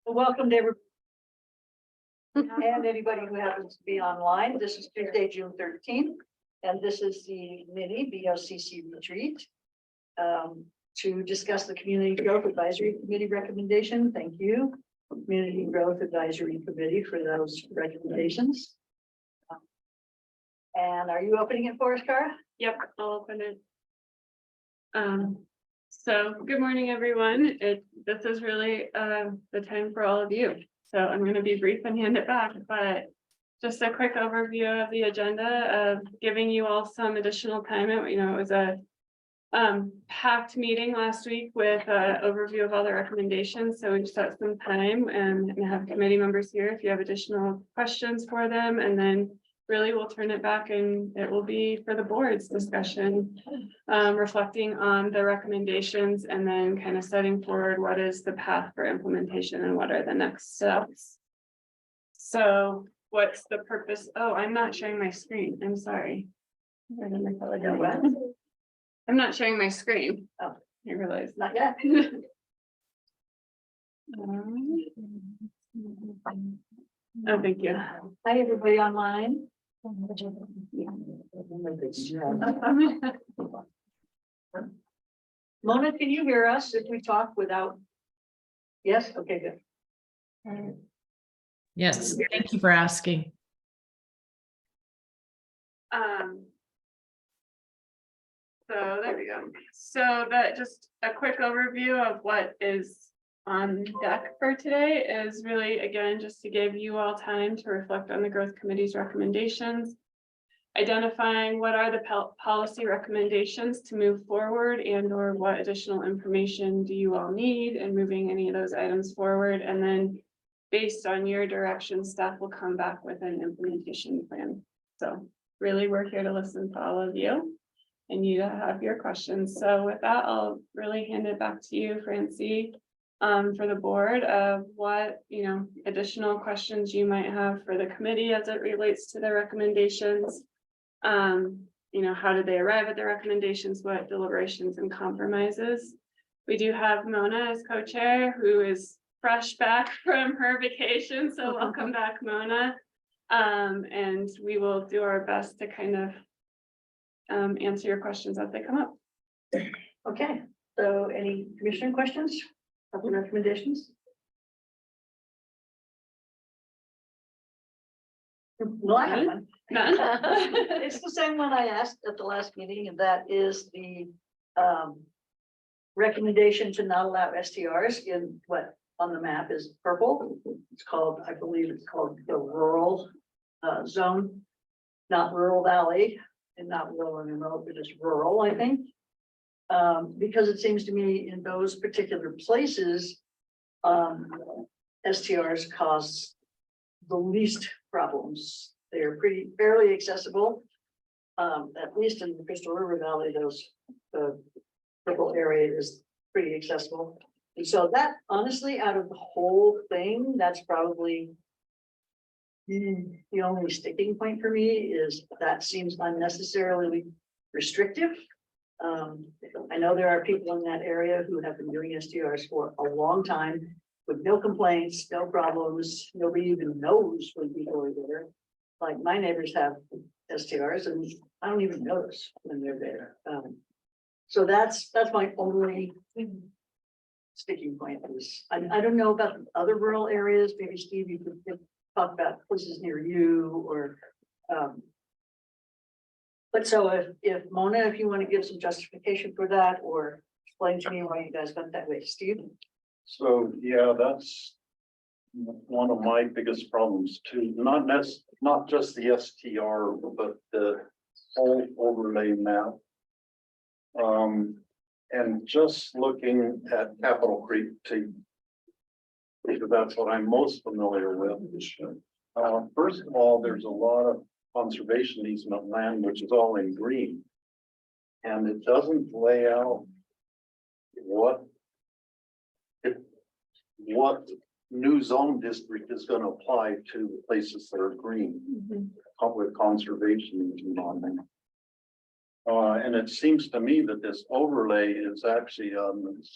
Welcome to everybody. And anybody who happens to be online. This is Tuesday, June 13th, and this is the mini BOCC retreat to discuss the Community Growth Advisory Committee recommendation. Thank you, Community Growth Advisory Committee, for those recommendations. And are you opening it for us, Cara? Yep, I'll open it. So good morning, everyone. This is really the time for all of you. So I'm going to be brief and hand it back, but just a quick overview of the agenda of giving you all some additional time. It was a packed meeting last week with an overview of all the recommendations. So we just have some time and have committee members here if you have additional questions for them, and then really we'll turn it back and it will be for the board's discussion, reflecting on the recommendations and then kind of setting forward what is the path for implementation and what are the next steps. So what's the purpose? Oh, I'm not sharing my screen. I'm sorry. I'm not sharing my screen. Oh, I realize. not yet. Oh, thank you. Hi, everybody online. Mona, can you hear us if we talk without? Yes, okay, good. Yes, thank you for asking. So there we go. So that just a quick overview of what is on deck for today is really, again, just to give you all time to reflect on the growth committee's recommendations, identifying what are the policy recommendations to move forward and or what additional information do you all need and moving any of those items forward. And then based on your direction, staff will come back with an implementation plan. So really, we're here to listen to all of you and you to have your questions. So with that, I'll really hand it back to you, Francie, for the board of what, additional questions you might have for the committee as it relates to the recommendations. How did they arrive at the recommendations, what deliberations and compromises. We do have Mona as co-chair, who is fresh back from her vacation. So welcome back, Mona. And we will do our best to kind of answer your questions as they come up. Okay, so any commissioner questions of the recommendations? No, I have one. None? It's the same one I asked at the last meeting, and that is the recommendation to not allow STRs in what on the map is purple. It's called, I believe it's called the rural zone, not rural valley and not rural and remote, but just rural, I think. Because it seems to me in those particular places, STRs cause the least problems. They're fairly accessible. At least in the Crystal River Valley, the purple area is pretty accessible. And so that honestly, out of the whole thing, that's probably the only sticking point for me is that seems unnecessarily restrictive. I know there are people in that area who have been doing STRs for a long time with no complaints, no problems. Nobody even knows when people are there. Like my neighbors have STRs and I don't even notice when they're there. So that's my only sticking point is I don't know about other rural areas. Maybe Steve, you could talk about places near you or but so if Mona, if you want to give some justification for that or explain to me why you guys went that way, Steve. So yeah, that's one of my biggest problems too. Not just the STR, but the whole overlay map. And just looking at Capitol Creek because that's what I'm most familiar with. First of all, there's a lot of conservation easement land, which is all in green. And it doesn't lay out what new zone district is going to apply to places that are green, public conservation easement on them. And it seems to me that this overlay is actually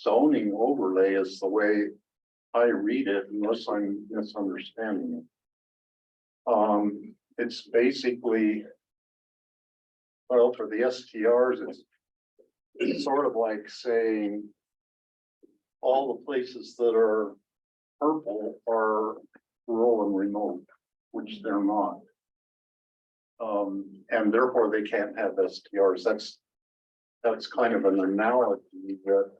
zoning overlay is the way I read it, unless I'm misunderstanding it. It's basically, well, for the STRs, it's sort of like saying all the places that are purple are rural and remote, which they're not. And therefore they can't have STRs. That's kind of an analogy that,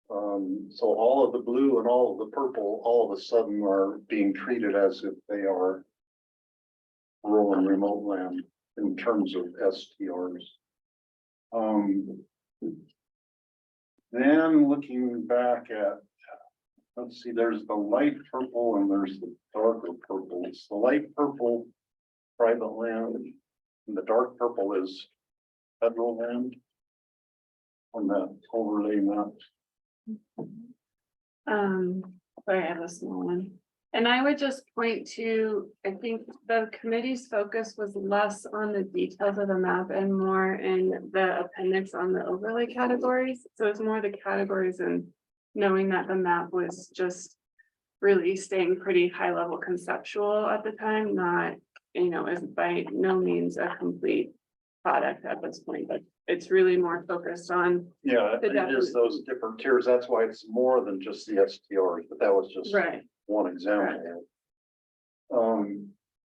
so all of the blue and all of the purple, all of a sudden are being treated as if they are rural and remote land in terms of STRs. Then looking back at, let's see, there's the light purple and there's the darker purple. It's the light purple private land, and the dark purple is federal land on that overlay map. Sorry, I have a small one. And I would just point to, I think the committee's focus was less on the details of the map and more in the appendix on the overlay categories. So it's more the categories and knowing that the map was just really staying pretty high level conceptual at the time, not, you know, is by no means a complete product at this point, but it's really more focused on. Yeah, The it is those different tiers. That's why it's more than just the STRs, but that was just Right. one example.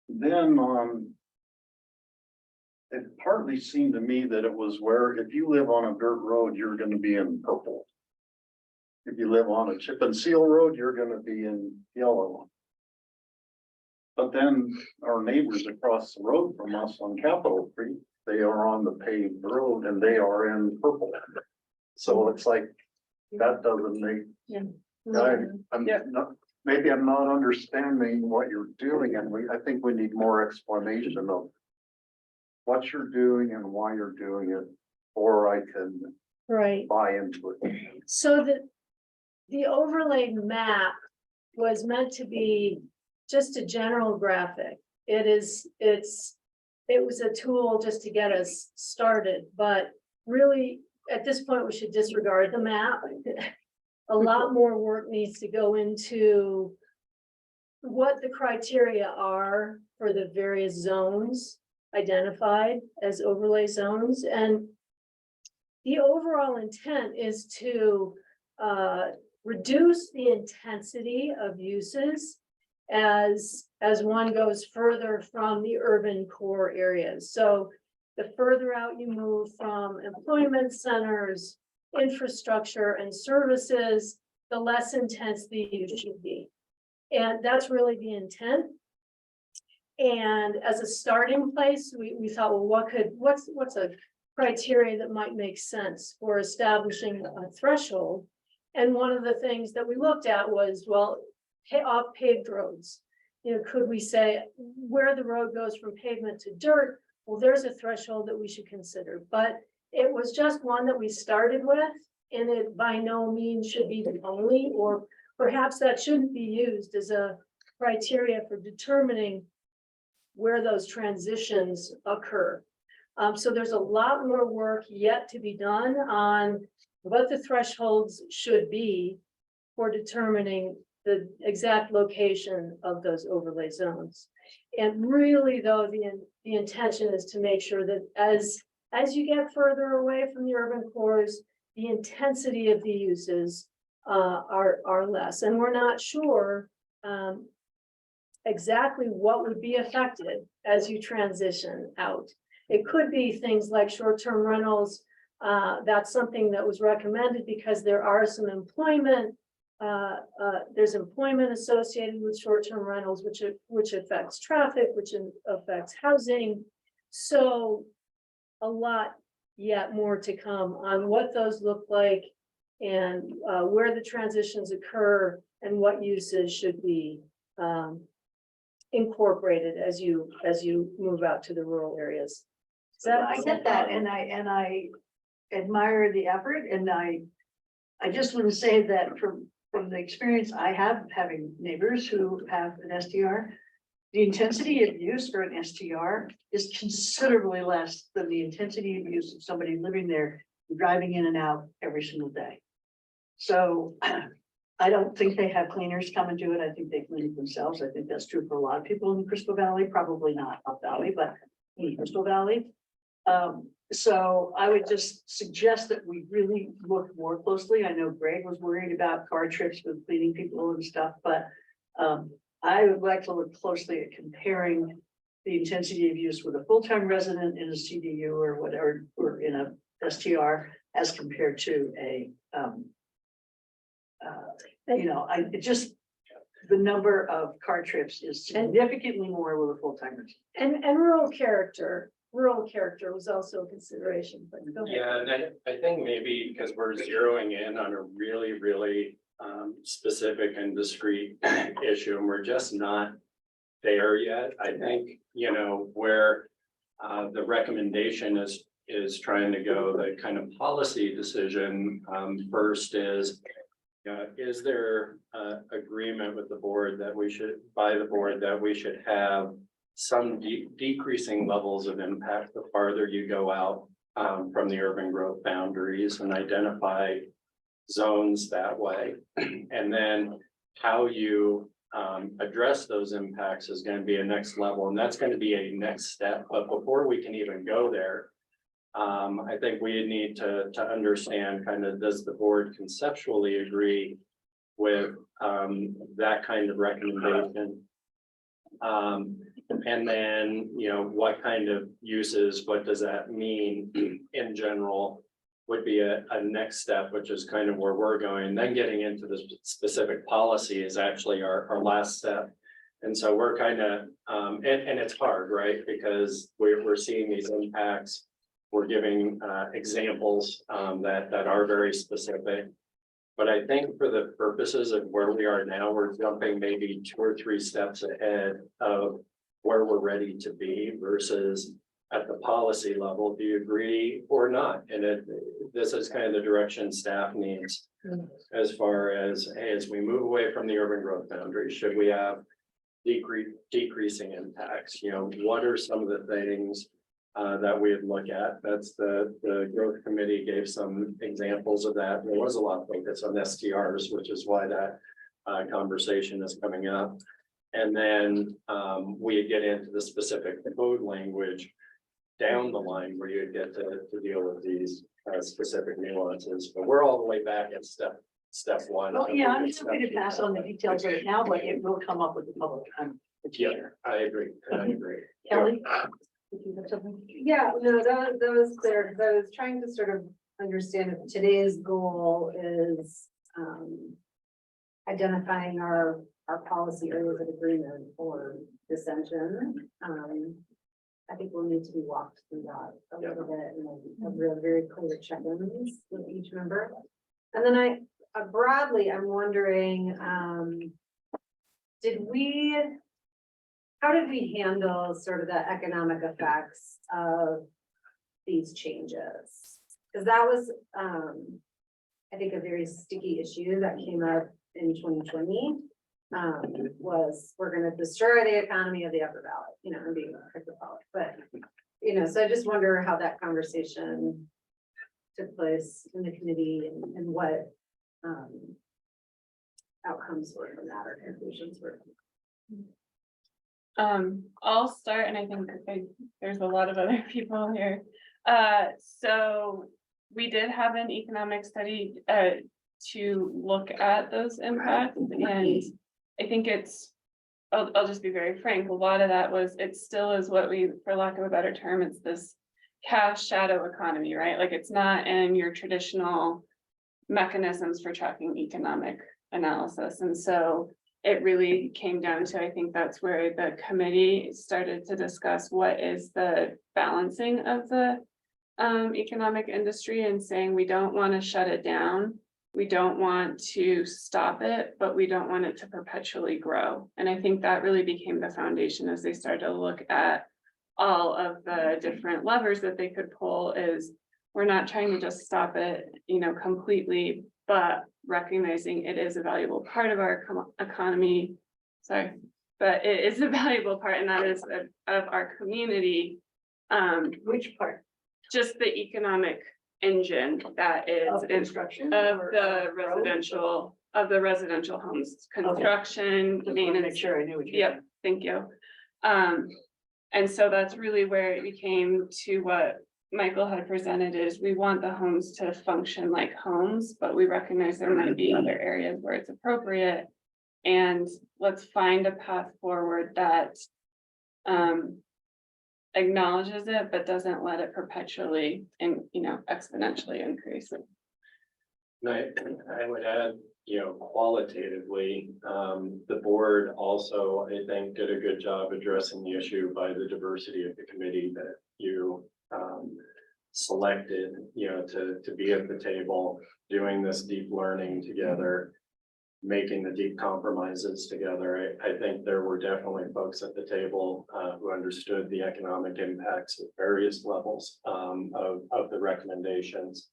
Then it partly seemed to me that it was where if you live on a dirt road, you're gonna be in purple. If you live on a chip and seal road, you're gonna be in yellow. But then our neighbors across the road from us on Capitol Creek, they are on the paved road and they are in purple. So it's like, that doesn't make. I'm Yep. not, maybe I'm not understanding what you're doing, and I think we need more explanation of what you're doing and why you're doing it, or I can Right, buy into it. so the overlay map was meant to be just a general graphic. It was a tool just to get us started, but really, at this point, we should disregard the map. A lot more work needs to go into what the criteria are for the various zones identified as overlay zones, and the overall intent is to reduce the intensity of uses as one goes further from the urban core areas. So the further out you move from employment centers, infrastructure and services, the less intense the use should be. And that's really the intent. And as a starting place, we thought, well, what's a criteria that might make sense for establishing a threshold? And one of the things that we looked at was, well, off paved roads. You know, could we say where the road goes from pavement to dirt? Well, there's a threshold that we should consider, but it was just one that we started with, and it by no means should be the only, or perhaps that shouldn't be used as a criteria for determining where those transitions occur. So there's a lot more work yet to be done on what the thresholds should be for determining the exact location of those overlay zones. And really, though, the intention is to make sure that as you get further away from the urban cores, the intensity of the uses are less. And we're not sure exactly what would be affected as you transition out. It could be things like short-term rentals. That's something that was recommended because there are some employment. There's employment associated with short-term rentals, which affects traffic, which affects housing. So a lot yet more to come on what those look like and where the transitions occur and what uses should be incorporated as you move out to the rural areas. I get that, and I admire the effort, and I just want to say that from the experience I have having neighbors who have an STR, the intensity of use for an STR is considerably less than the intensity of use of somebody living there, driving in and out every single day. So I don't think they have cleaners come and do it. I think they clean it themselves. I think that's true for a lot of people in Crystal Valley, probably not Up Valley, but in Crystal Valley. So I would just suggest that we really look more closely. I know Greg was worried about car trips with cleaning people and stuff, but I would like to look closely at comparing the intensity of use with a full-time resident in a CDU or whatever, or in a STR as compared to a, it just, the number of car trips is significantly more with a full-time resident. And rural character was also a consideration, but go ahead. Yeah, and I think maybe because we're zeroing in on a really, really specific and discrete issue, and we're just not there yet. I think, where the recommendation is trying to go, the kind of policy decision first is there agreement with the board that we should have some decreasing levels of impact the farther you go out from the urban growth boundaries and identify zones that way. And then how you address those impacts is going to be a next level, and that's going to be a next step. But before we can even go there, I think we need to understand kind of, does the board conceptually agree with that kind of recommendation? And then, what kind of uses, what does that mean in general would be a next step, which is kind of where we're going. Then getting into the specific policy is actually our last step. And so we're kind of, and it's hard, right? Because we're seeing these impacts. We're giving examples that are very specific. But I think for the purposes of where we are now, we're jumping maybe 2 or 3 steps ahead of where we're ready to be versus at the policy level. Do you agree or not? And this is kind of the direction staff needs as far as, hey, as we move away from the urban growth boundary, should we have decreasing impacts? What are some of the things that we'd look at? That's the growth committee gave some examples of that. There was a lot of focus on STRs, which is why that conversation is coming up. And then we get into the specific code language down the line where you get to deal with these specific nuances. But we're all the way back at step one. Well, yeah, I'm just going to pass on the details right now, but it will come up with the public. Yeah, I agree. Kelly? Did you have something? Yeah, no, that was clear, because I was trying to sort of understand if today's goal is identifying our policy areas of agreement or dissension. I think we'll need to be walked through that a little bit and have very clear check-ins with each member. And then broadly, I'm wondering, how did we handle sort of the economic effects of these changes? Because that was, I think, a very sticky issue that came up in 2020. Was we're going to destroy the economy of the Upper Valley, and being hyperbolic, but so I just wonder how that conversation took place in the committee and what outcomes were from that or conclusions were. I'll start, and I think there's a lot of other people here. So we did have an economic study to look at those impacts, and I think I'll just be very frank, a lot of that it still is what we, for lack of a better term, it's this cash shadow economy, right? Like, it's not in your traditional mechanisms for tracking economic analysis. And so it really came down to, I think that's where the committee started to discuss what is the balancing of the economic industry, and saying we don't want to shut it down. We don't want to stop it, but we don't want it to perpetually grow. And I think that really became the foundation as they started to look at all of the different levers that they could pull. Is we're not trying to just stop it, completely, but recognizing it is a valuable part of our economy. But it is a valuable part, and that is of our community. Which part? Just the economic engine that is Of construction of or the of growth? residential of the residential homes, construction, Just wanted to make maintenance. sure I knew what you. Yep, thank you. And so that's really where it became to what Michael had presented is we want the homes to function like homes, but we recognize there might be other areas where it's appropriate. And let's find a path forward that acknowledges it, but doesn't let it perpetually and, exponentially increase. I would add, qualitatively, the board also, I think, did a good job addressing the issue by the diversity of the committee that you selected, to be at the table, doing this deep learning together, making the deep compromises together. I think there were definitely folks at the table who understood the economic impacts at various levels of the recommendations.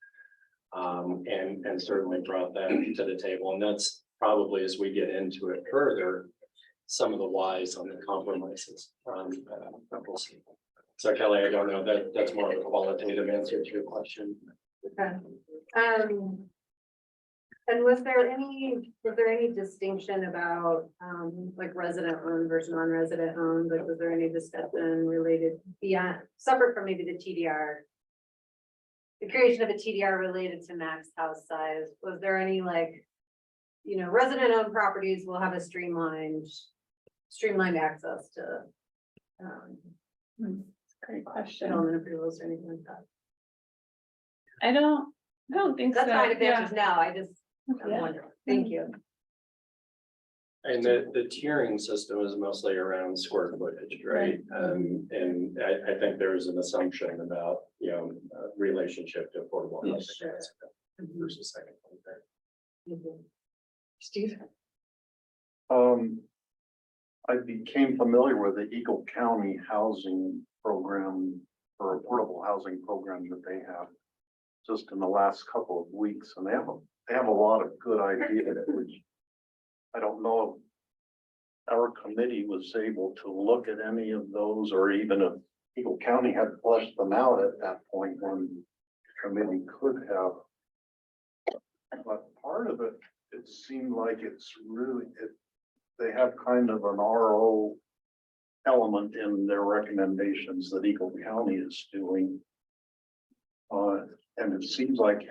And certainly brought that to the table. And that's probably, as we get into it further, some of the whys on the compromises. We'll see. So Kelly, I don't know, that's more of a qualitative answer to your question. Okay. And was there any distinction about, like resident owned versus non-resident owned? Like, was there any discussion related beyond, separate from maybe the TDR? The creation of a TDR related to max house size, was there any resident owned properties will have a streamlined access to Great question. development approvals or anything like that? I don't think so. That's fine if the Yeah. answer's no, I'm Yeah. wondering, thank you. And the tiering system is mostly around square footage, right? And I think there's an assumption about, relationship to affordable Yes, housing. sure. Versus second. Steve? I became familiar with the Eagle County housing program or affordable housing program that they have just in the last couple of weeks, and they have a lot of good ideas, which I don't know if our committee was able to look at any of those, or even if Eagle County had fleshed them out at that point when the committee could have. But part of it, it seemed like it's really, they have kind of an RO element in their recommendations that Eagle County is doing. And it seems like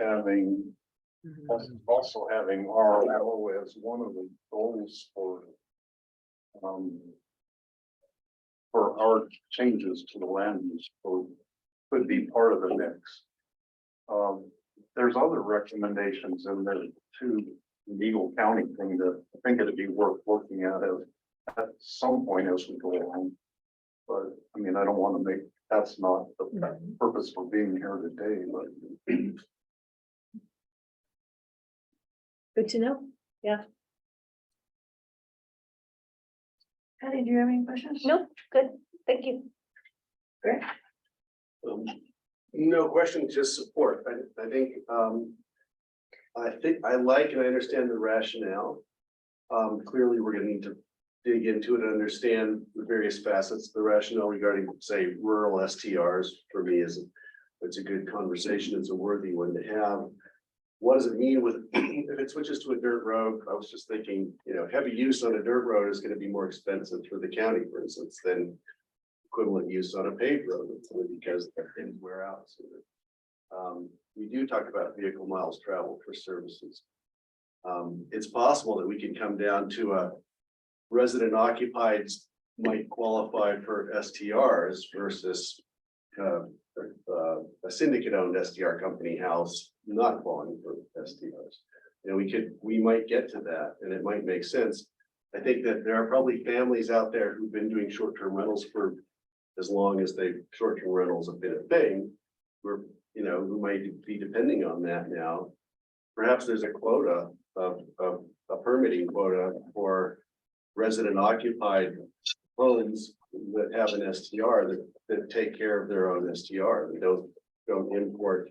also having RO as one of the goals for our changes to the land use code could be part of the mix. There's other recommendations in there too, the Eagle County thing that I think it'd be worth looking at some point as we go along. But I mean, I don't want to make, that's not the purpose for being here today, but Good to know. Patty, do you have any questions? Nope, good, thank you. Great. No question, just support. I think I like and I understand the rationale. Clearly, we're gonna need to dig into it and understand the various facets, the rationale regarding, say, rural STRs for me it's a good conversation. It's a worthy one to have. What does it mean with, if it switches to a dirt road? I was just thinking, heavy use on a dirt road is gonna be more expensive for the county, for instance, than equivalent use on a paved road, because things wear out sooner. We do talk about vehicle miles traveled for services. It's possible that we can come down to a resident occupied might qualify for STRs versus a syndicate owned STR company house not qualifying for STRs. We might get to that and it might make sense. I think that there are probably families out there who've been doing short-term rentals for as long as short-term rentals have been a thing. Who might be depending on that now. Perhaps there's a quota of a permitting quota for resident occupied homes that have an STR that take care of their own STR. They don't import.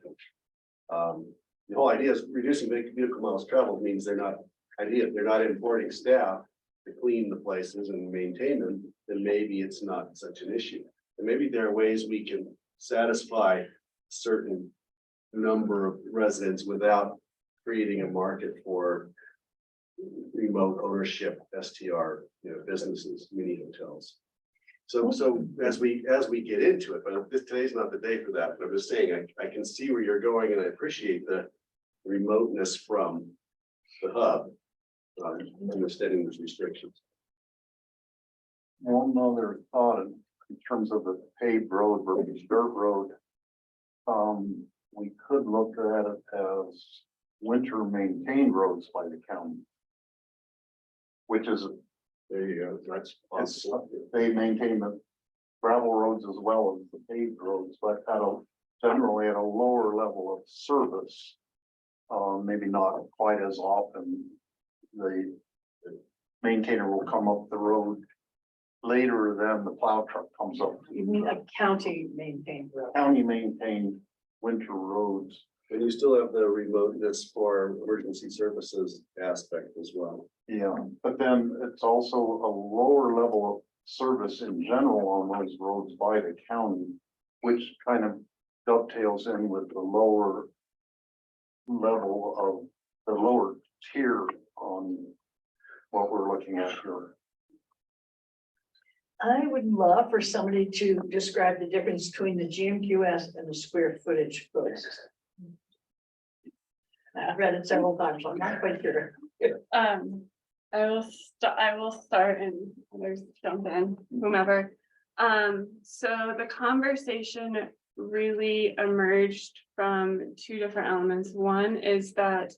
The whole idea is reducing vehicle miles traveled means they're not importing staff to clean the places and maintain them, then maybe it's not such an issue. And maybe there are ways we can satisfy a certain number of residents without creating a market for remote ownership STR, businesses, mini hotels. So as we get into it, but today's not the day for that, but I'm just saying, I can see where you're going and I appreciate the remoteness from the hub. Understanding those restrictions. One other thought in terms of the paved road versus dirt road. We could look at it as winter maintained roads by the county. Which is, There you go, that's possible. they maintain the gravel roads as well as the paved roads, but generally at a lower level of service. Maybe not quite as often. The maintainer will come up the road later than the plow truck comes up. You mean a county maintained road? County maintained winter roads. And you still have the remoteness for emergency services aspect as well. Yeah, but then it's also a lower level of service in general on those roads by the county, which kind of dovetails in with the lower level of the lower tier on what we're looking at here. I would love for somebody to describe the difference between the GMQS and the square footage codes. I've read it several times, so I'm not quite sure. I will start and others jump in, whomever. So the conversation really emerged from two different elements. One is that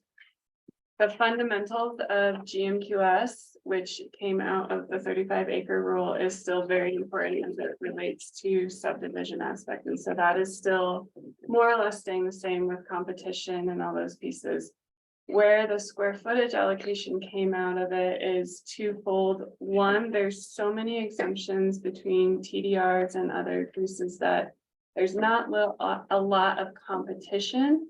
the fundamentals of GMQS, which came out of the 35-acre rule, is still very important as it relates to subdivision aspect. And so that is still more or less staying the same with competition and all those pieces. Where the square footage allocation came out of it is twofold. One, there's so many exemptions between TDRs and other pieces that there's not a lot of competition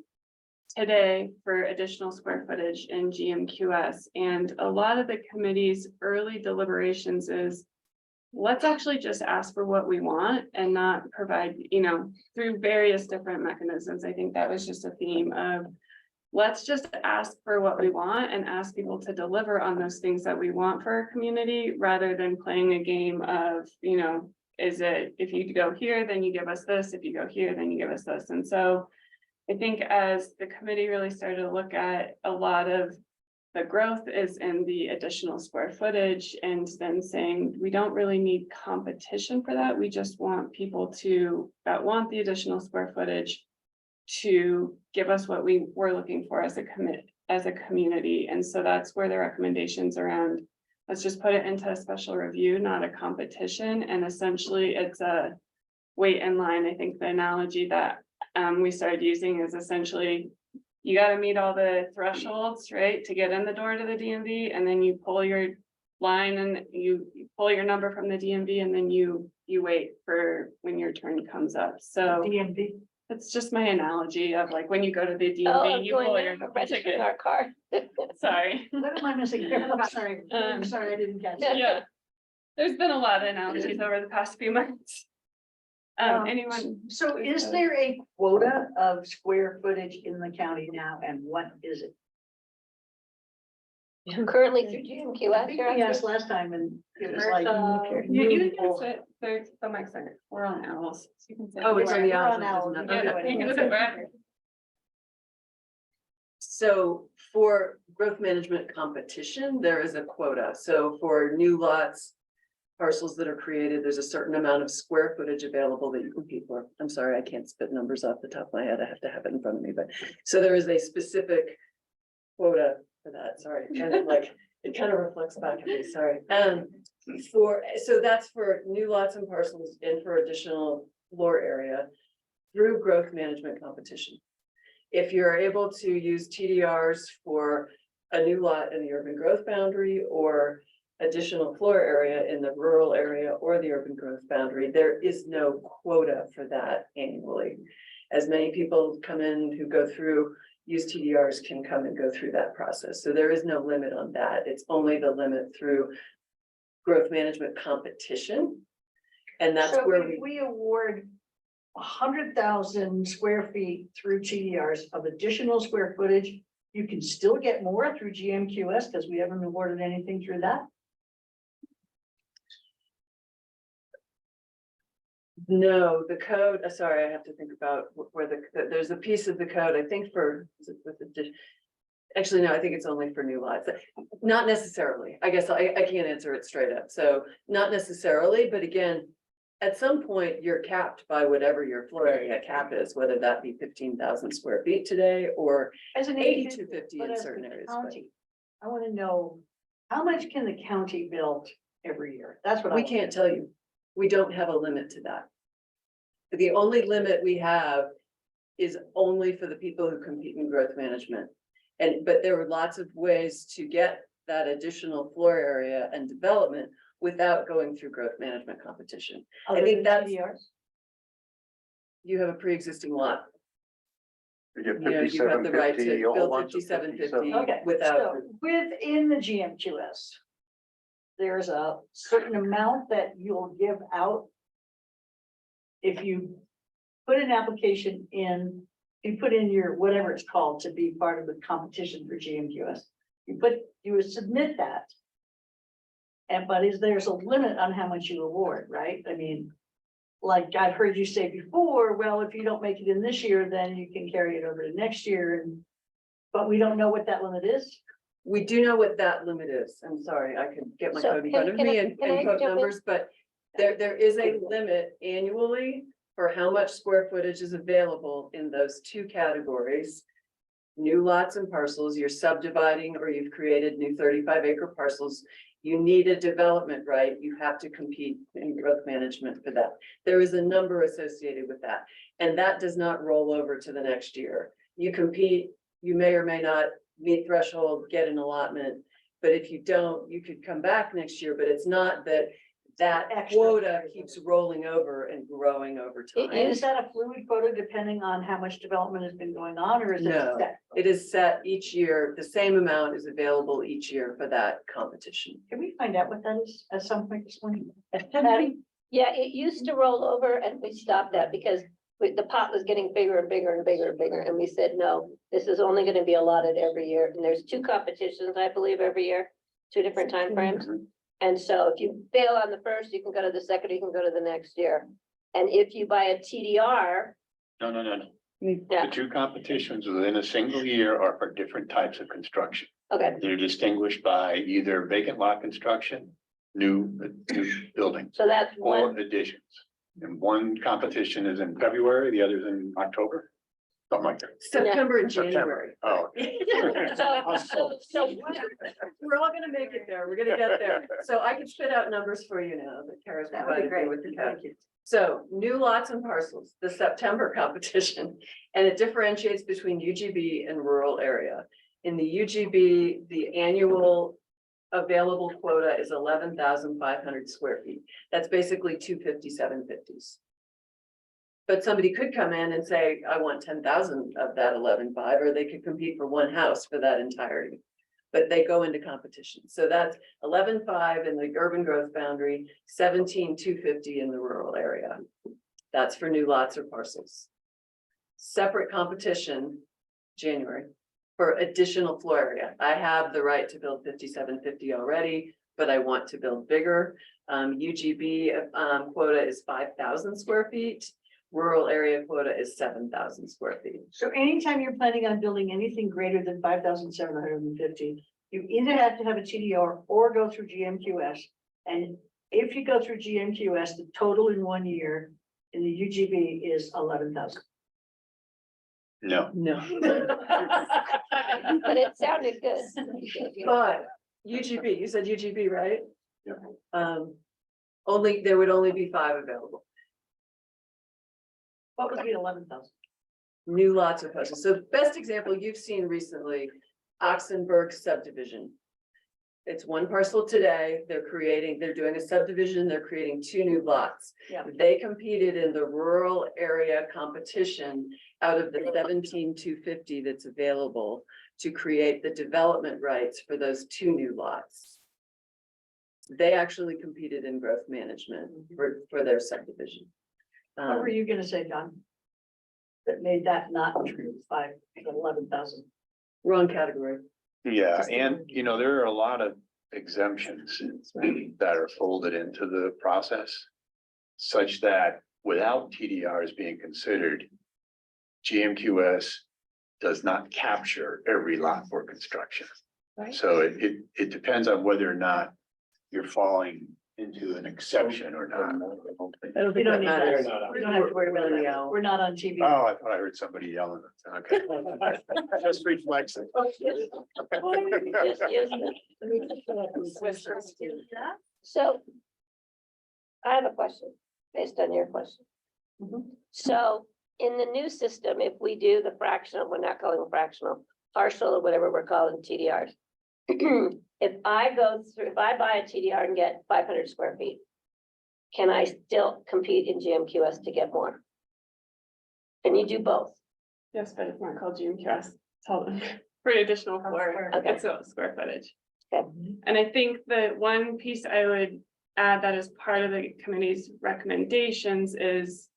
today for additional square footage in GMQS. And a lot of the committee's early deliberations is, let's actually just ask for what we want and not provide, through various different mechanisms. I think that was just a theme of, let's just ask for what we want and ask people to deliver on those things that we want for our community, rather than playing a game of, is it, if you go here, then you give us this, if you go here, then you give us this. And so I think as the committee really started to look at a lot of the growth is in the additional square footage, and then saying, we don't really need competition for that. We just want people that want the additional square footage to give us what we were looking for as a community. And so that's where the recommendations around, let's just put it into a special review, not a competition. And essentially it's a wait in line. I think the analogy that we started using is essentially, you got to meet all the thresholds, right, to get in the door to the DMV, and then you pull your line and you pull your number from the DMV, and then you wait for when your turn comes up. So DMV. it's just my analogy of like, when you go to the DMV, Oh, you going pull there your for registering ticket. our car. Sorry. What am I missing? I'm sorry. I'm sorry, I didn't catch it. Yeah. There's been a lot of analogies over the past few months. Anyone? So is there a quota of square footage in the county now, and what is it? Currently through I GMQS, think you're we asked asking? last time and it was like. You can sit, there's the mic center, we're on owls. So you can sit Oh, it's on the anywhere. owl. Yeah, you can sit wherever. So for growth management competition, there is a quota. So for new lots, parcels that are created, there's a certain amount of square footage available that you compete for. I'm sorry, I can't spit numbers off the top of my head. I have to have it in front of me, but so there is a specific quota for that. Sorry, it kind of reflects back at me, sorry. So that's for new lots and parcels and for additional floor area through growth management competition. If you're able to use TDRs for a new lot in the urban growth boundary or additional floor area in the rural area or the urban growth boundary, there is no quota for that annually. As many people come in who go through, use TDRs can come and go through that process. So there is no limit on that. It's only the limit through growth management competition. And that's So where if we award 100,000 square feet through TDRs of additional square footage, you can still get more through GMQS because we haven't awarded anything through that. No, the code, sorry, I have to think about where there's a piece of the code, I think for, is it with the actually, no, I think it's only for new lots. Not necessarily. I guess I can't answer it straight up. So not necessarily, but again, at some point, you're capped by whatever your floor area cap is, whether that be 15,000 square feet today or As an 8,250 but in as certain the areas. but county, I want to know, how much can the county build every year? That's what I We want. can't tell you. We don't have a limit to that. The only limit we have is only for the people who compete in growth management. But there were lots of ways to get that additional floor area and development without going through growth management competition. Other think than that's- TDRs? You have a pre-existing lot. You get You know, you have the right to 5750, a whole build bunch of 5750 Okay, without, so within the GMQS, there's a certain amount that you'll give out. If you put an application in, you put in your, whatever it's called, to be part of the competition for GMQS. You would submit that. But there's a limit on how much you award, right? I mean, like I've heard you say before, well, if you don't make it in this year, then you can carry it over to next year but we don't know what that limit is. we do know what that limit is. I'm sorry, I could get my So code in can- front of can I- me and can I quote jump in? numbers, but there is a limit annually for how much square footage is available in those two categories. New lots and parcels, you're subdividing or you've created new 35-acre parcels. You need a development right, you have to compete in growth management for that. There is a number associated with that, and that does not roll over to the next year. You compete, you may or may not meet threshold, get an allotment, but if you don't, you could come back next year, but it's not that Extra. quota keeps rolling over and growing over It time. And is that a fluid quota depending on how much development has been going on, or is it No. set? It is set each year, the same amount is available each year for that competition. Can we find out what that is at some point this morning? Patty? Yeah, it used to roll over and we stopped that because the pot was getting bigger and bigger and bigger and bigger. And we said, no, this is only gonna be allotted every year. And there's 2 competitions, I believe, every year, 2 different timeframes. And so if you fail on the first, you can go to the second, you can go to the next year. And if you buy a TDR, No. yeah, The two competitions within a single year are for different types of construction. okay, They're distinguished by either vacant lot construction, new buildings, so that's or one. additions. And one competition is in February, the other's in October, something like that. September and September. January. Oh, So We're all gonna make it there. We're gonna get there. So I can spit out numbers for you now that Kara's That would be provided me great. with the code. Thank you. So new lots and parcels, the September competition, and it differentiates between UGB and rural area. In the UGB, the annual available quota is 11,500 square feet. That's basically 25750s. But somebody could come in and say, I want 10,000 of that 11,500, or they could compete for one house for that entirety. But they go into competition. So that's 11,500 in the urban growth boundary, 17,250 in the rural area. That's for new lots or parcels. Separate competition, January, for additional floor area. I have the right to build 5750 already, but I want to build bigger. UGB quota is 5,000 square feet. Rural area quota is 7,000 square feet. So anytime you're planning on building anything greater than 5,750, you either have to have a TDR or go through GMQS. And if you go through GMQS, the total in 1 year in the UGB is 11,000. no. No. but it sounded good. But UGB, you said UGB, right? Yeah. There would only be 5 available. What would be 11,000? New lots of parcels. So best example you've seen recently, Oxenberg subdivision. It's one parcel today. They're doing a subdivision. They're creating 2 new lots. Yeah. They competed in the rural area competition out of the 17,250 that's available to create the development rights for those 2 new lots. They actually competed in growth management for their subdivision. What were you gonna say, Don? That made that not true, 11,000. Wrong category. Yeah, Just the and one. you know, there are a lot of exemptions that are folded into the process. Such that without TDRs being considered. GMQS does not capture every lot for construction. Right. So it depends on whether or not you're falling into an exception or not. I don't We think don't that need matters. that. We don't have to worry about that. We're not on TV. Oh, I thought I heard somebody yelling. Okay. Just reflex it. Just use it. So I have a question based on your question. So in the new system, if we do the fractional, we're not calling it fractional, partial or whatever we're calling TDRs. If I buy a TDR and get 500 square feet, can I still compete in GMQS to get more? Can you do both? Yes, but it's not called GMQS. It's called for additional floor, Okay. it's a square footage. Okay. And I think the one piece I would add that is part of the committee's recommendations is.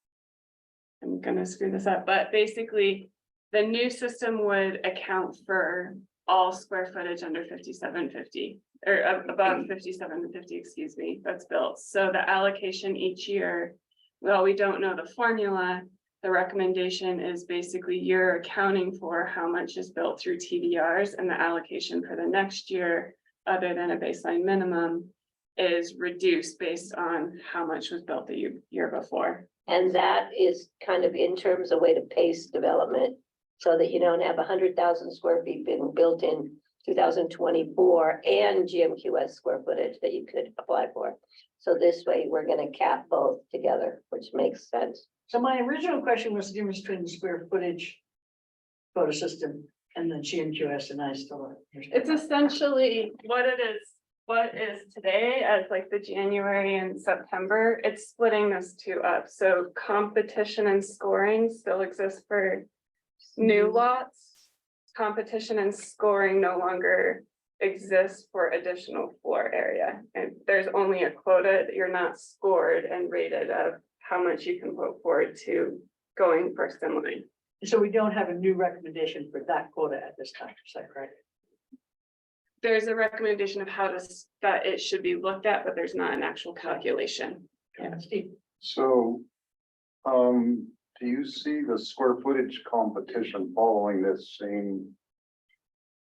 I'm gonna screw this up, but basically, the new system would account for all square footage under 5750. Or above 5750, excuse me, that's built. So the allocation each year, well, we don't know the formula. The recommendation is basically you're accounting for how much is built through TDRs, and the allocation for the next year, other than a baseline minimum, is reduced based on how much was built the year before. And that is kind of in terms of way to pace development. So that you don't have 100,000 square feet being built in 2024 and GMQS square footage that you could apply for. So this way, we're gonna cap both together, which makes sense. So my original question was the difference between the square footage photo system and the GMQS, and I still. It's essentially what is today as like the January and September, it's splitting those two up. So competition and scoring still exists for new lots. Competition and scoring no longer exists for additional floor area. And there's only a quota that you're not scored and rated of how much you can put forward to going first in line. So we don't have a new recommendation for that quota at this time, is that correct? There's a recommendation of that it should be looked at, but there's not an actual calculation. Yeah, Steve. So, do you see the square footage competition following this same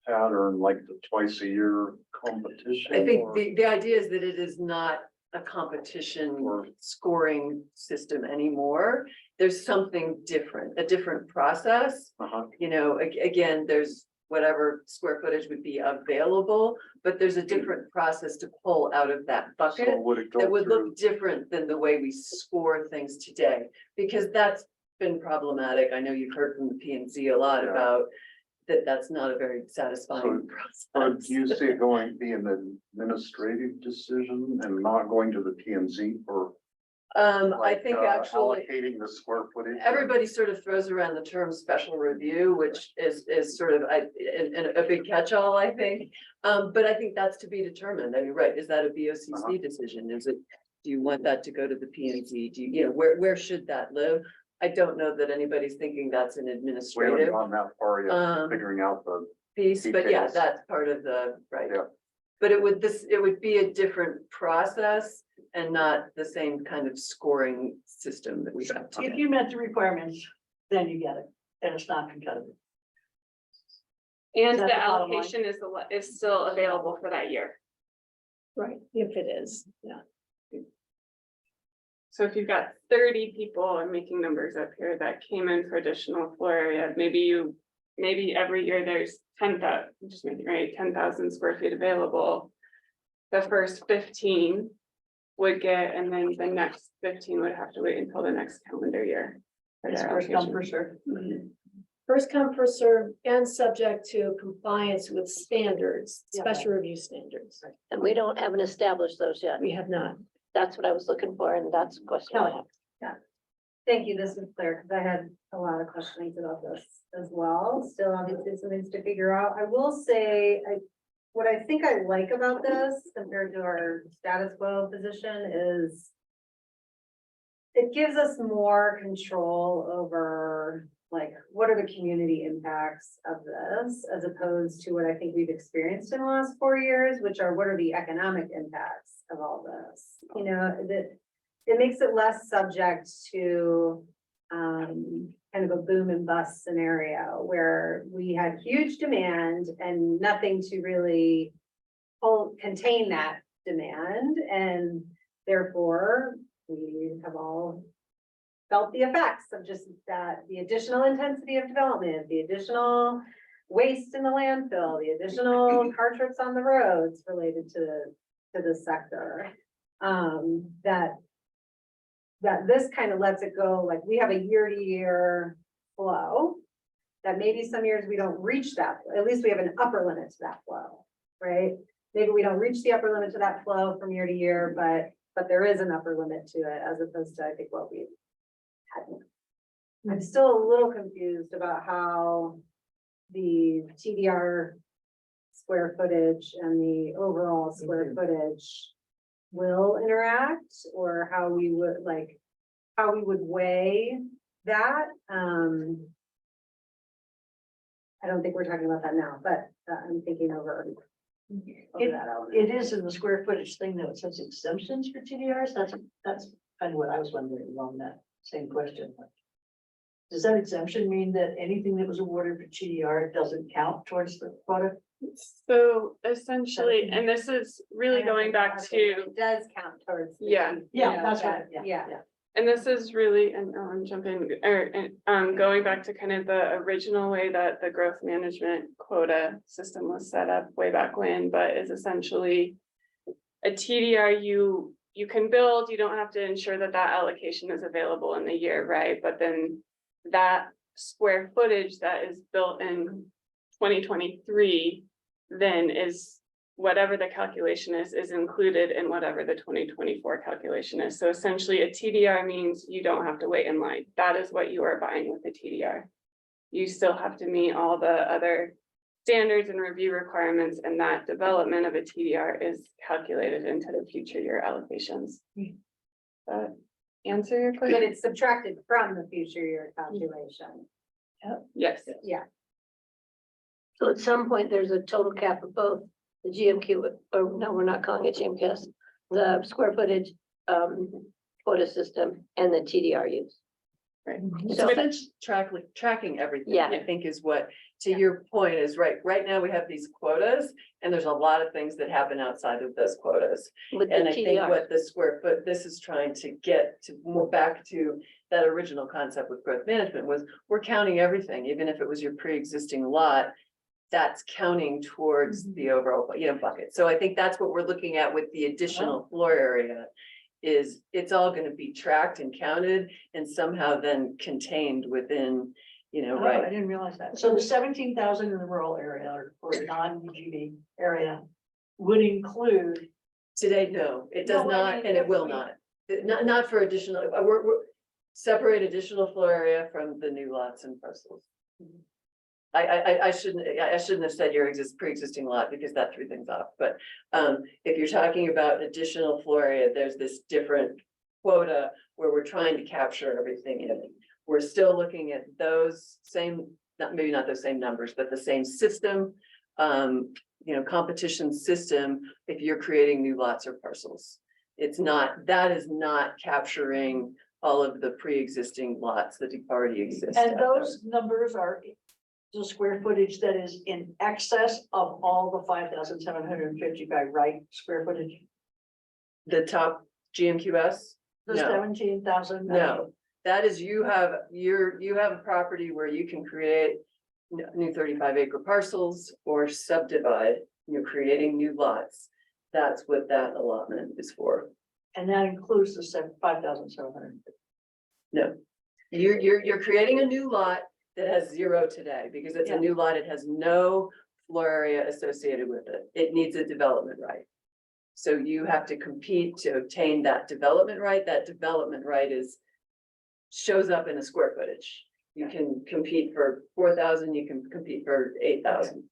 pattern, like the twice a year competition? I think or- the idea is that it is not a competition or scoring system anymore. There's something different, a different process. Uh-huh. You know, again, there's whatever square footage would be available, but there's a different process to pull out of that So bucket would it go that would through? look different than the way we score things today, because that's been problematic. I know you've heard from the P and Z a lot Yeah. about that. That's not a very satisfying Or process. do you see it going, be an administrative decision and not going to the P and Z for? I like, think actually. Allocating the square footage? Everybody sort of throws around the term special review, which is sort of a big catch-all, I think. But I think that's to be determined. I mean, right, is that a BOCC decision? Is it, do you want that to go to the P and Z? Do you know, where should that live? I don't know that anybody's thinking that's an We haven't administrative gone that far yet, figuring out the, piece, but yeah, details. that's part of the, right. Yeah. But it would be a different process and not the same kind of scoring system that we have If today. you met the requirements, then you get it, and it's not competitive. And Is that the the bottom line? allocation is still available for that year. Right, if it is, yeah. So if you've got 30 people, I'm making numbers up here, that came in for additional floor area, maybe every year there's 10,000, just making right, 10,000 square feet available. The first 15 would get, and then the next 15 would have to wait until the next calendar year. for It's their first come, allocation. first served. Mhm. First come, first served, and subject to compliance with standards, Yeah. special review standards. And we haven't established those yet. We have not. That's what I was looking for, and that's a question I have. Thank you, this is clear, because I had a lot of questions about this as well, still obviously some things to figure out. I will say, what I think I like about this compared to our status quo position is it gives us more control over like, what are the community impacts of this, as opposed to what I think we've experienced in the last 4 years, which are what are the economic impacts of all this? You know, that it makes it less subject to kind of a boom and bust scenario where we had huge demand and nothing to really contain that demand, and therefore we have all felt the effects of just that, the additional intensity of development, the additional waste in the landfill, the additional car trips on the roads related to this sector. That this kind of lets it go, like, we have a year-to-year flow. That maybe some years we don't reach that, at least we have an upper limit to that flow, right? Maybe we don't reach the upper limit to that flow from year to year, but there is an upper limit to it, as opposed to, I think, what we had. I'm still a little confused about how the TDR square footage and the overall square footage will interact, or how we would weigh that. I don't think we're talking about that now, but I'm thinking over that element. It is in the square footage thing, though. It says exemptions for TDRs. That's kind of what I was wondering along that same question. Does that exemption mean that anything that was awarded for TDR doesn't count towards the product? So essentially, and this is really going back to, It does count towards. the Yeah. T- Yeah, you know, that's that- right. Yeah. and this is really, and I'm jumping, going back to kind of the original way that the growth management quota system was set up way back when, but is essentially a TDR you can build, you don't have to ensure that that allocation is available in the year, right? But then that square footage that is built in 2023 then is whatever the calculation is included in whatever the 2024 calculation is. So essentially a TDR means you don't have to wait in line. That is what you are buying with the TDR. You still have to meet all the other standards and review requirements, and that development of a TDR is calculated into the future year allocations. Answer your But question? it's subtracted from the future year calculation. Yes. Yeah. So at some point, there's a total cap of both the GMQ, or no, we're not calling it GMQS, the square footage quota system and the TDR use. Right. So It's tracking everything, Yeah. I think is what, to your point is right now we have these quotas. And there's a lot of things that happen outside of those quotas. with the And I think TDR, what the square foot, this is trying to get to more back to that original concept with growth management was, we're counting everything, even if it was your pre-existing lot. That's counting towards the overall, bucket. So I think that's what we're looking at with the additional floor area. Is it's all gonna be tracked and counted and somehow then contained within, Oh, I right? didn't realize that. So the 17,000 in the rural area or non-UGB area would include, Today, no, it does No, I not, mean, and it if will we- not. Not for additional, we're separate additional floor area from the new lots and parcels. I shouldn't have said your pre-existing lot because that threw things off, but if you're talking about additional floor area, there's this different quota where we're trying to capture everything in it. We're still looking at those same, maybe not those same numbers, but the same system. Competition system, if you're creating new lots or parcels. That is not capturing all of the pre-existing lots that already exist. and out there. those numbers are the square footage that is in excess of all the 5,750 by right square footage. The top GMQS? The No. 17,000. No, that is you have a property where you can create new 35-acre parcels or subdivide, you're creating new lots. That's what that allotment is for. And that includes the 5,700. No, you're creating a new lot that has 0 today, because it's a Yeah. new lot, it has no floor area associated with it. It needs a development right. So you have to compete to obtain that development right. That development right shows up in a square footage. You can compete for 4,000, you can compete for 8,000.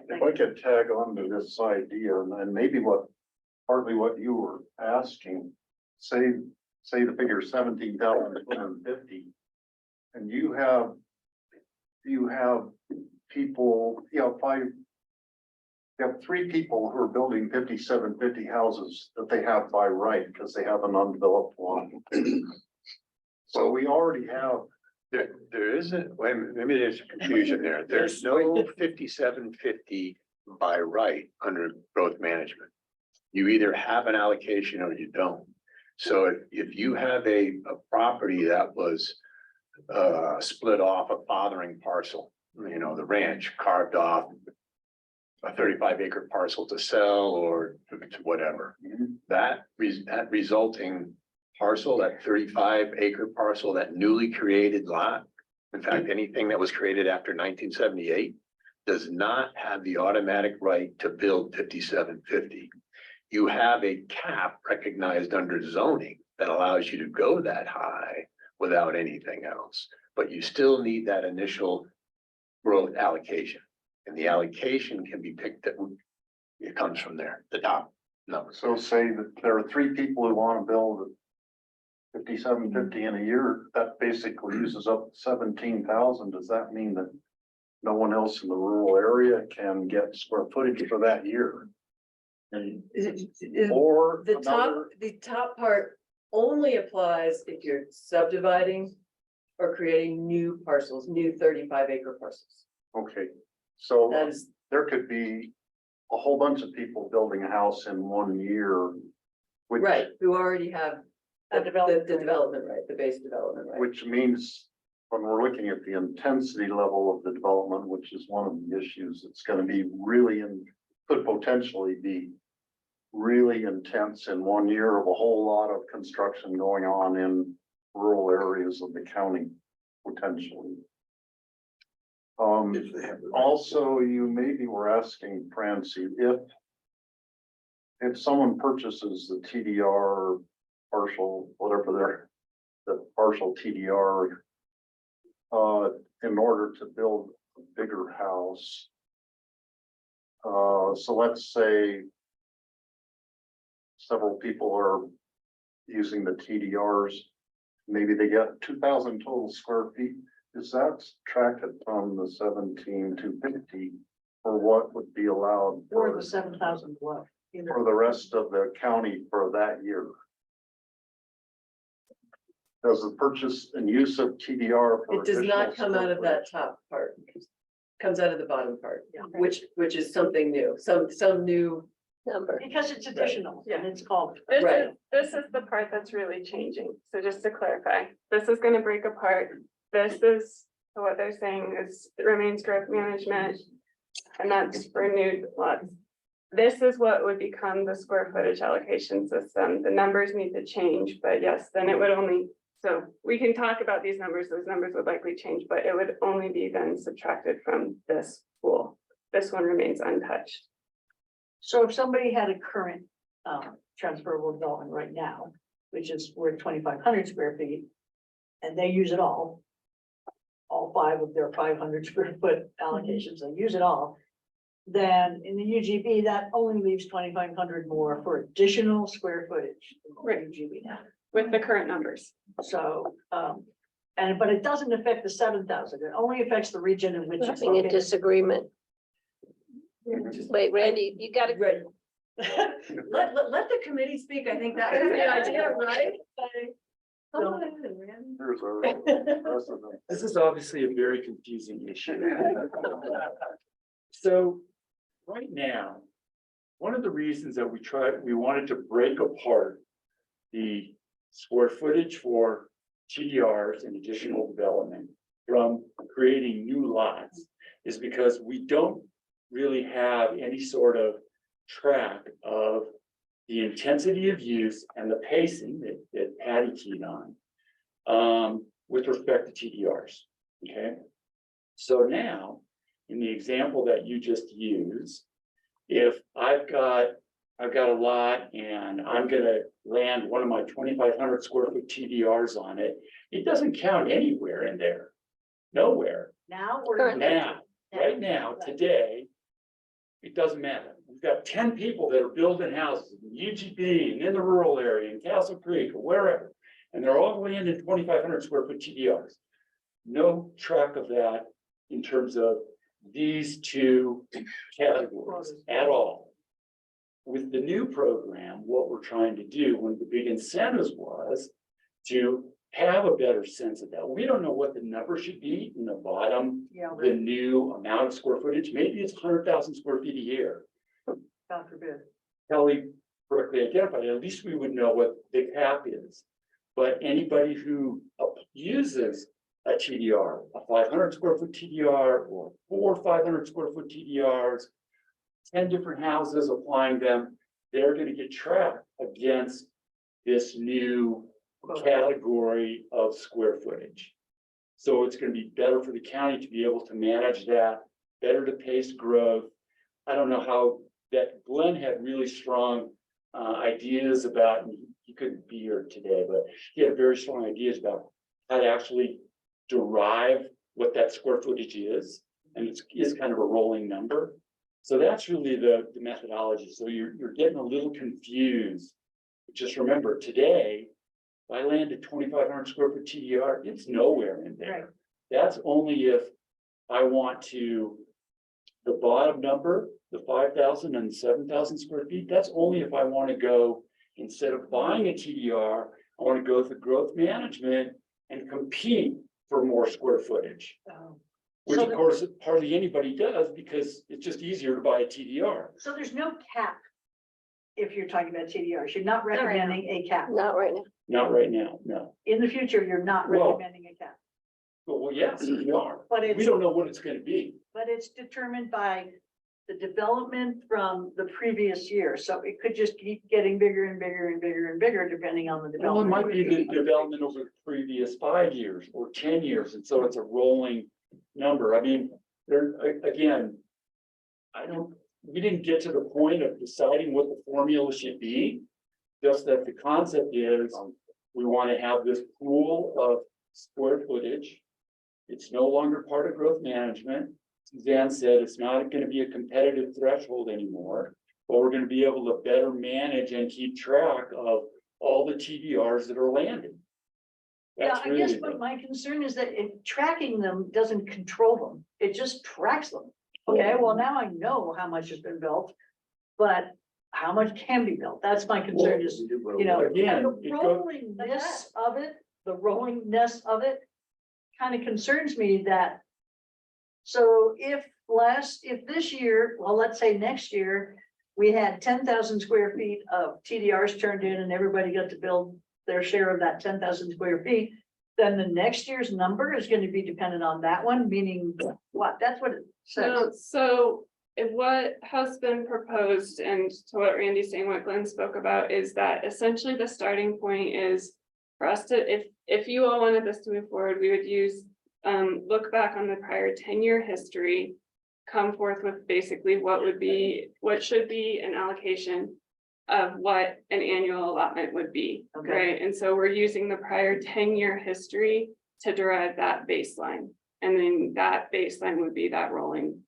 If I could tag on to this idea and maybe partly what you were asking, say the figure 17,250. And you have you have people, you have three people who are building 5750 houses that they have by right because they have an undeveloped lot. So we already have, There isn't, wait, maybe there's a confusion there. There's no 5750 by right under growth management. You either have an allocation or you don't. So if you have a property that was split off a fathering parcel, the ranch carved off a 35-acre parcel to sell or to whatever, that resulting parcel, that 35-acre parcel, that newly created lot, in fact, anything that was created after 1978 does not have the automatic right to build 5750. You have a cap recognized under zoning that allows you to go that high without anything else, but you still need that initial growth allocation. And the allocation can be picked at, it comes from there, the top number. so say that there are three people who want to build 5750 in a year, that basically uses up 17,000. Does that mean that no one else in the rural area can get square footage for that year? Or The top part only applies if you're subdividing or creating new parcels, new 35-acre parcels. okay, so That is, there could be a whole bunch of people building a house in 1 year. Which, right, who already have A the development right. development right, the base development right. which means when we're looking at the intensity level of the development, which is one of the issues, it's gonna be really could potentially be really intense in 1 year of a whole lot of construction going on in rural areas of the county, potentially. Also, you maybe were asking Francie, if someone purchases the TDR partial, whatever the partial TDR, in order to build a bigger house. So let's say several people are using the TDRs, maybe they get 2,000 total square feet. Is that subtracted from the 17,250 or what would be allowed Or for the 7,000 left. for the rest of the county for that year? Does the purchase and use of TDR? for It does additional not come out of square that top part. Comes out of the bottom part, Yeah. which is something new, some new, Number. Because it's additional and it's called. Right. This is the part that's really changing. So just to clarify, this is gonna break apart. This is, so what they're saying is it remains growth management. And that's for new lots. This is what would become the square footage allocation system. The numbers need to change, but yes, then it would only, so we can talk about these numbers. Those numbers would likely change, but it would only be then subtracted from this pool. This one remains untouched. So if somebody had a current transferable development right now, which is worth 2,500 square feet, and they use it all 5 of their 500 square foot allocations, they use it all, then in the UGB, that only leaves 2,500 more for additional square footage. in the Right. UGB now. With the current numbers. So, but it doesn't affect the 7,000. It only affects the region in which it's Having a located. disagreement. Wait, Randy, you gotta, right. Let the committee speak, I think that is the idea, right? Come on in, Randy. Here's our precedent. This is obviously a very confusing issue. So right now, one of the reasons that we wanted to break apart the square footage for TDRs and additional development from creating new lots is because we don't really have any sort of track of the intensity of use and the pacing that Patty keyed on with respect to TDRs, okay? So now, in the example that you just used, if I've got a lot and I'm gonna land one of my 2,500 square foot TDRs on it, it doesn't count anywhere in there, nowhere. Now we're. Currently. Now, right now, today, it doesn't matter. We've got 10 people that are building houses in UGB and in the rural area, in Castle Creek or wherever, and they're all landing 2,500 square foot TDRs. No track of that in terms of these two categories at all. With the new program, what we're trying to do, one of the big incentives was to have a better sense of that. We don't know what the number should be in the bottom, Yeah, the new amount of square footage. Maybe it's 100,000 square feet a year. God forbid. Kelly correctly identified, at least we would know what the cap is. But anybody who uses a TDR, a 500 square foot TDR, or 4 500 square foot TDRs, 10 different houses applying them, they're gonna get tracked against this new category of square footage. So it's gonna be better for the county to be able to manage that, better to pace growth. I don't know how that Glenn had really strong ideas about, and he couldn't be here today, but he had very strong ideas about how to actually derive what that square footage is. And it is kind of a rolling number. So that's really the methodology. So you're getting a little confused. Just remember today, if I landed 2,500 square foot TDR, it's nowhere in there. That's only if I want to, the bottom number, the 5,000 and 7,000 square feet, that's only if I want to go, instead of buying a TDR, I want to go through growth management and compete for more square footage. Which So of the- course hardly anybody does because it's just easier to buy a TDR. So there's no cap. If you're talking about TDRs, you're not right now. recommending a cap. Not right now. Not right now, no. In the future, you're not Well- recommending a cap, Well, yes, we are. but We it's, don't know what it's gonna be. but it's determined by the development from the previous year. So it could just keep getting bigger and bigger and bigger and bigger depending on the Well, it might be the development. development over the previous 5 years or 10 years, and so it's a rolling number. I mean, there, again, we didn't get to the point of deciding what the formula should be. Just that the concept is, we want to have this pool of square footage. It's no longer part of growth management. Suzanne said it's not going to be a competitive threshold anymore, but we're going to be able to better manage and keep track of all the TDRs that are landing. Yeah, That's I really guess the- what my concern is that tracking them doesn't control them. It just tracks them. Okay, well, now I know how much has been built, but how much can be built? That's my concern is, you know, Again, the it goes- rollingness of it, the rollingness of it kind of concerns me that. So if this year, well, let's say next year, we had 10,000 square feet of TDRs turned in and everybody got to build their share of that 10,000 square feet, then the next year's number is going to be dependent on that one, meaning what? That's what it No, says. so if what has been proposed and to what Randy's saying, what Glenn spoke about is that essentially the starting point is for us to, if you all wanted this to move forward, we would use, look back on the prior 10-year history, come forth with basically what should be an allocation of what an annual allotment would be, Okay. right? And so we're using the prior 10-year history to derive that baseline. And then that baseline would be that rolling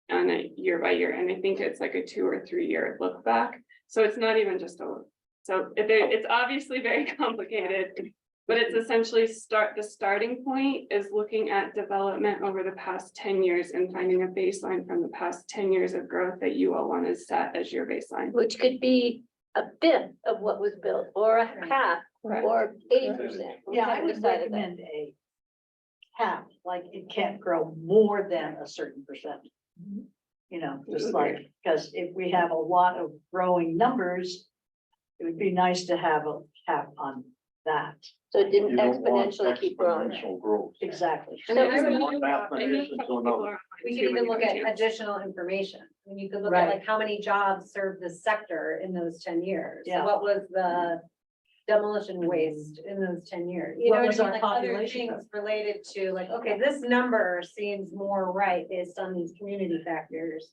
on a year by year. And I think it's like a 2 or 3 year look back. So it's not even just it's obviously very complicated, but it's essentially the starting point is looking at development over the past 10 years and finding a baseline from the past 10 years of growth that you all want to set as your baseline. Which could be a fifth of what was built, or a half, Correct. or 80%. We Yeah, I haven't would decided that. recommend a cap, like it can't grow more than a certain percent. You know, just like, because if we have a lot of growing numbers, it would be nice to have a cap on that. So it didn't You don't want exponentially keep growing. exponential growth. Exactly. So I I know would- Mathematicians don't know. We could even look at additional information. I mean, you could look Right. at like how many jobs served this sector in those 10 years. Yeah. So what was the demolition waste in those 10 years? You What know was what I our mean? Like other population things related to like, okay, this number seems more right based on these community factors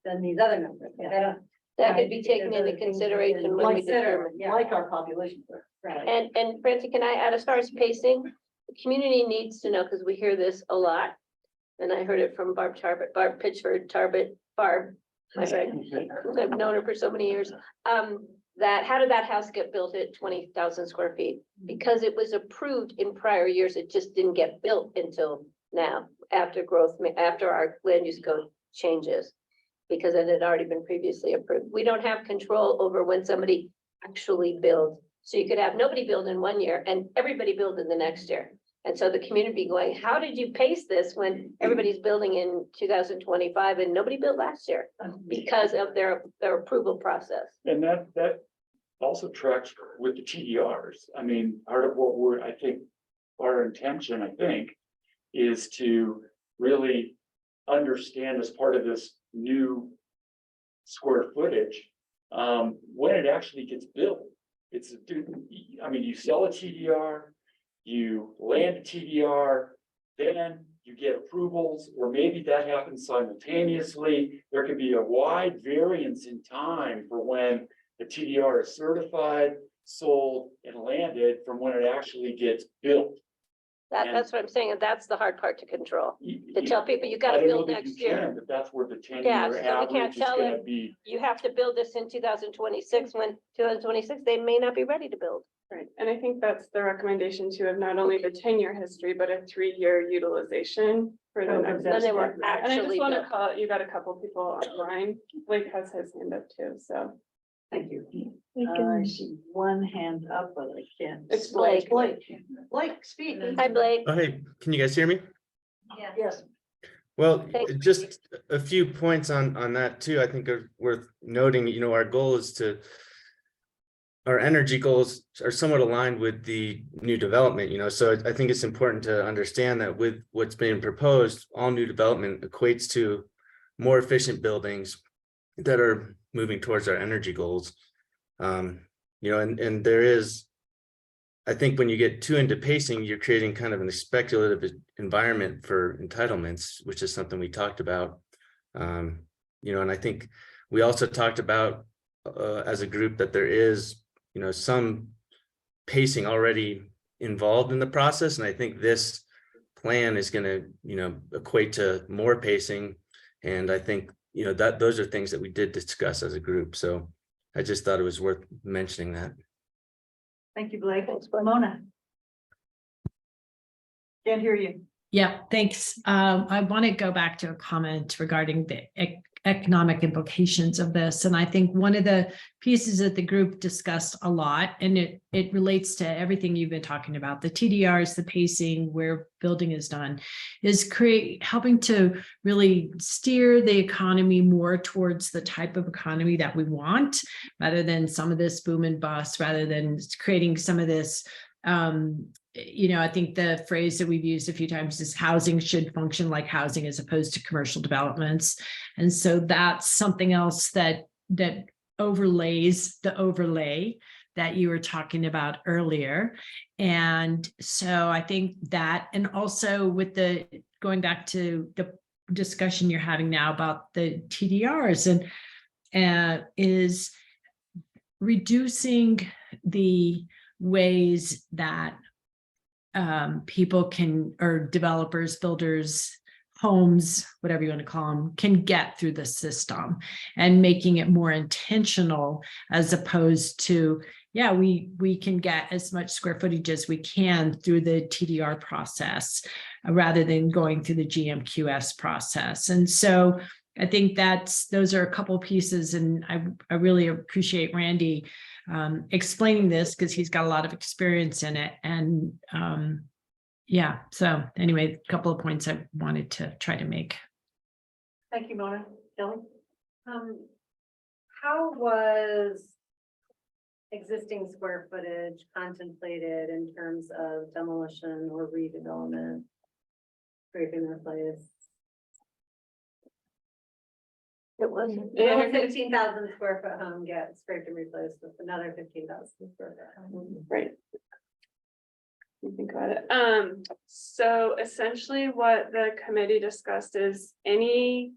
than these other numbers. Like, I don't. That could Right, be because taken there's into other things we consideration can when we consider, determine. yeah. Like our population. Right. And Francie, can I add, as far as pacing, the community needs to know, because we hear this a lot. And I heard it from Barb Pitchford, Barb, my friend, I've known her for so many years. That, how did that house get built at 20,000 square feet? Because it was approved in prior years, it just didn't get built until now, after our land use code changes. Because it had already been previously approved. We don't have control over when somebody actually builds. So you could have nobody build in 1 year and everybody build in the next year. And so the community going, how did you pace this when everybody's building in 2025 and nobody built last year? Because of their approval process. And that also tracks with the TDRs. I mean, part of what I think, our intention, I think, is to really understand as part of this new square footage, when it actually gets built. I mean, you sell a TDR, you land a TDR, then you get approvals, or maybe that happens simultaneously. There could be a wide variance in time for when the TDR is certified, sold, and landed from when it actually gets built. That's what I'm saying, and that's the hard part to control. To You- tell people you I gotta don't know build that next you year. can, but that's where the 10-year Yeah, so we can't average is tell gonna them. be. You have to build this in 2026, when 2026, they may not be ready to build. Right, and I think that's the recommendation too, of not only the 10-year history, but a 3-year utilization for the Oh, next. Then they were And I just actually want to built. call, you got a couple people online, Blake has his hand up too, so. Thank you. I see one hand up, but I can't. It's Blake. Blake, speak. Hi, Blake. Oh, hey, can you guys hear me? Yes, Well, Thanks. just a few points on that too, I think are worth noting. You know, our energy goals are somewhat aligned with the new development, you know, so I think it's important to understand that with what's being proposed, all new development equates to more efficient buildings that are moving towards our energy goals. You know, and there is, I think when you get too into pacing, you're creating kind of a speculative environment for entitlements, which is something we talked about. You know, and I think we also talked about as a group that there is, you know, some pacing already involved in the process. And I think this plan is going to, you know, equate to more pacing. And I think, you know, that those are things that we did discuss as a group. So I just thought it was worth mentioning that. thank you, Blake. Thanks, Blake. Mona. Can't hear you. Yeah, thanks. I want to go back to a comment regarding the economic implications of this. And I think one of the pieces that the group discussed a lot, and it relates to everything you've been talking about, the TDRs, the pacing, where building is done, is helping to really steer the economy more towards the type of economy that we want, rather than some of this boom and bust, rather than creating some of this, you know, I think the phrase that we've used a few times is housing should function like housing as opposed to commercial developments. And so that's something else that overlays the overlay that you were talking about earlier. And so I think that, and also with going back to the discussion you're having now about the TDRs and is reducing the ways that people can, or developers, builders, homes, whatever you want to call them, can get through the system, and making it more intentional, as opposed to, yeah, we can get as much square footage as we can through the TDR process, rather than going through the GMQS process. And so I think those are a couple pieces, and I really appreciate Randy explaining this, because he's got a lot of experience in it. And yeah, so anyway, a couple of points I wanted to try to make. Thank you, Mona. Kelly? How was existing square footage contemplated in terms of demolition or redevelopment? Scraping and replace? It wasn't. Yeah, Will a 15,000 square foot home get scraped and replaced with another 15,000 square foot home? Right. You think about it. So essentially what the committee discussed is any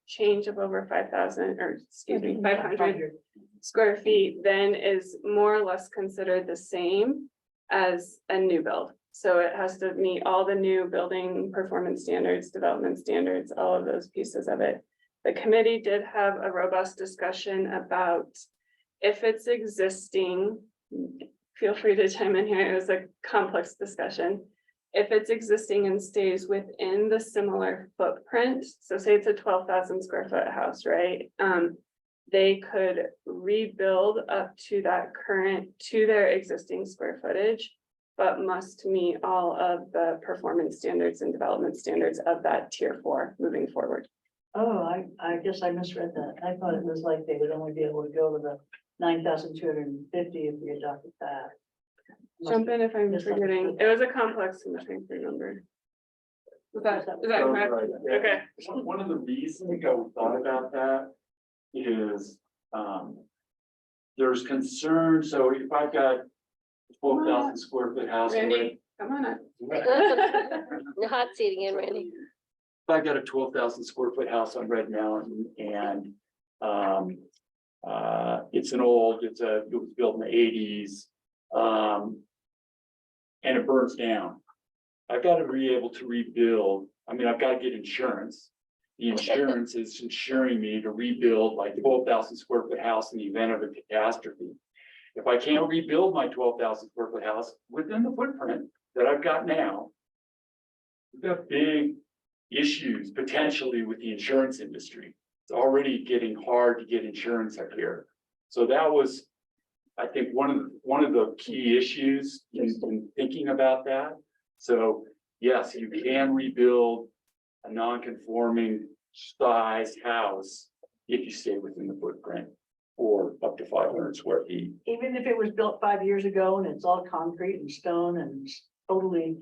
change of over 5,000, or excuse me, 500 square feet, then is more or less considered the same as a new build. So it has to meet all the new building performance standards, development standards, all of those pieces of it. The committee did have a robust discussion about if it's existing, feel free to chime in here, it was a complex discussion. if it's existing and stays within the similar footprint, so say it's a 12,000 square foot house, right? They could rebuild up to that current, to their existing square footage, but must meet all of the performance standards and development standards of that tier 4 moving forward. Oh, I guess I misread that. I thought it was like they would only be able to go to the 9,250 if we adopted that. Jump in if I'm Misunderstood forgetting. that. It was a complex and I think remember. Is that correct? Right, yeah. Okay. One of the reasons I thought about that is, there's concern, so if I've got 12,000 square foot house. Randy, come on up. The hot seat again, Randy. If I got a 12,000 square foot house on Red Mountain and, it was built in the 80s. And it burns down. I've got to be able to rebuild. I mean, I've got to get insurance. The insurance is insuring me to rebuild my 12,000 square foot house in the event of a catastrophe. If I can't rebuild my 12,000 square foot house within the footprint that I've got now, we've got big issues potentially with the insurance industry. It's already getting hard to get insurance up here. So that was, I think, one of the key issues in thinking about that. So yes, you can rebuild a non-conforming size house if you stay within the footprint or up to 500 square feet. Even if it was built 5 years ago and it's all concrete and stone and totally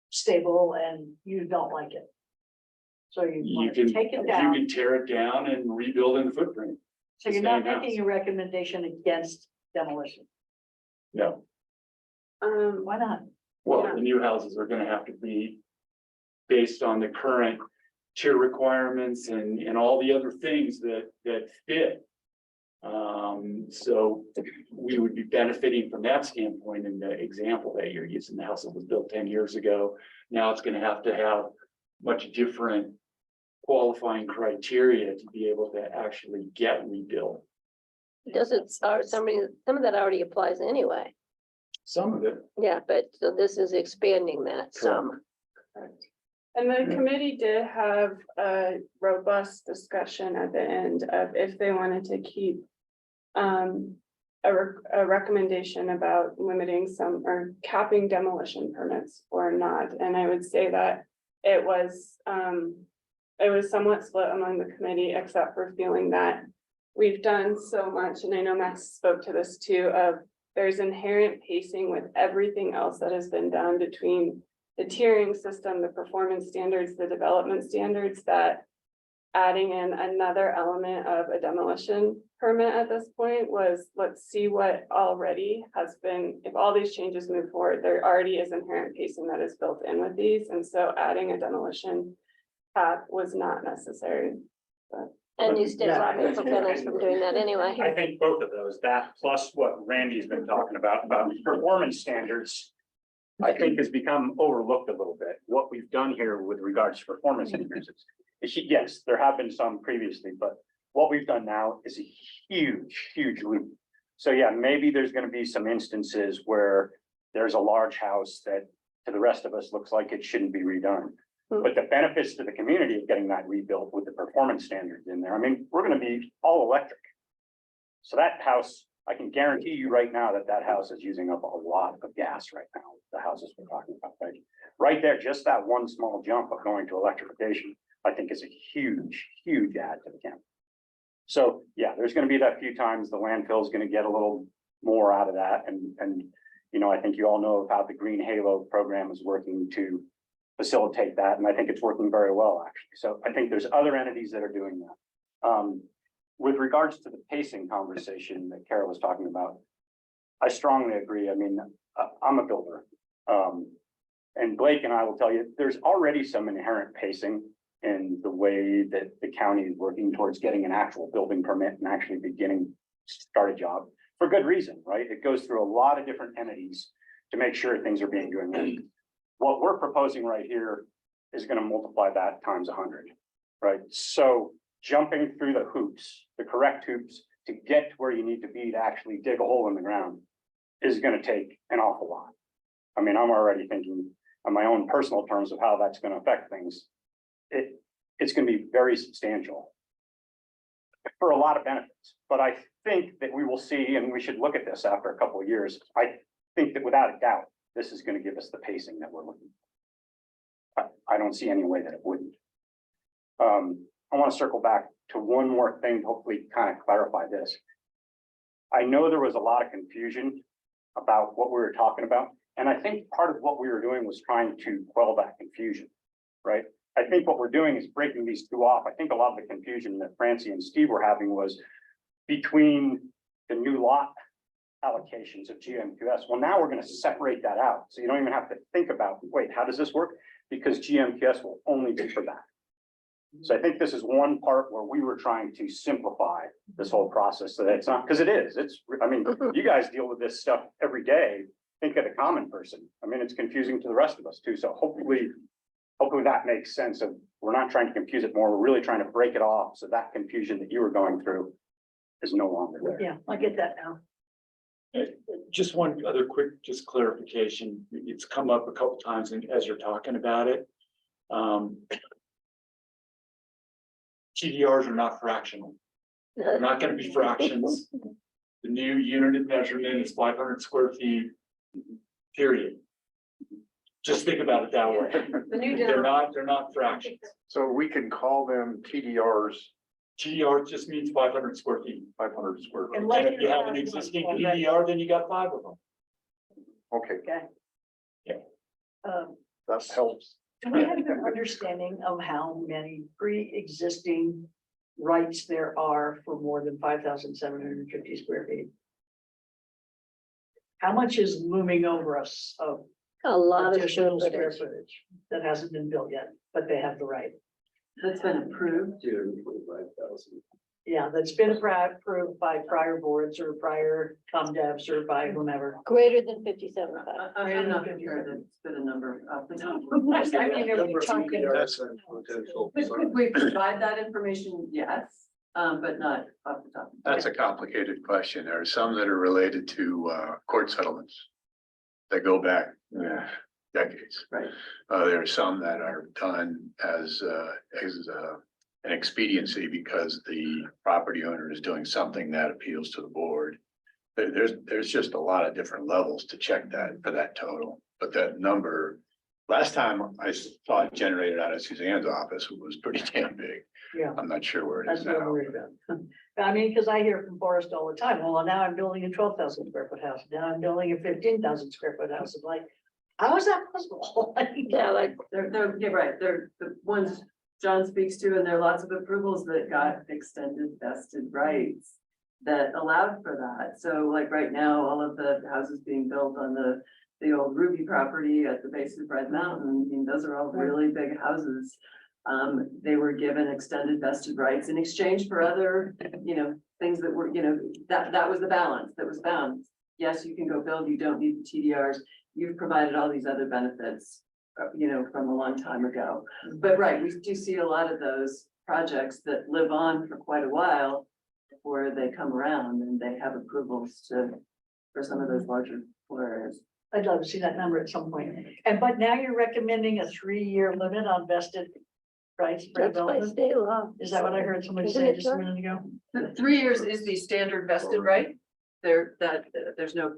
stable and you don't like it. So you You want can, to take it down. you can tear it down and rebuild in the footprint. So you're not same making house. a recommendation against demolition. No, Why not? well, Yeah. the new houses are gonna have to be based on the current tier requirements and all the other things that fit. So we would be benefiting from that standpoint in the example that you're using. The house that was built 10 years ago. Now it's gonna have to have much different qualifying criteria to be able to actually get rebuilt. Doesn't, or some of that already applies anyway. Some of it, Yeah, but so this is expanding that some. And the committee did have a robust discussion at the end of if they wanted to keep a recommendation about limiting some or capping demolition permits or not. And I would say that it was somewhat split among the committee, except for feeling that we've done so much, and I know Max spoke to this too, of there's inherent pacing with everything else that has been done between the tiering system, the performance standards, the development standards, that adding in another element of a demolition permit at this point was, let's see what already has been, if all these changes move forward, there already is inherent pacing that is built in with these, and so adding a demolition cap was not necessary. And you still Yeah. robbing from Venice from doing that anyway. I think both of those, that plus what Randy's been talking about performance standards, I think has become overlooked a little bit. What we've done here with regards to performance standards is, yes, there have been some previously, but what we've done now is a huge leap. So yeah, maybe there's gonna be some instances where there's a large house that to the rest of us looks like it shouldn't be redone. But the benefits to the community of getting that rebuilt with the performance standards in there, I mean, we're gonna be all electric. So that house, I can guarantee you right now that that house is using up a lot of gas right now, the houses we're talking about, right? Right there, just that one small jump of going to electrification, I think is a huge add to the camp. So, yeah, there's gonna be that few times the landfill is gonna get a little more out of that, and, you know, I think you all know about the Green Halo program is working to facilitate that, and I think it's working very well, actually. So I think there's other entities that are doing that. With regards to the pacing conversation that Kara was talking about, I strongly agree. I mean, I'm a builder. And Blake and I will tell you, there's already some inherent pacing in the way that the county is working towards getting an actual building permit and actually beginning to start a job for good reason, right? It goes through a lot of different entities to make sure things are being doing right. What we're proposing right here is going to multiply that times 100, right? So jumping through the hoops, the correct hoops to get to where you need to be to actually dig a hole in the ground is going to take an awful lot. I mean, I'm already thinking on my own personal terms of how that's gonna affect things, it's gonna be very substantial for a lot of benefits. But I think that we will see, and we should look at this after a couple of years. I think that without a doubt, this is gonna give us the pacing that we're looking for. I don't see any way that it wouldn't. I want to circle back to one more thing, to hopefully kind of clarify this. I know there was a lot of confusion about what we were talking about, and I think part of what we were doing was trying to quell that confusion, right? I think what we're doing is breaking these two off. I think a lot of the confusion that Francie and Steve were having was between the new lot allocations of GMQS. Well, now we're going to separate that out. So you don't even have to think about, wait, how does this work? Because GMQS will only be for that. So I think this is one part where we were trying to simplify this whole process so that it's not, because it is, I mean, you guys deal with this stuff every day. Think of the common person. I mean, it's confusing to the rest of us too. So hopefully that makes sense of, we're not trying to confuse it more. We're really trying to break it off. So that confusion that you were going through is no longer there. Yeah, I get that now. Just one other quick, just clarification. It's come up a couple times and as you're talking about it. TDRs are not fractional. They're not going to be fractions. The new unit of measurement is 500 square feet, period. Just think about it that way. The new They're not fractions. So we can call them TDRs, TDR just means 500 square feet. 500 square feet. Unless And if you have an existing TDR, then you got 5 of them. Okay, that helps. Do we have an understanding of how many pre-existing rights there are for more than 5,750 square feet? How much is looming over us of A lot of additional square square footage. footage that hasn't been built yet, but they have the right? That's been approved. 225,000. Yeah, that's been approved by prior boards or prior ComDevs or by whomever. Greater than 57.5. I'm not sure that it's been a number off the top. I mean, are we talking? That's a potential. Could we provide that information? Yes, but not off the top. That's a complicated question. There are some that are related to court settlements that go back decades. Right. There are some that are done as an expediency because the property owner is doing something that appeals to the board. There's just a lot of different levels to check that for that total, but that number, last time I saw it generated out of Suzanne's office, it was pretty damn big. Yeah. I'm not sure where it That's is what I'm now. worried about. I mean, because I hear from Forrest all the time, well, now I'm building a 12,000 square foot house, now I'm building a 15,000 square foot house. I'm like, how is that possible? Yeah, like, You're right, they're the ones John speaks to, and there are lots of approvals that got extended vested rights that allowed for that. So like right now, all of the houses being built on the old Ruby property at the base of Red Mountain, I mean, those are all really big houses. They were given extended vested rights in exchange for other, things that were, that was the balance that was found. Yes, you can go build, you don't need the TDRs, you've provided all these other benefits, from a long time ago. But right, we do see a lot of those projects that live on for quite a while before they come around and they have approvals for some of those larger areas. I'd love to see that number at some point. But now you're recommending a 3-year limit on vested rights for that's by development? state law. Is that what I heard somebody Isn't say it, just a John? minute ago? 3 years is the standard vested right. There's no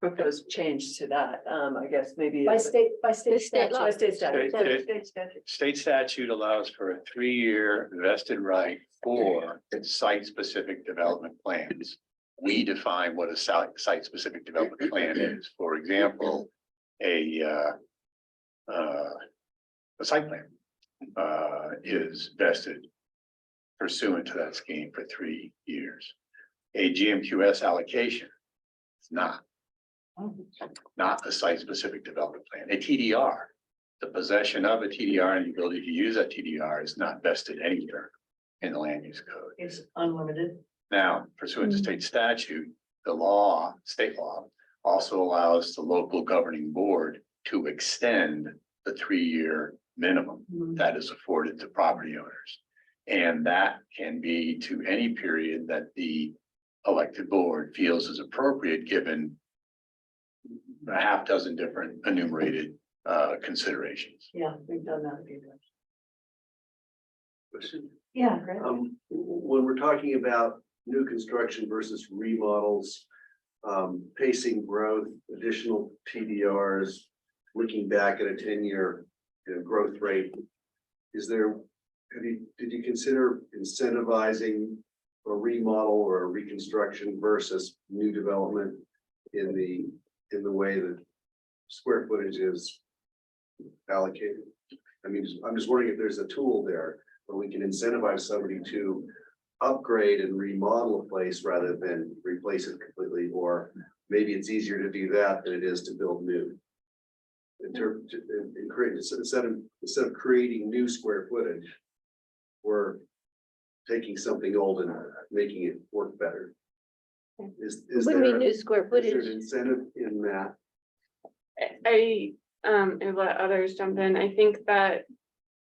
proposed change to that. I guess maybe. By state State law. By state statute. State statute. State statute allows for a 3-year vested right for site-specific development plans. We define what a site-specific development plan is. For example, a site plan is vested pursuant to that scheme for 3 years. A GMQS allocation is not a site-specific development plan. A TDR, the possession of a TDR and the ability to use that TDR is not vested anywhere in the land use code. It's unlimited. Now, pursuant to state statute, state law also allows the local governing board to extend the 3-year minimum that is afforded to property owners. And that can be to any period that the elected board feels is appropriate, given a half dozen different enumerated considerations. Yeah, we've done that a few times. Question. Yeah, great. When we're talking about new construction versus remodels, pacing growth, additional TDRs, looking back at a 10-year growth rate, did you consider incentivizing a remodel or a reconstruction versus new development in the way that square footage is allocated? I mean, I'm just wondering if there's a tool there where we can incentivize somebody to upgrade and remodel a place rather than replace it completely, or maybe it's easier to do that than it is to build new. Instead of creating new square footage, we're taking something old and making it work better. Is What do you mean new square is there footage? an incentive in that? And let others jump in. I think that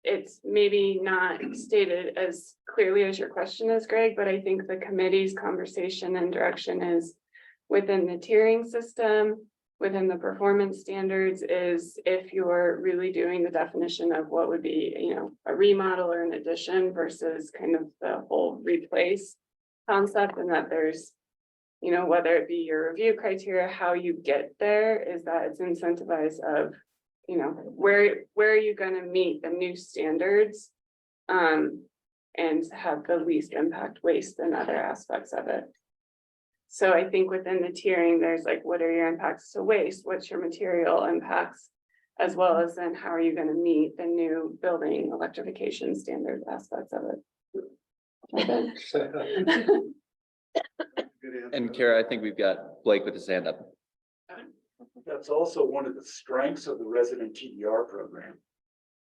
it's maybe not stated as clearly as your question is, Greg, but I think the committee's conversation and direction is within the tiering system, within the performance standards, is if you're really doing the definition of what would be, you know, a remodel or an addition versus kind of the whole replace concept, and that there's, you know, whether it be your review criteria, how you get there, is that it's incentivized of, you know, where are you gonna meet the new standards? And have the least impact waste and other aspects of it. So I think within the tiering, there's like, what are your impacts to waste? What's your material impacts? As well as then how are you gonna meet the new building electrification standard aspects of it? Good answer. And Kara, I think we've got Blake with his hand up. That's also one of the strengths of the resident TDR program,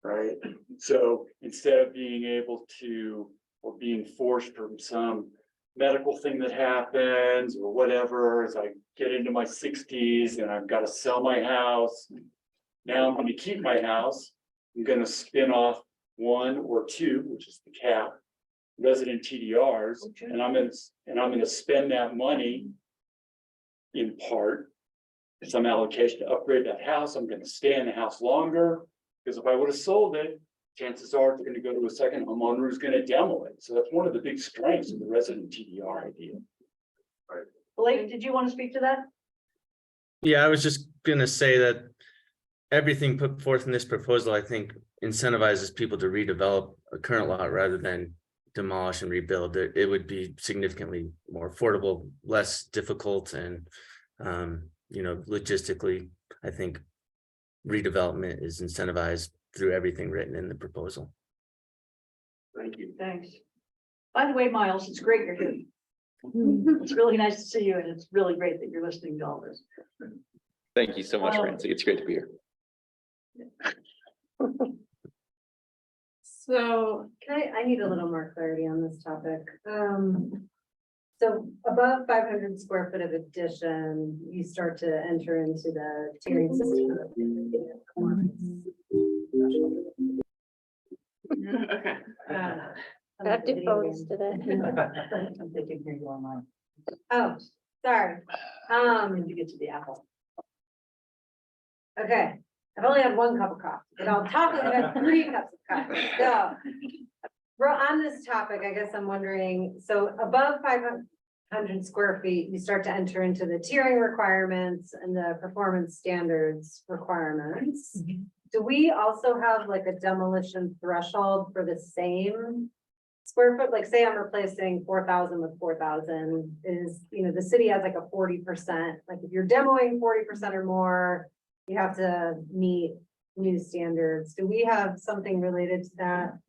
right? So instead of being able to, or being forced from some medical thing that happens or whatever, as I get into my 60s and I've got to sell my house. Now I'm going to keep my house. I'm going to spin off 1 or 2, which is the cap, resident TDRs, and I'm going to spend that money in part, some allocation to upgrade that house. I'm going to stay in the house longer, because if I would have sold it, chances are it's going to go to a second homeowner who's going to demo it. So that's one of the big strengths of the resident TDR idea. Blake, did you want to speak to that? Yeah, I was just gonna say that everything put forth in this proposal, I think, incentivizes people to redevelop a current lot rather than demolish and rebuild. It would be significantly more affordable, less difficult, and you know, logistically, I think redevelopment is incentivized through everything written in the proposal. Thank you. Thanks. By the way, Miles, it's great you're here. It's really nice to see you, and it's really great that you're listening to all this. Thank you so much, Francie. It's great to be here. So I need a little more clarity on this topic. So above 500 square foot of addition, you start to enter into the tiering system. okay. Active phones today. I'm thinking here you are, mine. Oh, sorry. You get to the apple. Okay, I've only had 1 cup of coffee, but I'll talk like I have 3 cups of coffee. So, we're on this topic, I guess I'm wondering, so above 500 square feet, you start to enter into the tiering requirements and the performance standards requirements. Do we also have like a demolition threshold for the same square foot? Like, say I'm replacing 4,000 with 4,000, is, you know, the city has like a 40%, like if you're demoing 40% or more, you have to meet new standards. Do we have something related to that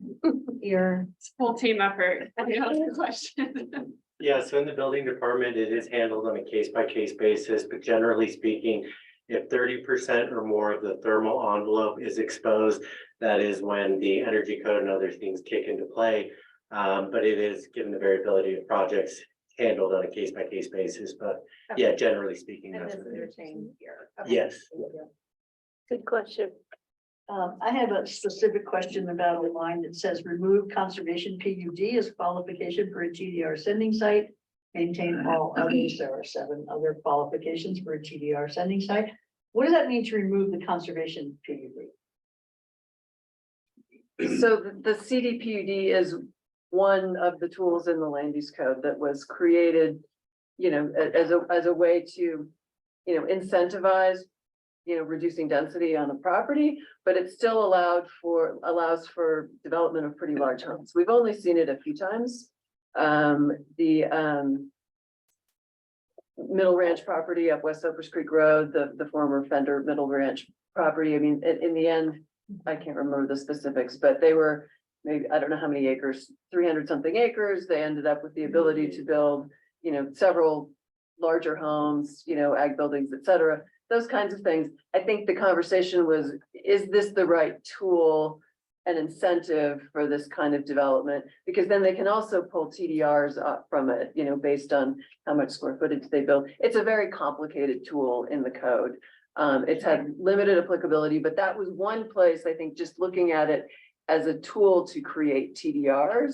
here? It's full team effort. Any other question? Yeah, so in the building department, it is handled on a case-by-case basis, but generally speaking, if 30% or more of the thermal envelope is exposed, that is when the energy code and other things kick into play. But it is, given the variability of projects, handled on a case-by-case basis, but yeah, generally speaking, And that's this what is it your is. change here. Okay. Yes. Thank you. Good question. I have a specific question about a line that says remove conservation PUD as qualification for a TDR sending site. Maintain all others. There are 7 other qualifications for a TDR sending site. What does that mean to remove the conservation PUD? So the CDPUD is one of the tools in the land use code that was created, you know, as a way to, you know, incentivize, you know, reducing density on a property, but it still allows for development of pretty large homes. We've only seen it a few times. Middle Ranch property up West Cypress Creek Road, the former Fender Middle Ranch property. I mean, in the end, I can't remember the specifics, but they were maybe, I don't know how many acres, 300 something acres. They ended up with the ability to build, you know, several larger homes, you know, ag buildings, et cetera, those kinds of things. I think the conversation was, is this the right tool and incentive for this kind of development? Because then they can also pull TDRs up from it, you know, based on how much square footage they build. It's a very complicated tool in the code. It's had limited applicability, but that was one place, I think, just looking at it as a tool to create TDRs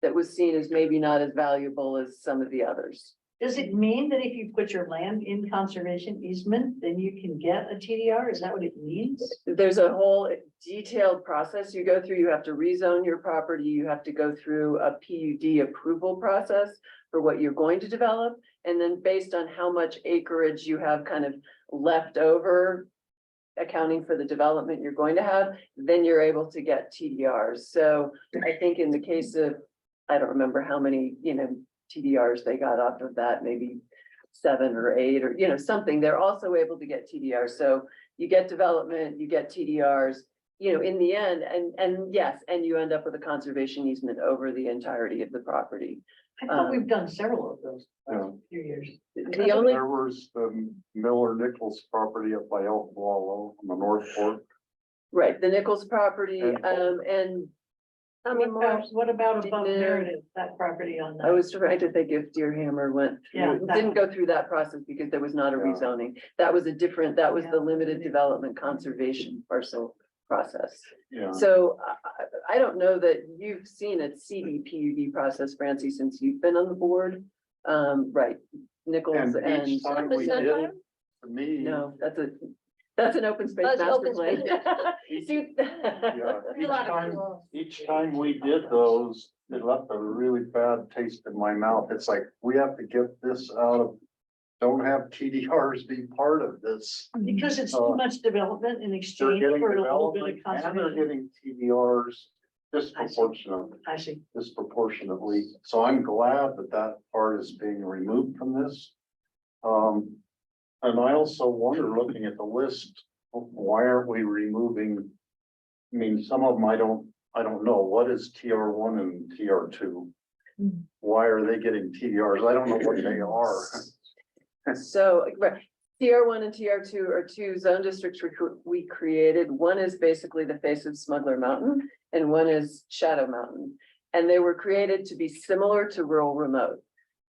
that was seen as maybe not as valuable as some of the others. Does it mean that if you put your land in conservation easement, then you can get a TDR? Is that what it means? There's a whole detailed process you go through. You have to rezone your property. You have to go through a PUD approval process for what you're going to develop. And then based on how much acreage you have kind of left over, accounting for the development you're going to have, then you're able to get TDRs. So I think in the case of, I don't remember how many, you know, TDRs they got off of that, maybe 7 or 8 or, you know, something. They're also able to get TDRs. So you get development, you get TDRs, you know, in the end, and yes, and you end up with a conservation easement over the entirety of the property. I thought we've done several of those last Yeah. few years. The only, There was the Miller Nichols property up by Elk Wallow on the North Fork. right, the Nichols property, And- and how many more? What about above Didn't- Meredith, that property on I the, was trying to think if Deer Hammer went Yeah, through, that didn't one. go through that process because there was not a Yeah. rezoning. That was a different, that was Yeah. the limited development conservation parcel process. Yeah. So I don't know that you've seen a CDPUD process, Francie, since you've been on the board. Right, Nichols And and, each time we did, it, to me. no, that's an open space That's master open plan. See, Yeah, each time we did those, it left a really bad taste in my mouth. It's like, we have to get this out of, don't have TDRs be part of this. because it's too much development in They're exchange getting for a little bit of development and they're conservation. getting TDRs disproportionately. I see. Disproportionately. So I'm glad that that part is being removed from this. And I also wonder, looking at the list, why aren't we removing? I mean, some of them I don't know. What is TR1 and TR2? Why are they getting TDRs? I don't know what they are. So, right, TR1 and TR2 are two zone districts we created. One is basically the face of Smuggler Mountain and one is Shadow Mountain. And they were created to be similar to rural remote.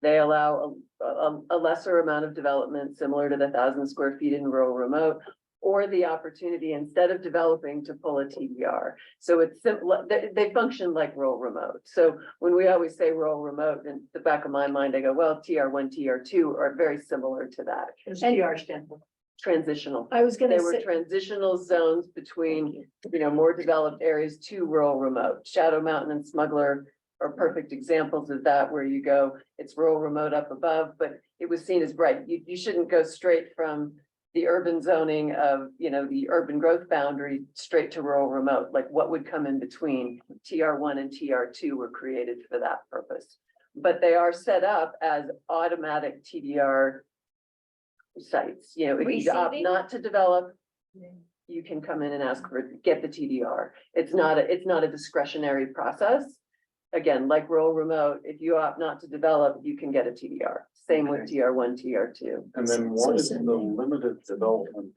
They allow a lesser amount of development similar to the 1,000 square feet in rural remote, or the opportunity instead of developing to pull a TDR. So it's simple, they function like rural remote. So when we always say rural remote, in the back of my mind, I go, well, TR1, TR2 are very similar to that. It's TR standpoint. Transitional. I was gonna They were say, transitional zones between, you know, more developed areas to rural remote. Shadow Mountain and Smuggler are perfect examples of that, where you go, it's rural remote up above, but it was seen as right. You shouldn't go straight from the urban zoning of, you know, the urban growth boundary straight to rural remote. Like what would come in between? TR1 and TR2 were created for that purpose. But they are set up as automatic TDR sites. You know, if you opt Receiving? not to develop, you can come in and ask for, get the TDR. It's not a discretionary process. Again, like rural remote, if you opt not to develop, you can get a TDR. Same with TR1, TR2. And then what is the limited development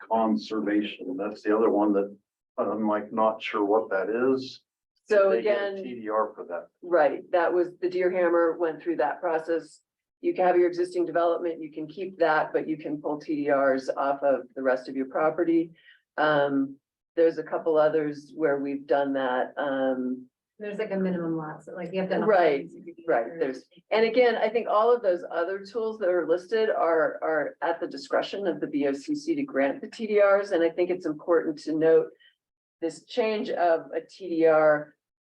conservation? That's the other one that I'm like not sure what that is. So They get a again, TDR for that. right, that was, the Deer Hammer went through that process. You can have your existing development, you can keep that, but you can pull TDRs off of the rest of your property. There's a couple others where we've done that. There's like a minimum lot, so like you have to. Right, there's, and again, I think all of those other tools that are listed are at the discretion of the BOCC to grant the TDRs, and I think it's important to note this change of a TDR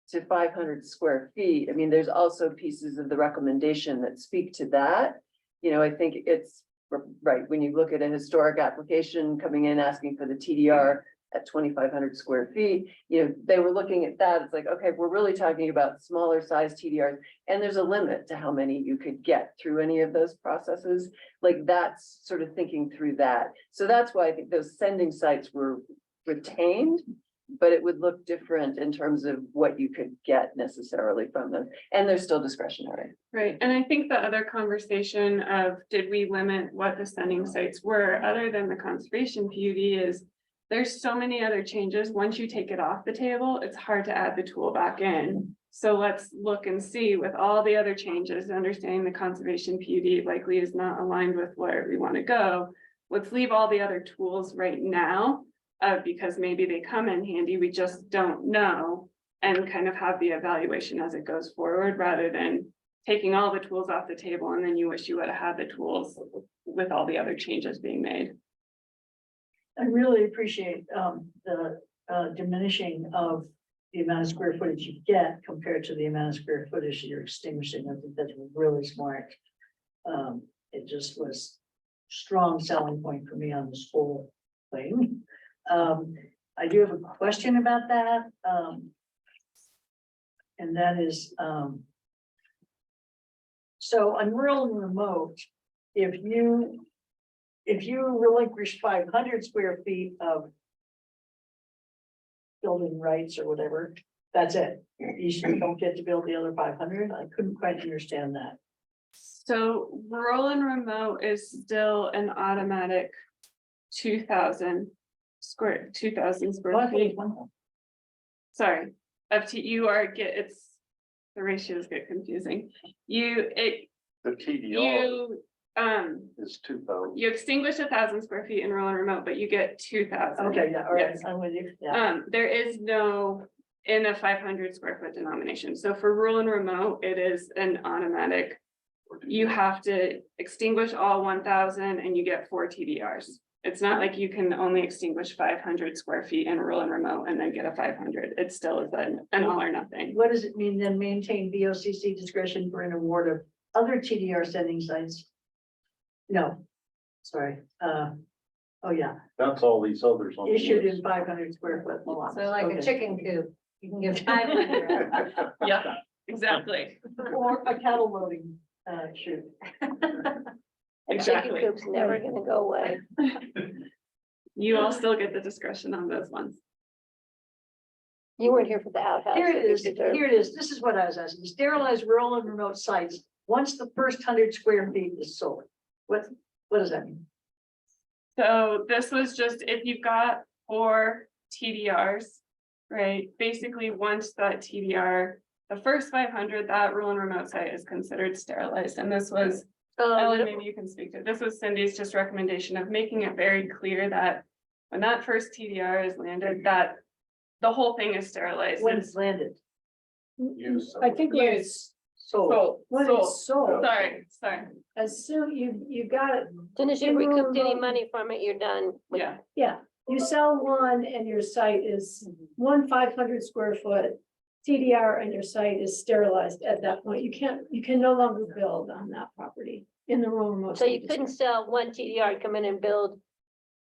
to 500 square feet. I mean, there's also pieces of the recommendation that speak to that. You know, I think it's right, when you look at a historic application coming in asking for the TDR at 2,500 square feet, you know, they were looking at that. It's like, okay, we're really talking about smaller size TDRs. And there's a limit to how many you could get through any of those processes. Like that's sort of thinking through that. So that's why I think those sending sites were retained, but it would look different in terms of what you could get necessarily from them. And they're still discretionary. Right, and I think the other conversation of, did we limit what the sending sites were, other than the conservation PUD, is there's so many other changes. Once you take it off the table, it's hard to add the tool back in. So let's look and see with all the other changes, understanding the conservation PUD likely is not aligned with where we want to go. Let's leave all the other tools right now, because maybe they come in handy, we just don't know, and kind of have the evaluation as it goes forward, rather than taking all the tools off the table and then you wish you would have had the tools with all the other changes being made. I really appreciate the diminishing of the amount of square footage you get compared to the amount of square footage you're extinguishing. I think that's really smart. It just was strong selling point for me on this whole thing. I do have a question about that. And that is, so on rural and remote, if you relinquish 500 square feet of building rights or whatever, that's it. You don't get to build the other 500. I couldn't quite understand that. So rural and remote is still an automatic 2,000 square feet. Sorry, you are it's, the ratios get confusing. The TDR is 2,000. You extinguish 1,000 square feet in rural and remote, but you get 2,000. Okay, yeah, all right, Yes. I'm with you. Yeah. There is no in a 500 square foot denomination. So for rural and remote, it is an automatic. You have to extinguish all 1,000 and you get 4 TDRs. It's not like you can only extinguish 500 square feet in rural and remote and then get a 500. It still is an all or nothing. What does it mean then, maintain BOCC discretion for an award of other TDR sending sites? No, sorry, oh yeah, That's all these others on. the issued in list. 500 square foot lots. So like Okay. a chicken coop, you can give 500. Yeah, exactly. Or a cattle loading, chute. And chicken Exactly. coop's never gonna go away. You all still get the discretion on those ones. You weren't here for the outhouse. Here it so you is, deserve- here it is, this is what I was asking, sterilize rural and remote sites, once the first 100 square feet is sold. What does that mean? So this was just, if you've got 4 TDRs, right? Basically, once that TDR, the first 500, that rural and remote site is considered sterilized. And this was, Ellen, maybe you can speak to it. This was Cindy's just recommendation of making it very clear that when that first TDR is landed, that the whole thing is sterilized. When it's landed, Use. I think when Yes. it's, sold. when Sold. it's sold, Sorry, as soon you got it, As soon as you In rural recouped any remote- money from it, you're done. with- yeah. yeah, you sell one and your site is one 500 square foot TDR and your site is sterilized at that point. You can no longer build on that property in the rural remote. So you site couldn't district. sell one TDR, and come in and build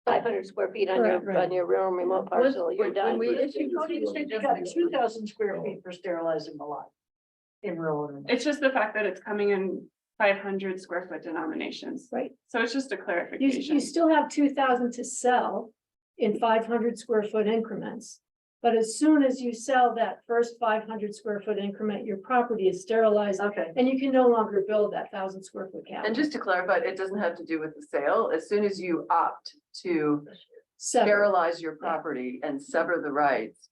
500 square feet on your, Right, right. on your rural remote parcel, you're when done. we If you go to, you got 2,000 square feet for sterilizing a lot. In rural and remote. It's just the fact that it's coming in 500 square foot denominations. Right. So it's just a You clarification. still have 2,000 to sell in 500 square foot increments. But as soon as you sell that first 500 square foot increment, your property is sterilized Okay, and you can no longer build that 1,000 square foot cap. And just to clarify, it doesn't have to do with the sale. As soon as you opt to Sever. sterilize your property and sever the rights,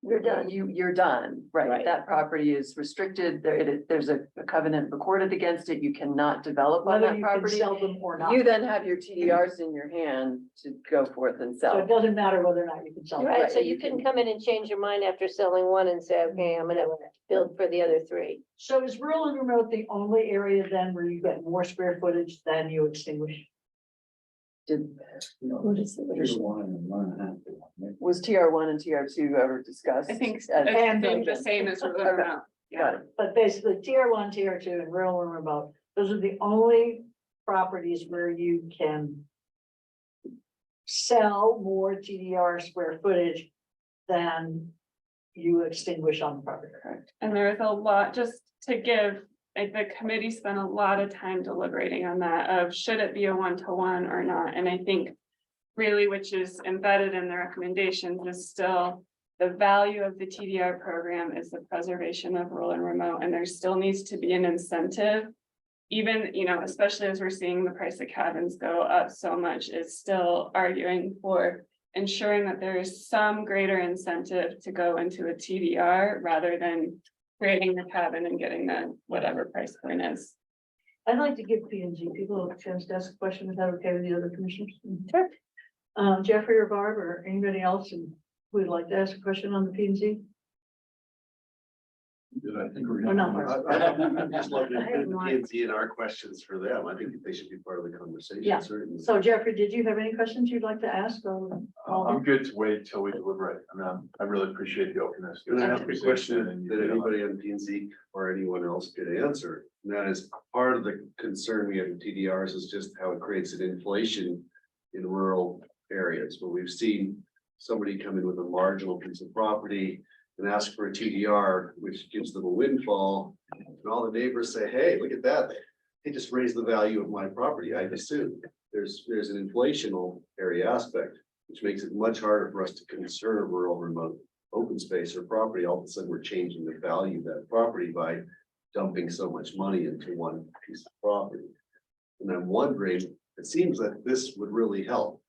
You're done. You're done, right? Right. That property is restricted. There's a covenant recorded against it. You cannot develop on Whether that you can property. sell them or not. You then have your TDRs in your hand to go forth and So sell. it doesn't matter whether or not you can sell. them. Right, so you couldn't come in and change your mind after selling one and say, okay, I'm gonna build for the other three. So is rural and remote the only area then where you get more square footage than you extinguish? Did, Here's one and one and a half. was TR1 and TR2 ever discussed? I think, as- I think the same as rural and remote. Got it. But basically tier 1, tier 2 and rural and remote, those are the only properties where you can sell more TDR square footage than you extinguish on the property. Correct. And there is a lot, just to give, like, the committee spent a lot of time deliberating on that of should it be a 1-to-1 or not? And I think really, which is embedded in the recommendations, is still the value of the TDR program is the preservation of rural and remote, and there still needs to be an incentive. Even, you know, especially as we're seeing the price of cabins go up so much, is still arguing for ensuring that there is some greater incentive to go into a TDR rather than creating the cabin and getting the whatever price point is. I'd like to give P and G people a chance to ask a question. Is that okay with the other commissioners? Sure. Jeffrey or Barb or anybody else who would like to ask a question on the P and Z? I think we're. Or not, Mark? I'm just looking I at have the not. P and Z and our questions for them. I think they should be part of the conversation, Yeah. certainly. So Jeffrey, did you have any questions you'd like to ask? I'm good to wait till we deliberate. I mean, I really appreciate the openness. Can I ask a question that anybody on P and Z or anyone else could answer? And that is part of the concern we have with TDRs is just how it creates an inflation in rural areas, where we've seen somebody come in with a marginal piece of property and ask for a TDR, which gives them a windfall. And all the neighbors say, hey, look at that. They just raised the value of my property. I assume there's an inflational area aspect, which makes it much harder for us to conserve rural remote open space or property. All of a sudden, we're changing the value of that property by dumping so much money into one piece of property. And I'm wondering, it seems that this would really help.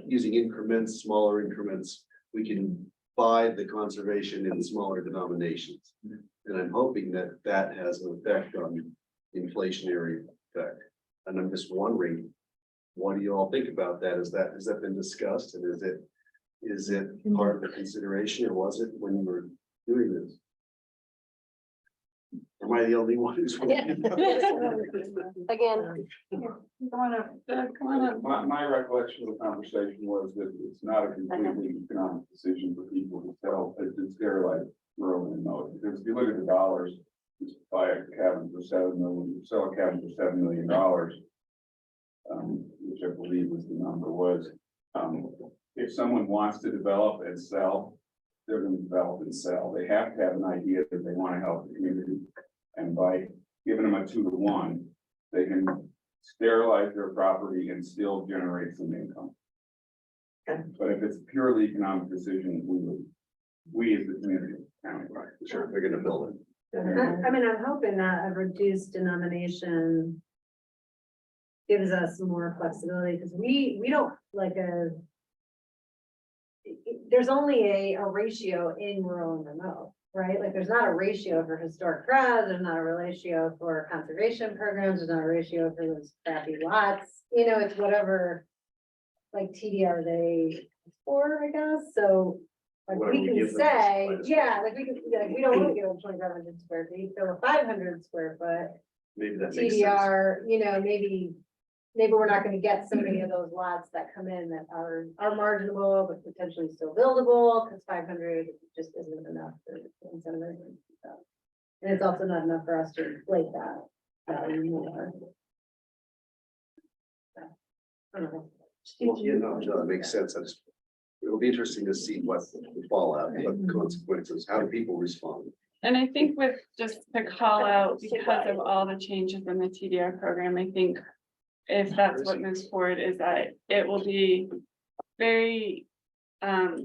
Using increments, smaller increments, we can buy the conservation in smaller denominations. And I'm hoping that that has an effect on inflationary effect. And I'm just wondering, what do you all think about that? Has that been discussed? And is it part of the consideration, or was it when you were doing this? Am I the only one who's? Again, Come on up, come on up. My recollection of the conversation was that it's not a completely economic decision for people to sell, it's their like rural and remote. Because if you look at the dollars, just buy a cabin for $7 million, sell a cabin for $7 million. Which I believe was the number was, if someone wants to develop and sell, they're gonna develop and sell. They have to have an idea that they want to help the community. And by giving them a 2-to-1, they can sterilize their property and still generate some income. But if it's a purely economic decision, we as the community, county, right? Sure, they're gonna build it. I mean, I'm hoping that a reduced denomination gives us more flexibility, because we don't like there's only a ratio in rural and remote, right? Like, there's not a ratio for historic crowds, there's not a ratio for conservation programs, there's not a ratio for those crappy lots, you know, it's whatever like TDR they for, I guess, so like Whatever we we can give them say, is yeah, like we can, like, we don't want to give them 2,500 square feet, so a 500 square foot Maybe that makes sense. TDR, you know, maybe we're not gonna get so many of those lots that come in that are marginable, but potentially still buildable, because 500 just isn't enough for incentives and stuff. And it's also not enough for us to inflate that value more. I don't know. Well, yeah, no, that makes sense. It'll be interesting to see what the fallout, what the consequences, how do people respond? And I think with just to call out, because of all the changes in the TDR program, I think if that's what moves forward, is that it will be very, there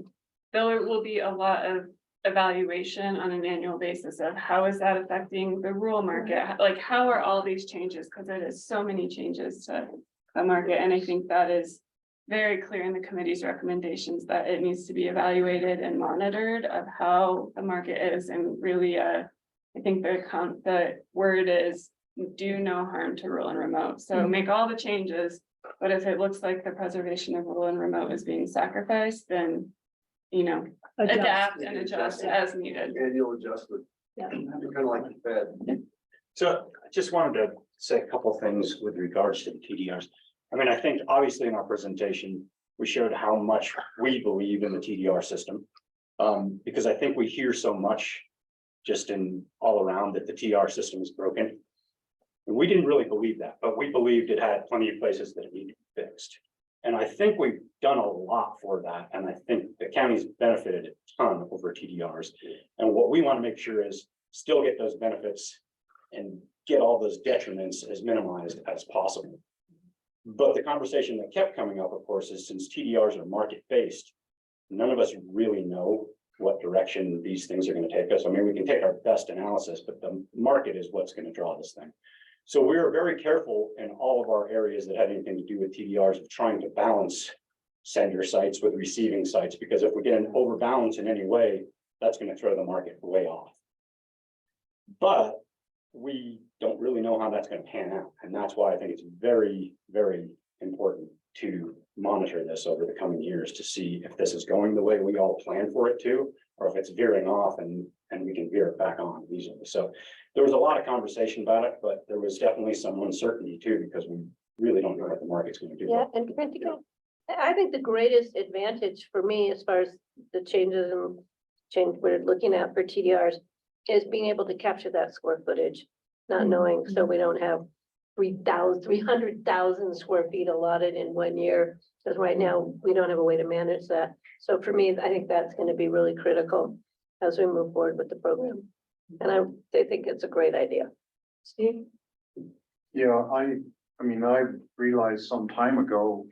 will be a lot of evaluation on an annual basis of how is that affecting the rural market? Like, how are all these changes? Because it is so many changes to the market, and I think that is very clear in the committee's recommendations that it needs to be evaluated and monitored of how the market is, and really, I think the word is do no harm to rural and remote. So make all the changes, but if it looks like the preservation of rural and remote is being sacrificed, then, adapt and adjust as needed. Annual adjustment. Yeah. Kind of like the Fed. So I just wanted to say a couple things with regards to the TDRs. I mean, I think obviously in our presentation, we showed how much we believe in the TDR system. Because I think we hear so much just in all around that the TDR system is broken. And we didn't really believe that, but we believed it had plenty of places that it needed to be fixed. And I think we've done a lot for that. And I think the county's benefited a ton over TDRs. And what we want to make sure is still get those benefits and get all those detriments as minimized as possible. But the conversation that kept coming up, of course, is since TDRs are market-based, none of us really know what direction these things are going to take us. I mean, we can take our best analysis, but the market is what's going to draw this thing. So we are very careful in all of our areas that had anything to do with TDRs of trying to balance sender sites with receiving sites, because if we get an overbalance in any way, that's going to throw the market way off. But we don't really know how that's going to pan out. And that's why I think it's very, very important to monitor this over the coming years to see if this is going the way we all plan for it to, or if it's veering off and we can veer it back on easily. So there was a lot of conversation about it, but there was definitely some uncertainty too, because we really don't know what the market's going to do. Yeah, and I think the greatest advantage for me, as far as the changes and change we're looking at for TDRs, is being able to capture that square footage, not knowing, so we don't have 300,000 square feet allotted in 1 year, because right now we don't have a way to manage that. So for me, I think that's going to be really critical as we move forward with the program. And I think it's a great idea. Steve? Yeah, I mean, I realized some time ago,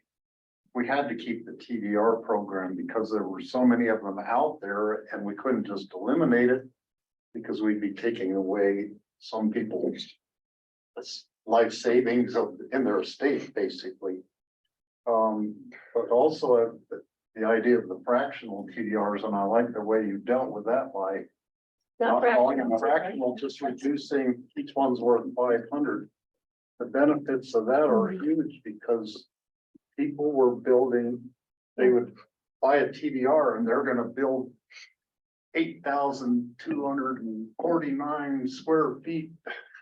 we had to keep the TDR program because there were so many of them out there and we couldn't just eliminate it because we'd be taking away some people's life savings in their estate, basically. But also the idea of the fractional TDRs, and I like the way you dealt with that by not calling them fractional, just reducing, each one's worth 500. The benefits of that are huge because people were building, they would buy a TDR and they're gonna build 8,249 square feet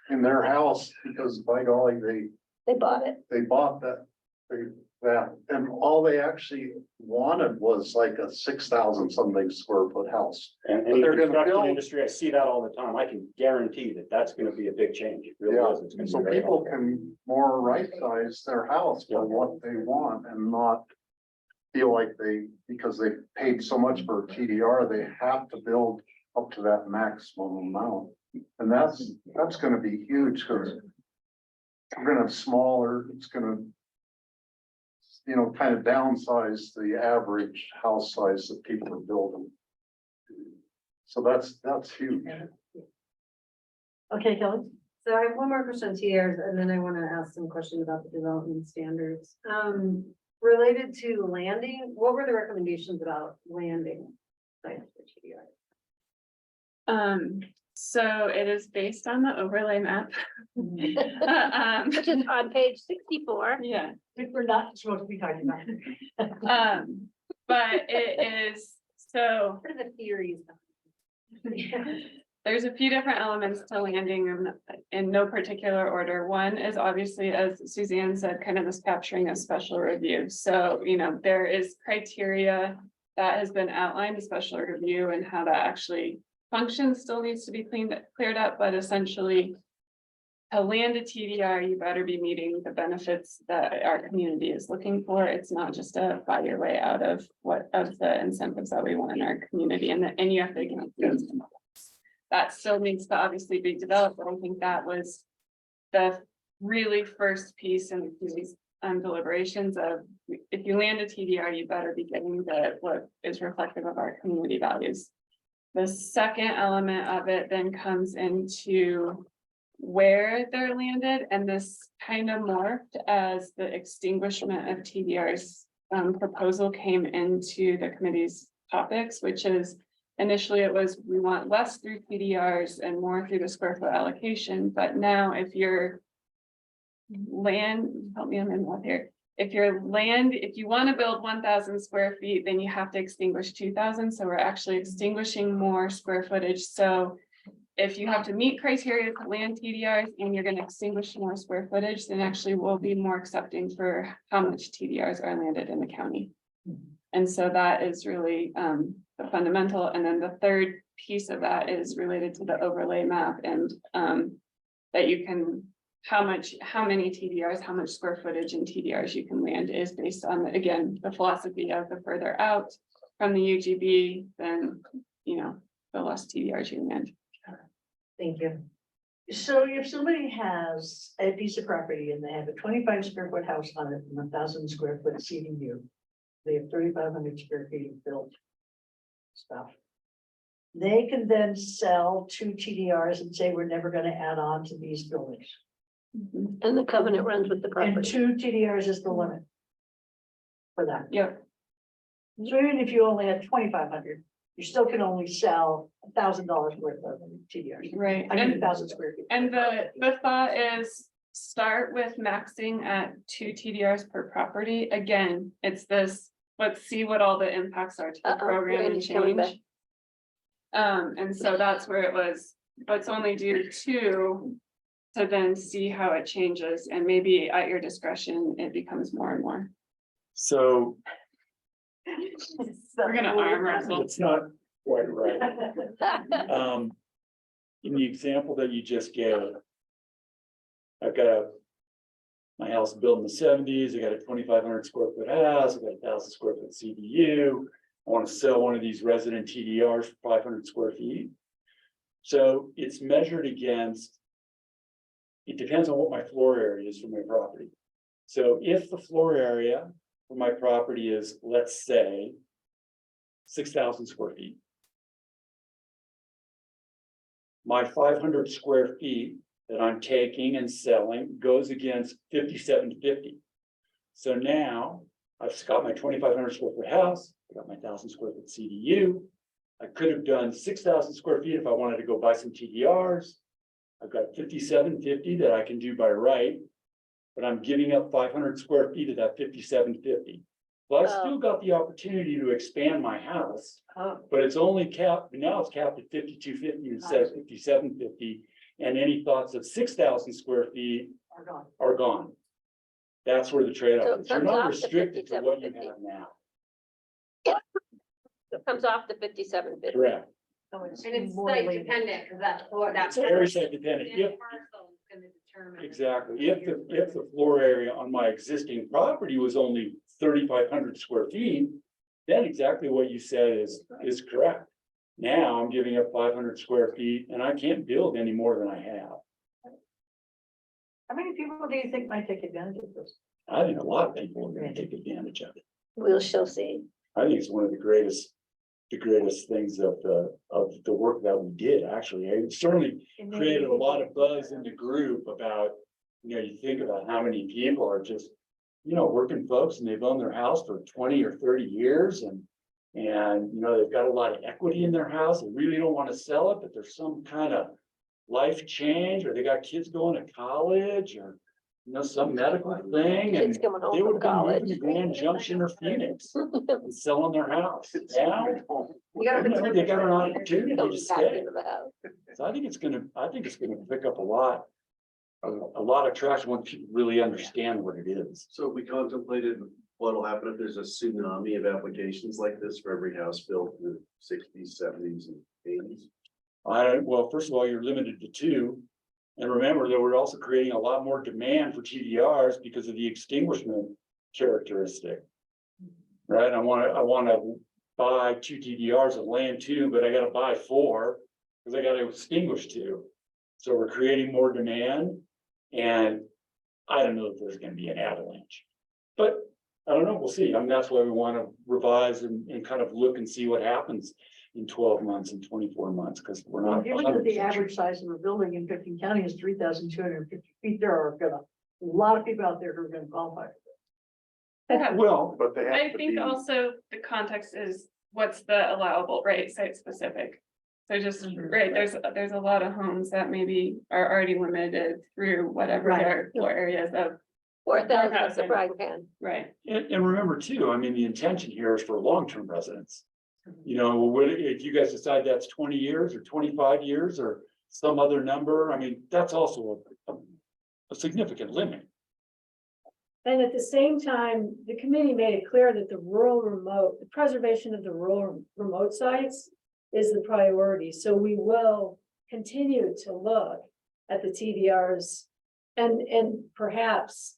in their house because by golly, They bought it. they bought that, and all they actually wanted was like a 6,000 something square foot house. And But in the they're gonna construction build- industry, I see that all the time. I can guarantee that that's going to be a big change. It really Yeah, is. It's going to so be very people helpful. can more right size their house for what they want and not feel like because they paid so much for a TDR, they have to build up to that maximum amount. And that's gonna be huge, because we're gonna have smaller, it's gonna, kind of downsize the average house size that people are building. So that's huge. Okay, Kelly? So I have one more question on TDRs, and then I want to ask some questions about the development standards. Related to landing, what were the recommendations about landing sites for TDR? So it is based on the overlay map. Which is on page 64. Yeah. We're not supposed to be talking about it. But it is, so What are the theories? there's a few different elements to landing in no particular order. One is obviously, as Suzanne said, kind of this capturing a special review. So, there is criteria that has been outlined, a special review, and how that actually functions still needs to be cleared up, but essentially to land a TDR, you better be meeting the benefits that our community is looking for. It's not just a buy your way out of the incentives that we want in our community, and you have to account for those. That still needs to obviously be developed, but I think that was the really first piece in these deliberations of, if you land a TDR, you better be getting what is reflective of our community values. The second element of it then comes into where they're landed, and this kind of morphed as the extinguishment of TDRs proposal came into the committee's topics, which is initially it was, we want less through TDRs and more through the square foot allocation, but now if you're land, help me, I'm in what here. If your land, if you want to build 1,000 square feet, then you have to extinguish 2,000. So we're actually extinguishing more square footage. So if you have to meet criteria for land TDRs and you're going to extinguish more square footage, then actually we'll be more accepting for how much TDRs are landed in the county. And so that is really the fundamental. And then the third piece of that is related to the overlay map and that you can, how many TDRs, how much square footage in TDRs you can land is based on, again, the philosophy of the further out from the UGB, then, you know, the less TDRs you land. Thank you. So if somebody has a piece of property and they have a 25 square foot house on it and 1,000 square foot CDU, they have 3,500 square feet of built stuff. They can then sell 2 TDRs and say, we're never going to add on to these buildings. And the covenant runs with the And property. 2 TDRs is the limit for that. Yep. So even if you only had 2,500, you still can only sell $1,000 worth of TDRs. Right. I mean, And 1,000 square feet. And the thought is start with maxing at 2 TDRs per property. Again, it's this, let's see what all the impacts are to the program and Randy's coming back. change. And so that's where it was, let's only do 2 to then see how it changes and maybe at your discretion, it becomes more and more. So We're gonna arm wrestle. it's not quite right. In the example that you just gave, I've got my house built in the 70s, I got a 2,500 square foot house, I got 1,000 square foot CDU. I want to sell one of these resident TDRs for 500 square feet. So it's measured against, it depends on what my floor area is for my property. So if the floor area for my property is, let's say, 6,000 square feet. My 500 square feet that I'm taking and selling goes against 5,750. So now I've got my 2,500 square foot house, I got my 1,000 square foot CDU. I could have done 6,000 square feet if I wanted to go buy some TDRs. I've got 5,750 that I can do by right, but I'm giving up 500 square feet of that 5,750. Well, I still got the opportunity to expand my house, but it's only capped, now it's capped at 5,250 instead of 5,750. And any thoughts of 6,000 square feet are gone. That's where the So trade-off it is. You're comes not off the restricted to what you 57.50. have now. It comes off the 57.50. Correct. And it's site dependent, because that's. It's very site dependent. Exactly. If the floor area on my existing property was only 3,500 square feet, then exactly what you said is correct. Now I'm giving up 500 square feet and I can't build any more than I have. How many people do you think might take advantage of this? I think a lot of people are gonna take advantage of it. We shall see. I think it's one of the greatest things of the work that we did, actually. It certainly created a lot of buzz in the group about, you think about how many people are just, working folks and they've owned their house for 20 or 30 years and they've got a lot of equity in their house. They really don't want to sell it, but there's some kind of life change, or they got kids going to college, or some medical thing, and Kids coming home they would from have been moving college. to Grand Junction or Phoenix and selling their house. Now, they got an opportunity Come to back stay. into the house. So I think it's gonna pick up a lot of traction when people really understand what it is. So we contemplated what'll happen if there's a tsunami of applications like this for every house built in the 60s, 70s and 80s. Well, first of all, you're limited to 2. And remember that we're also creating a lot more demand for TDRs because of the extinguishment characteristic. Right? I wanna buy 2 TDRs and land 2, but I gotta buy 4 because I gotta extinguish 2. So we're creating more demand, and I don't know if there's gonna be an avalanche. But I don't know, we'll see. I mean, that's why we want to revise and kind of look and see what happens in 12 months and 24 months, because we're not. Given that the 100% average size of a building in 15 County is 3,250 feet, there are a lot of people out there who are gonna qualify for this. Well, But they I have to think be. also the context is what's the allowable, right, site specific. So just, right, there's a lot of homes that maybe are already limited through whatever Right. their floor areas of, 4,000 is the housing. frying pan. right? and remember too, I mean, the intention here is for long-term residents. You know, if you guys decide that's 20 years or 25 years or some other number, I mean, that's also a significant limit. And at the same time, the committee made it clear that the preservation of the rural remote sites is the priority. So we will continue to look at the TDRs and perhaps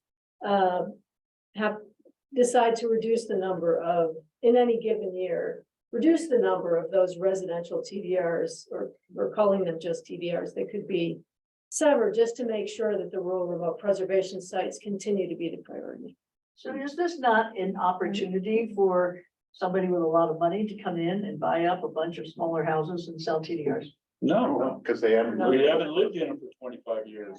decide to reduce the number of, in any given year, reduce the number of those residential TDRs, or we're calling them just TDRs, they could be severed, just to make sure that the rural remote preservation sites continue to be the priority. So is this not an opportunity for somebody with a lot of money to come in and buy up a bunch of smaller houses and sell TDRs? No, Because they haven't. we haven't lived in them for 25 years.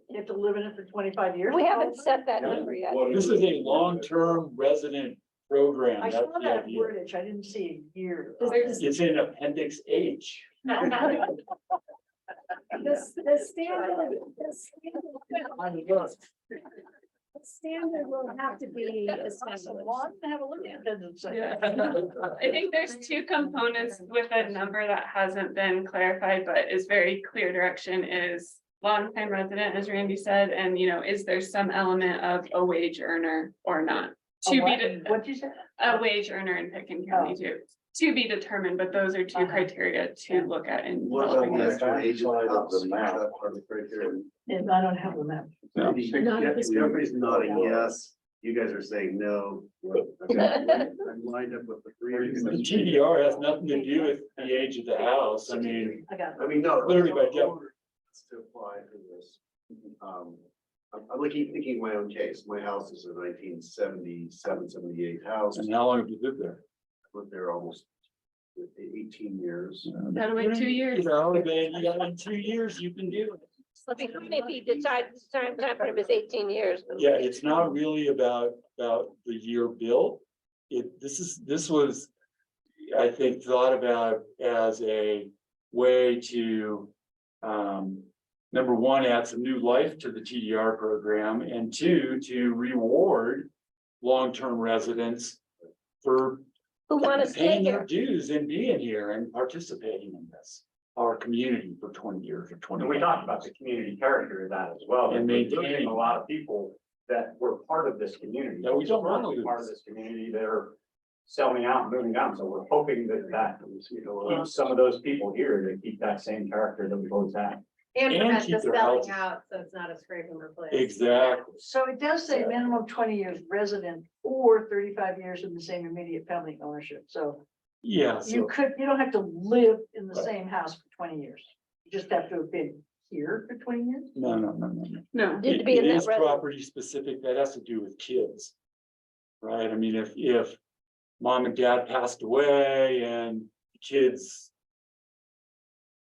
You have to live in it for 25 years? We haven't set that number yet. This is a long-term resident program. I That's saw the that idea. wordage, I didn't see a year. It's in appendix H. The standard, the standard will have to be established. Have a look at it and say. Yeah. I think there's two components with a number that hasn't been clarified, but is very clear direction is longtime resident, as Randy said, and is there some element of a wage earner or not? What'd you say? A wage earner in Picken County too, to be determined, but those are two criteria to look at in What about developing the this. extra age of the house? the Is map. that part of the criteria? And I don't have the map. Everybody's nodding yes, you guys are saying no. I'm lined up with the three. The TDR has nothing to do with the age of the house. I mean, I got it. I mean, no. Clearly by definition. To apply for this. I'm looking, thinking of my own case. My house is a 1977, 78 house. and how long have you lived there? Lived there almost 18 years. Gotta wait 2 years. You know, then you got in 2 years, you can do it. So if he decides time frame is 18 years. Yeah, it's not really about the year built. This was, I think, thought about as a way to, number one, add some new life to the TDR program, and two, to reward long-term residents for Who want to stay paying their here? dues and being here and participating in this, our community for 20 years or 20. And we talked about the community character of that as well. And We're maintaining- losing a lot of people that were part of this community. That we don't want to Were Part of lose. this community, they're selling out, and moving on, so we're hoping that keeps some of those people here, to keep that same character that we've always had. And And prevent keep the their selling houses. out, so it's not a scrape and replace. Exactly. So it does say minimum 20 years resident or 35 years in the same immediate family ownership. So Yeah. you So don't have to live in the Right. same house for 20 years. You just have to have been here for 20 years. no. No, Need to It be in it that is residence. property specific, that has to do with kids. Right, I mean, if mom and dad passed away and the kids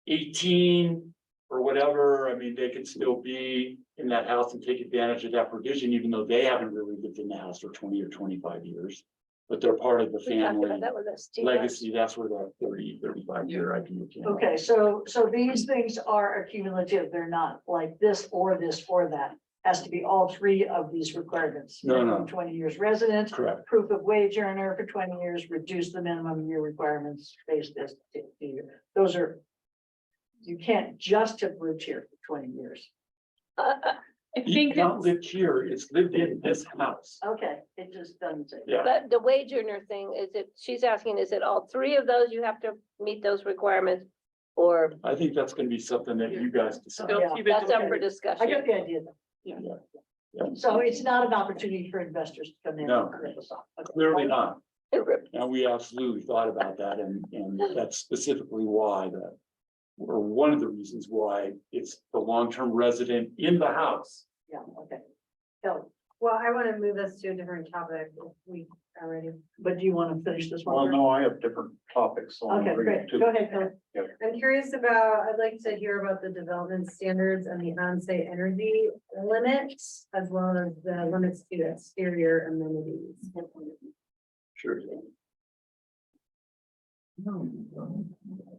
18 or whatever, I mean, they can still be in that house and take advantage of that provision, even though they haven't really lived in the house for 20 or 25 years. But they're part of the We talked family about that with us. legacy, that's where that 30, 35 year idea came. from. Okay, so these things are accumulative. They're not like this or that. Has to be all three of these requirements. No. Minimum 20 years resident, Correct, proof of wage earner for 20 years, reduce the minimum year requirements based as those are. You can't just have lived here for 20 years. I you think can't it's, live here, it's lived in this house. Okay, it just doesn't say. Yeah. But the wage earner thing, she's asking, is it all three of those you have to meet those requirements? Or I think that's gonna be something that you guys decide. still Yeah. keep it that's up for I discussion? get the idea. Yeah. Yeah. So it's not an opportunity for investors to come in. No. and rip us off. Okay. Clearly not. It And we absolutely thought about that, and that's specifically why or one of the reasons why it's the long-term resident in the house. Yeah, okay. Kelly, Well, I want to move us to a different topic. If we already. But do you want to finish this one? Well, first? no, I have different topics. so I'll Okay, bring it great. to- Go ahead, Phil. I'm curious about, I'd like to hear about the development standards and the on-site energy limits, as well as the limits to exterior amenities. Sure.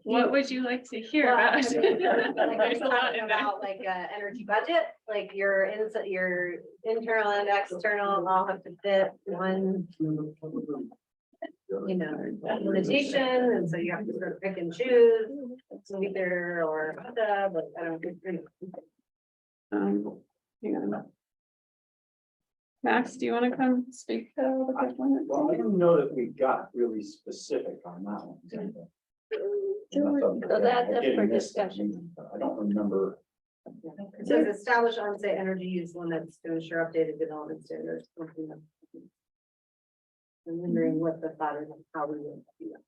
What would you like to hear Well, about? I mean, like, are There's you a lot talking in there. about like energy budget, like your your internal and external all have to fit one, you know, limitation, and so you have to sort of pick and choose, either or hot tub, like, I don't know. Hang on. Max, do you want to come speak to the question? Well, I don't know that we got really specific on that one. So that's up for discussion. I don't remember. It says establish on-site energy use limits to ensure updated development standards. I'm wondering what the thought is, of how we would do that.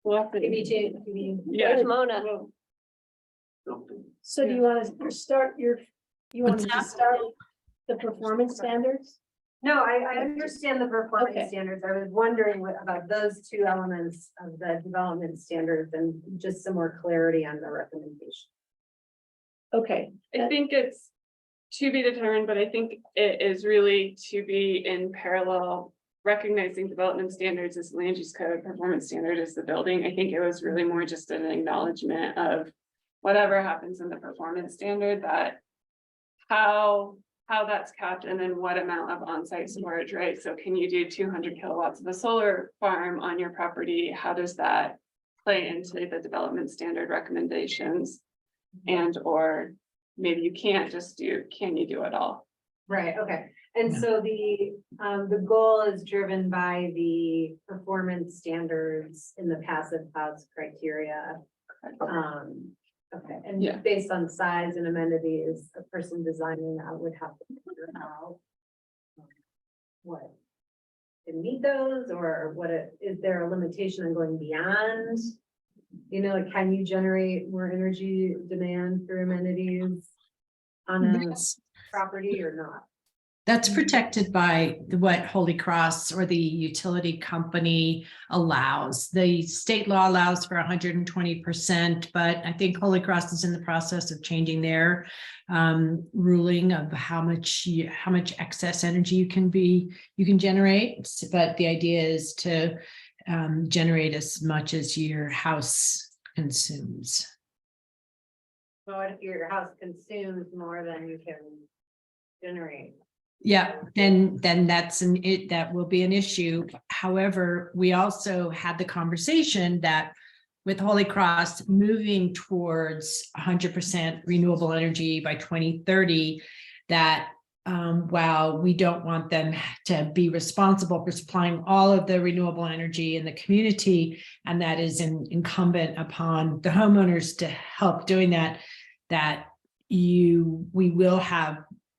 We'll have to- Yeah. Where's Mona? So do you want to start you want What's to that? start the performance standards? No, I understand the performance Okay. standards. I was wondering about those two elements of the development standards and just some more clarity on the recommendation. Okay, I think it's to be determined, but I think it is really to be in parallel. Recognizing development standards as land use code, performance standard is the building. I think it was really more just an acknowledgement of whatever happens in the performance standard, that how that's capped, and then what amount of on-site storage, right? So can you do 200 kilowatts of a solar farm on your property? How does that play into the development standard recommendations? And or maybe you can't just can you do it all? Right, okay. And so the goal is driven by the performance standards in the passive house criteria. Okay, and Yeah. based on size and amenities, a person designing that would have to figure out what can meet those, or is there a limitation on going beyond? You know, like, can you generate more energy demand through amenities on a That's- property or not? That's protected by what Holy Cross or the utility company allows. The state law allows for 120%, but I think Holy Cross is in the process of changing their ruling of how much excess energy you can generate. But the idea is to generate as much as your house consumes. Well, what if your house consumes more than you can generate? Yeah, then that will be an issue. However, we also had the conversation that with Holy Cross moving towards 100% renewable energy by 2030, that while we don't want them to be responsible for supplying all of the renewable energy in the community, and that is incumbent upon the homeowners to help doing that, we will have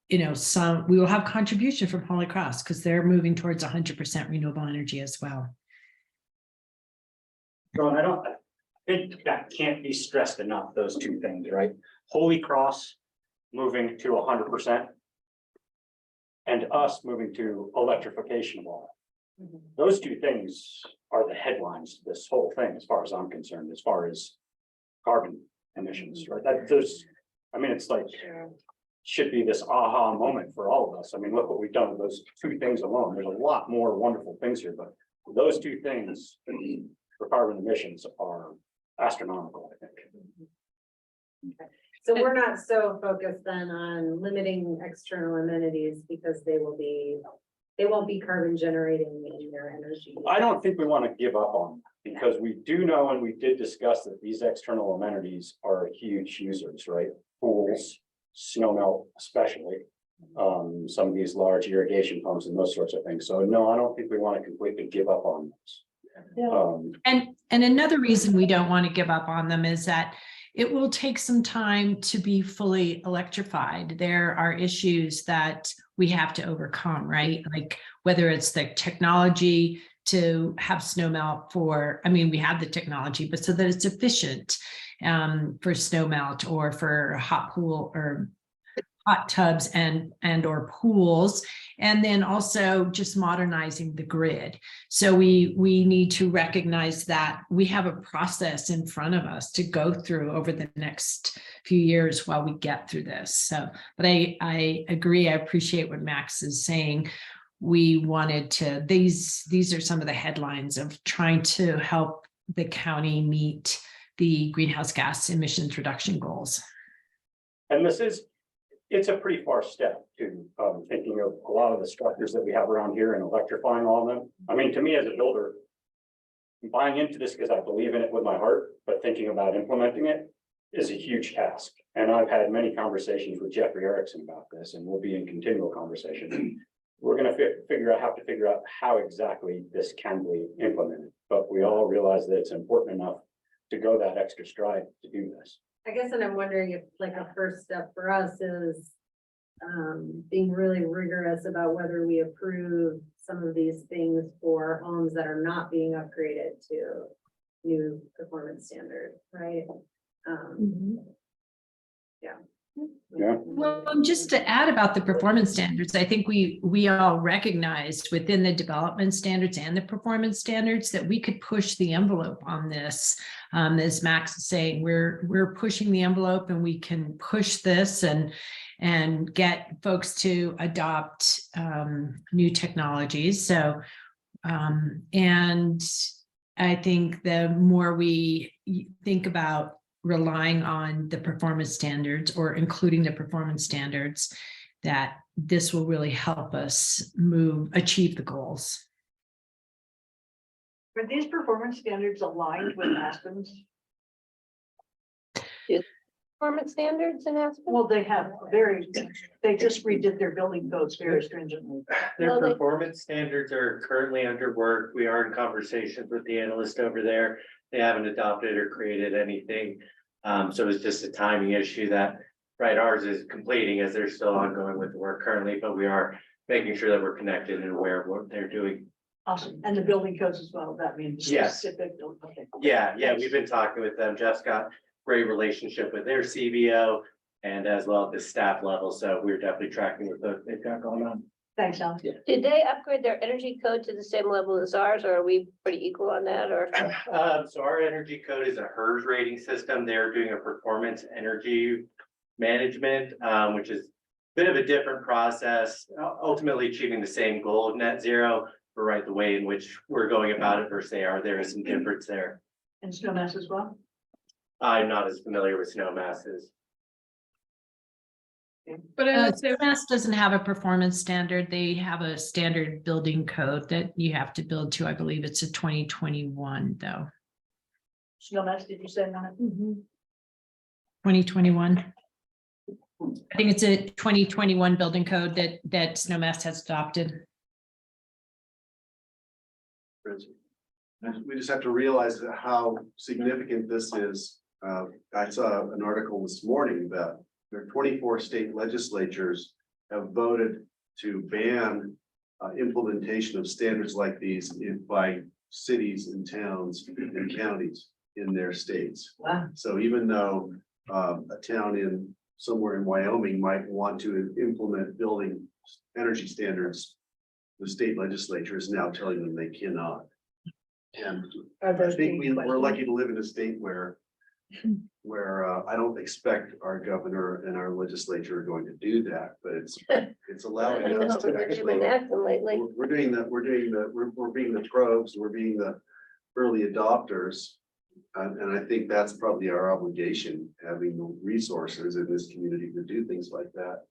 we will have contribution from Holy Cross because they're moving towards 100% renewable energy as well. John, I think that can't be stressed enough, those two things, right? Holy Cross moving to 100%. And us moving to electrification of all. Those two things are the headlines to this whole thing, as far as I'm concerned, as far as carbon emissions, right? It's like, should be this aha moment for all of us. I mean, look what we've done with those two things alone. There's a lot more wonderful things here, but those two things for carbon emissions are astronomical, I think. So we're not so focused then on limiting external amenities because they won't be carbon generating in their energy. I don't think we want to give up on, them, because we do know, and we did discuss that these external amenities are huge users, right? Pools, snow melt especially, some of these large irrigation pumps and those sorts of things. So no, I don't think we want to completely give up on this. And another reason we don't want to give up on them is that it will take some time to be fully electrified. There are issues that we have to overcome, right? Like whether it's the technology to have snow melt we have the technology, but so that it's efficient for snow melt or for hot hot tubs and or pools. And then also just modernizing the grid. So we need to recognize that we have a process in front of us to go through over the next few years while we get through this. So, but I agree. I appreciate what Max is saying. We wanted to, these are some of the headlines of trying to help the county meet the greenhouse gas emissions reduction goals. And it's a pretty far step to thinking of a lot of the structures that we have around here and electrifying all of them. I mean, to me as a builder, buying into this because I believe in it with my heart, but thinking about implementing it is a huge task. And I've had many conversations with Jeffrey Erickson about this, and we'll be in continual conversation. We're gonna have to figure out how exactly this can be implemented, but we all realize that it's important enough to go that extra stride to do this. I guess, and I'm wondering if like a first step for us is being really rigorous about whether we approve some of these things for homes that are not being upgraded to new performance standard, right? Yeah. Well, just to add about the performance standards, I think we all recognized within the development standards and the performance standards that we could push the envelope on this. As Max is saying, we're pushing the envelope and we can push this and get folks to adopt new technologies. So, and I think the more we think about relying on the performance standards or including the performance standards, that this will really help us achieve the goals. Are these performance standards aligned with Aspen's? Performance standards in Aspen? Well, they just redid their building codes very stringently. Their Well, they- performance standards are currently under work. We are in conversations with the analyst over there. They haven't adopted or created anything. So it's just a timing issue that, right, ours is completing as they're still ongoing with the work currently, but we are making sure that we're connected and aware of what they're doing. Awesome. And the building codes as well, that means Yes. specific. Okay. Yeah, we've been talking with them. Jeff's got great relationship with their CBO and as well at the staff level. So we're definitely tracking with what they've got going on. Thanks, Alan. Did they upgrade their energy code to the same level as ours, or are we pretty equal on that, or? So our energy code is a HERS rating system. They're doing a performance energy management, which is a bit of a different process, ultimately achieving the same goal of net zero, but right, the way in which we're going about it versus they are, there is some difference there. And Snowmass as well? I'm not as familiar with snow masses. But I would say, Mass doesn't have a performance standard. They have a standard building code that you have to build to. I believe it's a 2021 though. Snowmass, did you say on it? 2021. I think it's a 2021 building code that Snowmass has adopted. We just have to realize that how significant this is. I saw an article this morning that there are 24 state legislatures have voted to ban implementation of standards like these by cities and towns and counties in their states. Wow. So even though a town in somewhere in Wyoming might want to implement building energy standards, the state legislature is now telling them they cannot. And Are I those think being we're questioned? lucky to live in a state where I don't expect our governor and our legislature are going to do that, but it's I allowing don't know us if to we're actually. doing that lately. We're being the probes, we're being the early adopters. And I think that's probably our obligation, having the resources in this community to do things like that.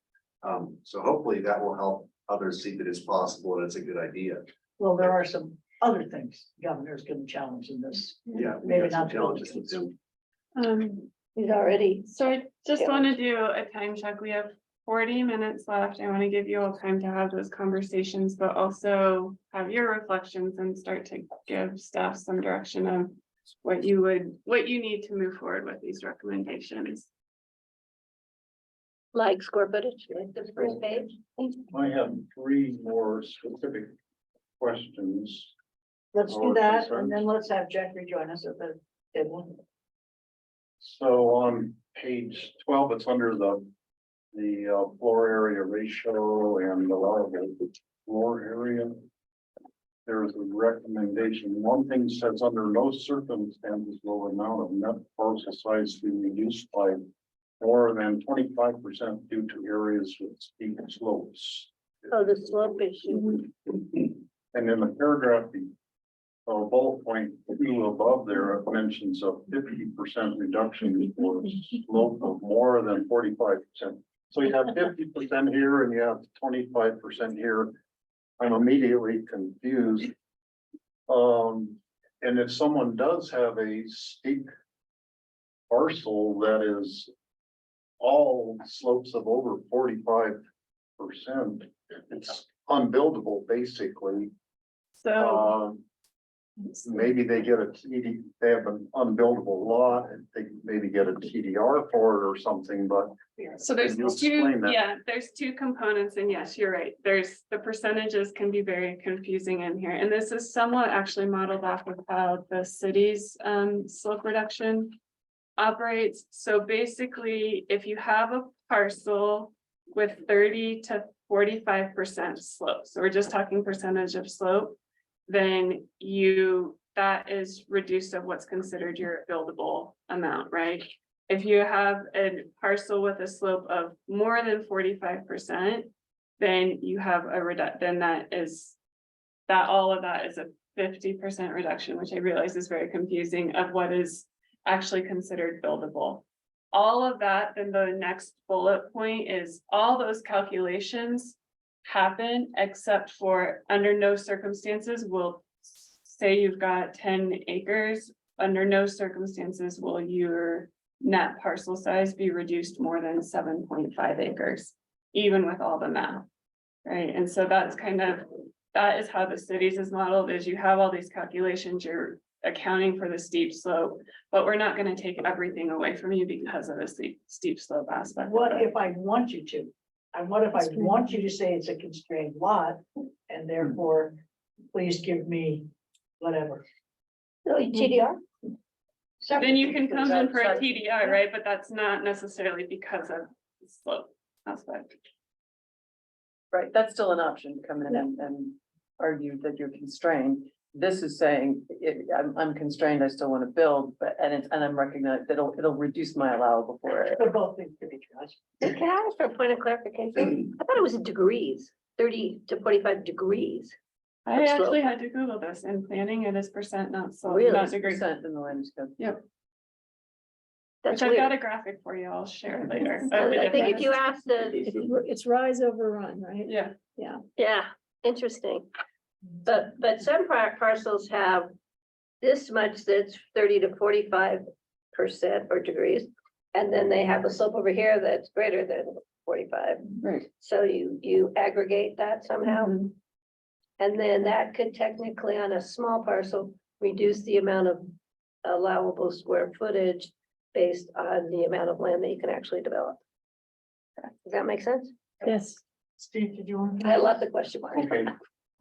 So hopefully that will help others see that it's possible and it's a good idea. Well, there are some other things governor's gonna challenge in this. Yeah. we Maybe got some not challenges buildings. to do. He's already. so I just Yeah. want to do a time check. We have 40 minutes left. I want to give you all time to have those conversations, but also have your reflections and start to give staff some direction of what you need to move forward with these recommendations. Like square footage, like the first page. I have three more specific questions. Let's do Or that, concerns? and then let's have Jeffrey join us at the table. So on page 12, it's under the the floor area ratio and allowable floor area. There's a recommendation. One thing says under no circumstances will the amount of net parcel size be reduced by more than 25% due to areas with steep slopes. Oh, the slope issue. And in the paragraph, bullet point 2 above there, it mentions a 50% reduction for slope of more than 45%. So you have 50% here and you have 25% here. I'm immediately confused. And if someone does have a steep parcel that is all slopes of over 45%, it's unbuildable, basically. So, Maybe they get a TD, they have an unbuildable lot and they maybe get a TDR for it or something, but. so there's Can you two, explain that? yeah, there's two components, and yes, you're right. There's, the percentages can be very confusing in here, and this is somewhat actually modeled off of how the city's slope reduction operates. So basically, if you have a parcel with 30 to 45% slope, so we're just talking percentage of slope, then that is reduced of what's considered your buildable amount, right? If you have a parcel with a slope of more than 45%, then you have all of that is a 50% reduction, which I realize is very confusing of what is actually considered buildable. All of that, then the next bullet point is all those calculations happen except for under no circumstances will say you've got 10 acres. Under no circumstances will your net parcel size be reduced more than 7.5 acres, even with all the math. Right, and so that's that is how the cities is modeled, is you have all these calculations, you're accounting for the steep slope, but we're not going to take everything away from you because of the steep slope aspect. What if I want you to? And what if I want you to say it's a constrained lot and therefore please give me whatever? No, TDR? Then you can come in for a TDR, right? But that's not necessarily because of the slope aspect. Right, that's still an option to come in and argue that you're constrained. This is saying, I'm constrained, I still want to build, and I'm recognizing that it'll reduce my allowable floor area. But both things can be true. Can I ask for a point of clarification? I thought it was in degrees, 30 to 45 degrees. I That's actually slope. had to Google this. In planning, it is percent, not slope, Really? not degree. Percent in the land use code. Yep, That's which I've got weird. a graphic for you. I'll share it later. of I the think if difference. you ask It's rise over run, right? Yeah, yeah, interesting. But some parcels have this much that's 30 to 45% or degrees. And then they have a slope over here that's greater than 45. Right. So you aggregate that somehow. Mhm. And then that could technically on a small parcel, reduce the amount of allowable square footage based on the amount of land that you can actually develop. Does that make sense? Yes. Steve, did you want? I love the question mark.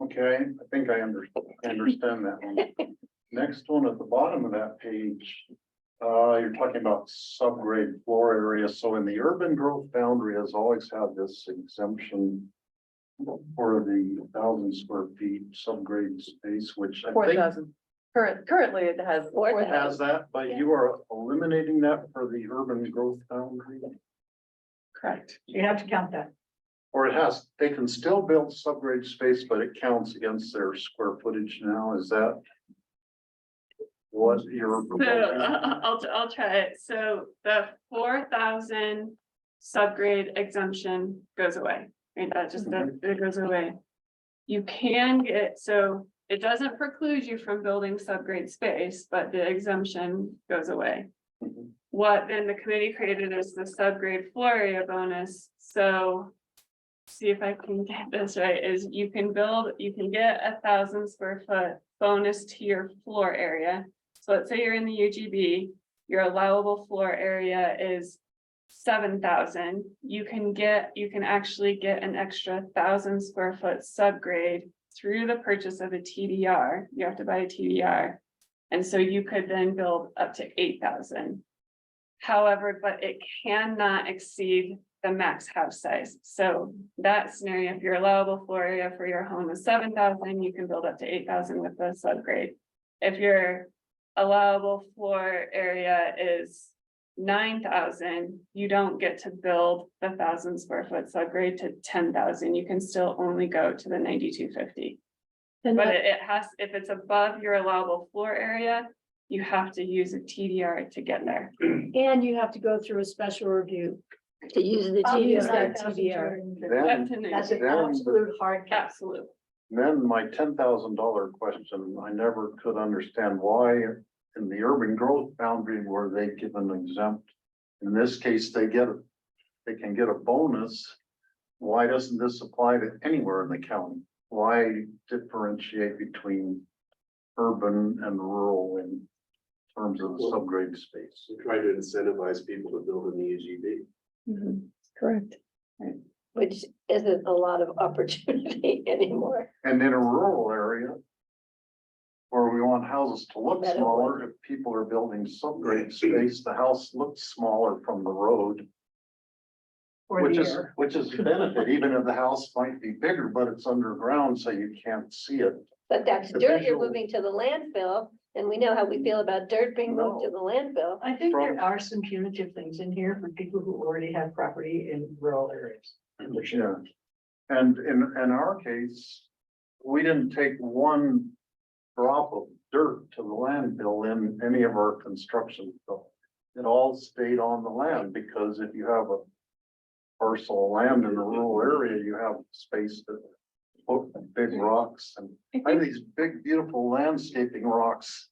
Okay, I think I understand that one. Next one at the bottom of that page, you're talking about subgrade floor area. So in the urban growth boundary has always had this exemption for the 1,000 square feet subgrade space, which I think 4,000. Currently it has. 4,000. has that, but you are eliminating that for the urban growth boundary. correct. You have to count that. Or it has, they can still build subgrade space, but it counts against their square footage now, is that? What you're So proposing? I'll try it. So the 4,000 subgrade exemption goes away, right? That just, it goes away. You can get, so it doesn't preclude you from building subgrade space, but the exemption goes away. Mhm. What then the committee created is the subgrade floor area bonus. So see if I can get this right, is you can get 1,000 square foot bonus to your floor area. So let's say you're in the UGB, your allowable floor area is 7,000. You can actually get an extra 1,000 square foot subgrade through the purchase of a TDR. You have to buy a TDR. And so you could then build up to 8,000. However, but it cannot exceed the max house size. So that scenario, if your allowable floor area for your home is 7,000, you can build up to 8,000 with the subgrade. If your allowable floor area is 9,000, you don't get to build the 1,000 square foot subgrade to 10,000. You can still only go to the 9,250. And But that- it has, if it's above your allowable floor area, you have to use a TDR to get there. and you have to go through a special review. To use the To use TDR. that TDR. That's an Then- absolute hard cap. Absolutely. Then my $10,000 question, I never could understand why in the urban growth boundary were they given exempt? In this case, they can get a bonus. Why doesn't this apply to anywhere in the county? Why differentiate between urban and rural in terms of the subgrade space? We try to incentivize people to build in the UGB. Correct. Which isn't a lot of opportunity anymore. And in a rural area where we want houses to look Better smaller, if people are building subgrade space, the house looks smaller from the road. For Which the is, air. which is a benefit, even if the house might be bigger, but it's underground, so you can't see it. But that's The dirt you're visual- moving to the landfill, and we know how we feel about dirt being moved to the landfill. I think there From- are some punitive things in here for people who already have property in rural areas. Yeah. And in our case, we didn't take one drop of dirt to the landfill in any of our construction. So it all stayed on the land, because if you have a parcel of land in a rural area, you have space to put big rocks, and I have these big, beautiful landscaping rocks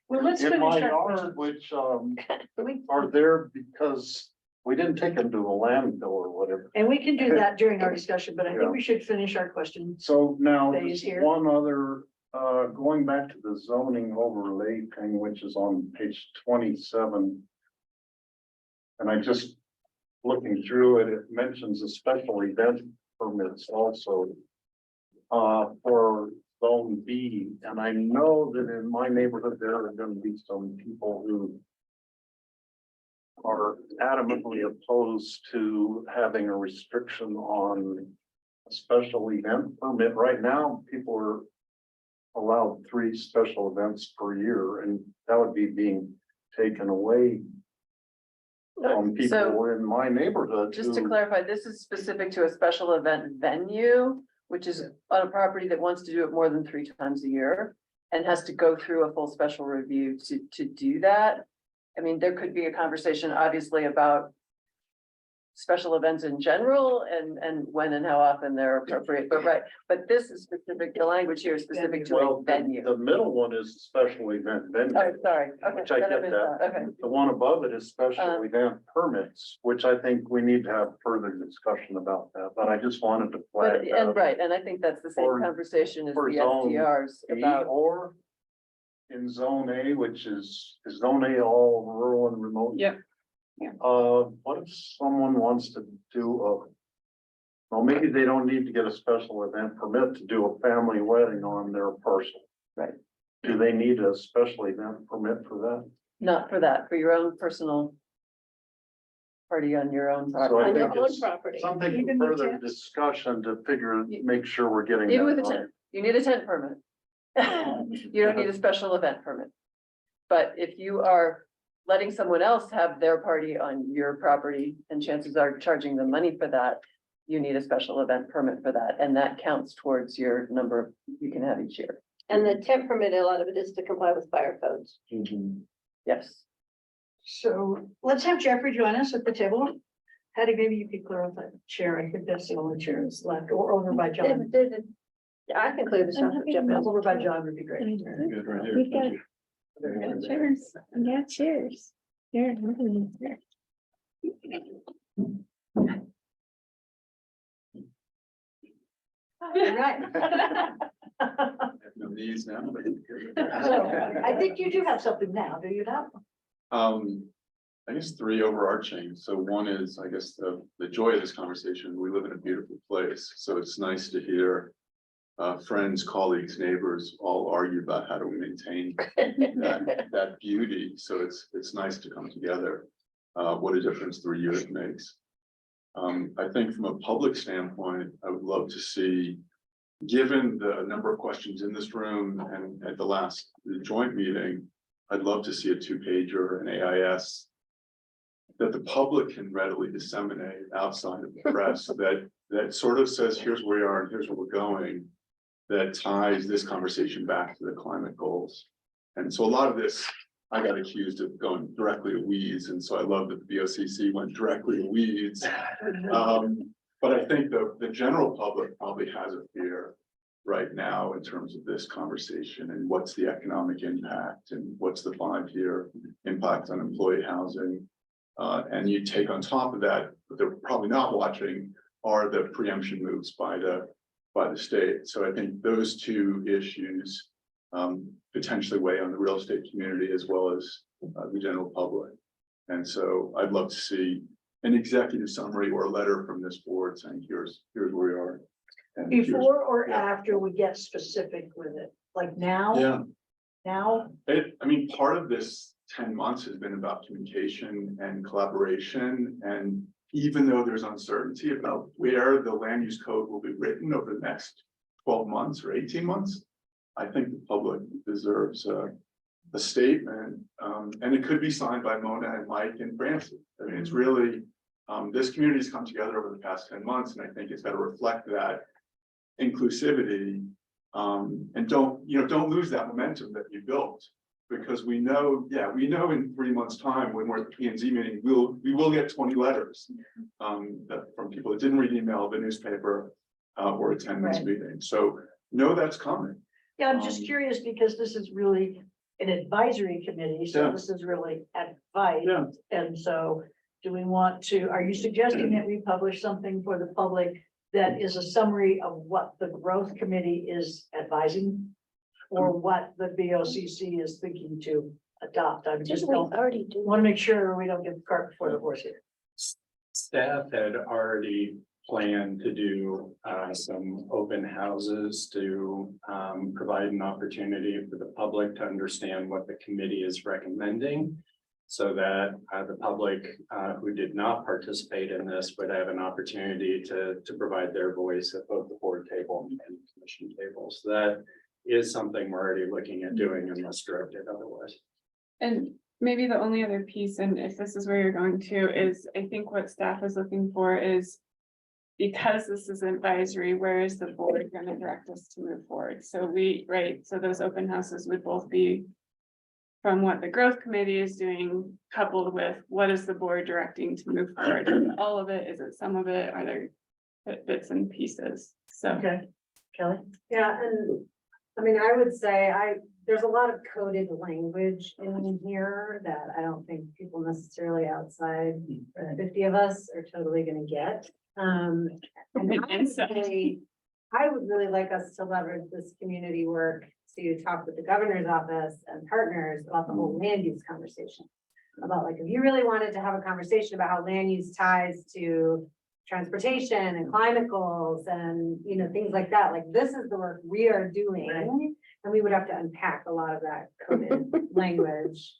Well, let's in finish my our yard, question. which are there because we didn't take them to a landfill or whatever. And we can do that during our discussion, but I Yeah. think we should finish our question. So now, Phase there's here. one other, going back to the zoning overlay thing, which is on page 27. And I just, looking through it, it mentions a special event permits also. For zone B, and I know that in my neighborhood, there are gonna be some people who are adamantly opposed to having a restriction on a special event permit. Right now, people are allowed 3 special events per year, and that would be being taken away from people in my neighborhood. Just to who- clarify, this is specific to a special event venue, which is on a property that wants to do it more than 3 times a year. And has to go through a full special review to do that. I mean, there could be a conversation, obviously, about special events in general and when and how often they're appropriate, but right, but this is specific, the language here is specific to Well, a venue. the middle one is special event venue. Oh, sorry, okay. Which I then get missed that. Okay, The one above it is special Um, event permits, which I think we need to have further discussion about that, but I just wanted to but, flag and that. right, and I think that's the same For- conversation as for the zone STRs B, about. or in zone A, which is zone A all rural and remote? Yep. What if someone wants to do well, maybe they don't need to get a special event permit to do a family wedding on their parcel. Right. Do they need a special event permit for that? Not for that, for your own personal party on your own So I property. On your think own it's property. something Even for with further tents? discussion to figure, make sure we're getting. Even that with a right. tent, you need a tent permit. You don't need a special event permit. But if you are letting someone else have their party on your property, and chances are charging them money for that, you need a special event permit for that, and that counts towards your number you can have each year. And the temp permit, a lot of it is to comply with fire codes. Yes. So let's have Jeffrey join us at the table. Patty, maybe you could clear out that chair. I think that's the only chair that's left, or over by John. I can clear this up. for Jeff. Over by John would be great. Good, right here. We've got- Thank you. Cheers. Yeah, cheers. Here. All right. No knees now, but. So, I think you do have something now, do you not? I guess 3 overarching. So one is, I guess, the joy of this conversation. We live in a beautiful place, so it's nice to hear friends, colleagues, neighbors all argue about how to maintain that beauty. So it's nice to come together. What a difference 3 years makes. I think from a public standpoint, I would love to see, given the number of questions in this room and at the last joint meeting, I'd love to see a 2-pager, an AIS that the public can readily disseminate outside of the press that sort of says, here's where we are and here's where we're going, that ties this conversation back to the climate goals. And so a lot of this, I got accused of going directly to weeds, and so I love that the BOCC went directly to weeds. But I think the general public probably has a fear right now in terms of this conversation and what's the economic impact and what's the 5-year impact on employee housing. And you take on top of that, what they're probably not watching are the preemption moves by the state. So I think those two issues potentially weigh on the real estate community as well as the general public. And so I'd love to see an executive summary or a letter from this board saying, here's where we are. And here's- Before or yeah. after we get specific with it, like now? Yeah, Now, I mean, part of this 10 months has been about communication and collaboration. And even though there's uncertainty about where the land use code will be written over the next 12 months or 18 months, I think the public deserves a statement. And it could be signed by Mona and Mike and Francie. I mean, it's really, this community's come together over the past 10 months, and I think it's got to reflect that inclusivity. And don't lose that momentum that you built, because we know in 3 months' time, when we're at the P and Z meeting, we will get 20 letters from people that didn't read email, the newspaper, or attend this Right. meeting. So know that's coming. yeah, I'm just curious because this is really an advisory committee, so Yeah. this is really advice. Yeah. And so do we want to, are you suggesting that we publish something for the public that is a summary of what the growth committee is advising? Or what the BOCC is thinking to adopt? I just Didn't we don't already do? want to make sure we don't get the cart before the horse here. Staff had already planned to do some open houses to provide an opportunity for the public to understand what the committee is recommending. So that the public who did not participate in this would have an opportunity to provide their voice at both the board table and commission table. So that is something we're already looking at doing unless directed otherwise. And maybe the only other piece, and if this is where you're going to, is I think what staff is looking for is, because this is advisory, where is the board going to direct us to move forward? So so those open houses would both be from what the growth committee is doing, coupled with what is the board directing to move forward? Is it all of it? Is it some of it? Are there bits and pieces? So. Okay, Kelly? Yeah, and I mean, I would say there's a lot of coded language in here that I don't think people necessarily outside the 50 of us are totally gonna get. And I would really like us to leverage this community work to talk with the governor's office and partners about the whole land use conversation. About like, if you really wanted to have a conversation about how land use ties to transportation and climate goals and, things like that, like this is the work we are doing. And we would have to unpack a lot of that coded language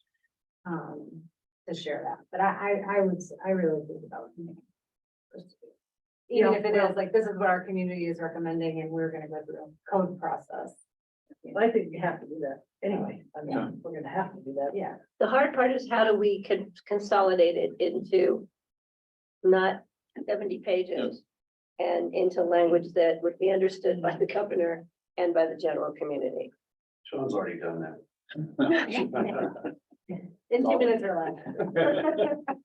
to share that. But I really think about it. Even if it is like, this is what our community is recommending and we're gonna go through a code process. I think we have to do that anyway. I mean, we're gonna have to do that. Yeah. The hard part is how do we consolidate it into not 70 pages and into language that would be understood by the governor and by the general community. Sean's already done that. In 2 minutes or less.